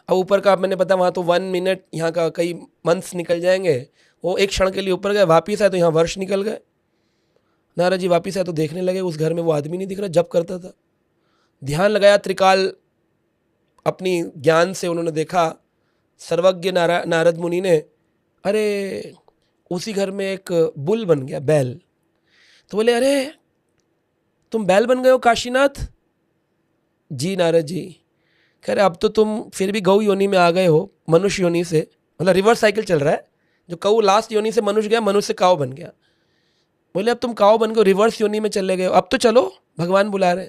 अब ऊपर का मैंने पता, वहाँ तो 1 मिनट, यहाँ का कई मंथ्स निकल जाएंगे। वो एक क्षण के लिए ऊपर गए, वापिस आए तो यहाँ वर्ष निकल गए। नारद जी वापिस आए तो देखने लगे उस घर में वो आदमी नहीं दिख रहा, जप करता था। ध्यान लगाया, त्रिकाल अपनी ज्ञान से उन्होंने देखा, सर्वज्ञ नारद मुनि ने, अरे उसी घर में एक बुल बन गया, बैल। तो बोले अरे तुम बैल बन गए हो काशीनाथ? जी नारद जी। कह रहे अब तो तुम फिर भी गौ योनि में आ गए हो, मनुष्य योनि से, मतलब रिवर्स साइकिल चल रहा है, जो कौ लास्ट योनि से मनुष्य गया, मनुष्य से काऊ बन गया। बोले अब तुम काऊ बन गए, रिवर्स योनि में चले गए हो, अब तो चलो भगवान बुला रहे।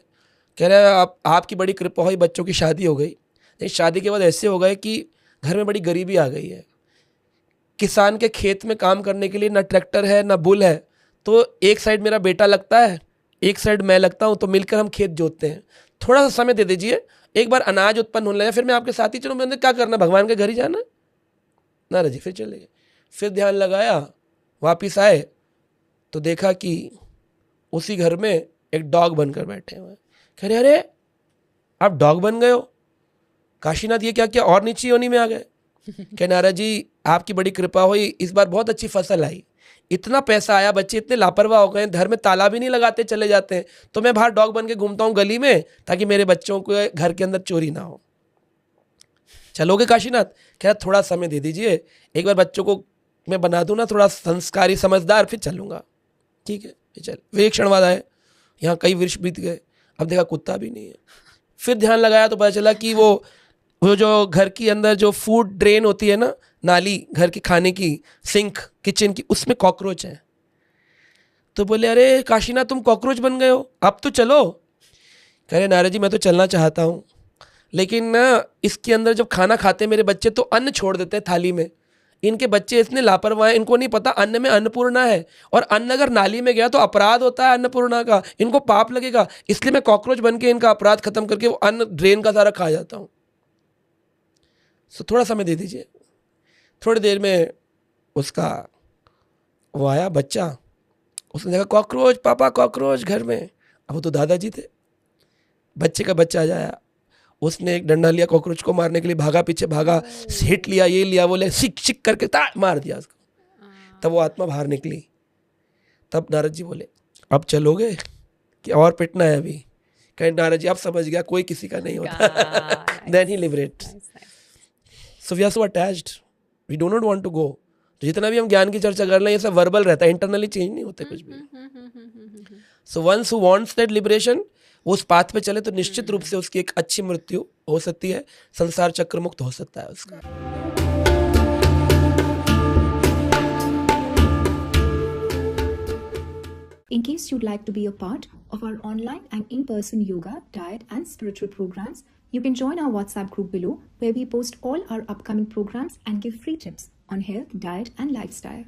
कह रहे आप आपकी बड़ी कृपा हुई, बच्चों की शादी हो गई। लेकिन शादी के बाद ऐसे हो गए कि घर में बड़ी गरीबी आ गई है। किसान के खेत में काम करने के लिए ना ट्रैक्टर है ना बुल है, तो एक साइड मेरा बेटा लगता है, एक साइड मैं लगता हूँ, तो मिलकर हम खेत जोतते हैं। थोड़ा सा समय दे दीजिए, एक बार अनाज उत्पन्न होने लगा फिर मैं आपके साथ ही चलूँ। मैंने क्या करना, भगवान के घर ही जाना। नारद जी फिर चले गए, फिर ध्यान लगाया, वापिस आए तो देखा कि उसी घर में एक डॉग बनकर बैठे हुए। कह रहे अरे आप डॉग बन गए हो काशीनाथ, ये क्या क्या और नीची योनि में आ गए? कह नारद जी आपकी बड़ी कृपा हुई, इस बार बहुत अच्छी फसल आई, इतना पैसा आया, बच्चे इतने लापरवाह हो गए, घर में ताला भी नहीं लगाते, चले जाते हैं, तो मैं बाहर डॉग बन के घूमता हूँ गली में, ताकि मेरे बच्चों को घर के अंदर चोरी ना हो। चलोगे काशीनाथ? कह रहा थोड़ा समय दे दीजिए, एक बार बच्चों को मैं बना दूँ ना थोड़ा संस्कारी समझदार, फिर चलूँगा। ठीक है चल। वे एक क्षण बाद आए, यहाँ कई वर्ष बीत गए, अब देखा कुत्ता भी नहीं है। फिर ध्यान लगाया तो पता चला कि वो जो घर के अंदर जो फूड ड्रेन होती है ना, नाली घर के खाने की, सिंक किचन की, उसमें कॉकरोच है। तो बोले अरे काशीनाथ तुम कॉकरोच बन गए हो, अब तो चलो। कह रहे नारद जी मैं तो चलना चाहता हूँ, लेकिन ना इसके अंदर जब खाना खाते मेरे बच्चे तो अन्न छोड़ देते हैं थाली में। इनके बच्चे इतने लापरवाह हैं, इनको नहीं पता अन्न में अन्नपूर्णा है, और अन्न अगर नाली में गया तो अपराध होता है अन्नपूर्णा का, इनको पाप लगेगा। इसलिए मैं कॉकरोच बन के इनका अपराध खत्म करके वो अन्न ड्रेन का सारा खा जाता हूँ। सो थोड़ा समय दे दीजिए। थोड़ी देर में उसका वो आया बच्चा, उसने देखा कॉकरोच, पापा कॉकरोच घर में। अब वो तो दादाजी थे। बच्चे का बच्चा आ जाया, उसने एक डंडा लिया, कॉकरोच को मारने के लिए भागा, पीछे भागा, हिट लिया, ये लिया, बोले सिक सिक करके मार दिया उसको। तब वो आत्मा बाहर निकली। तब नारद जी बोले अब चलोगे कि और पिटना है अभी? कहीं नारद जी आप समझ गया कोई किसी का नहीं होता। Then he liberates. So we are so attached. We do not want to go. तो जितना भी हम ज्ञान की चर्चा कर लें ये सब वर्बल रहता है, इंटरनली चेंज नहीं होते कुछ भी। So once who wants that liberation, वो उस पाथ पे चले तो निश्चित रूप से उसकी एक अच्छी मृत्यु हो सकती है, संसार चक्र मुक्त हो सकता है उसका। In case you'd like to be a part of our online and in-person yoga, diet and spiritual programs, you can join our WhatsApp group below, where we post all our upcoming programs and give free tips on health, diet and lifestyle.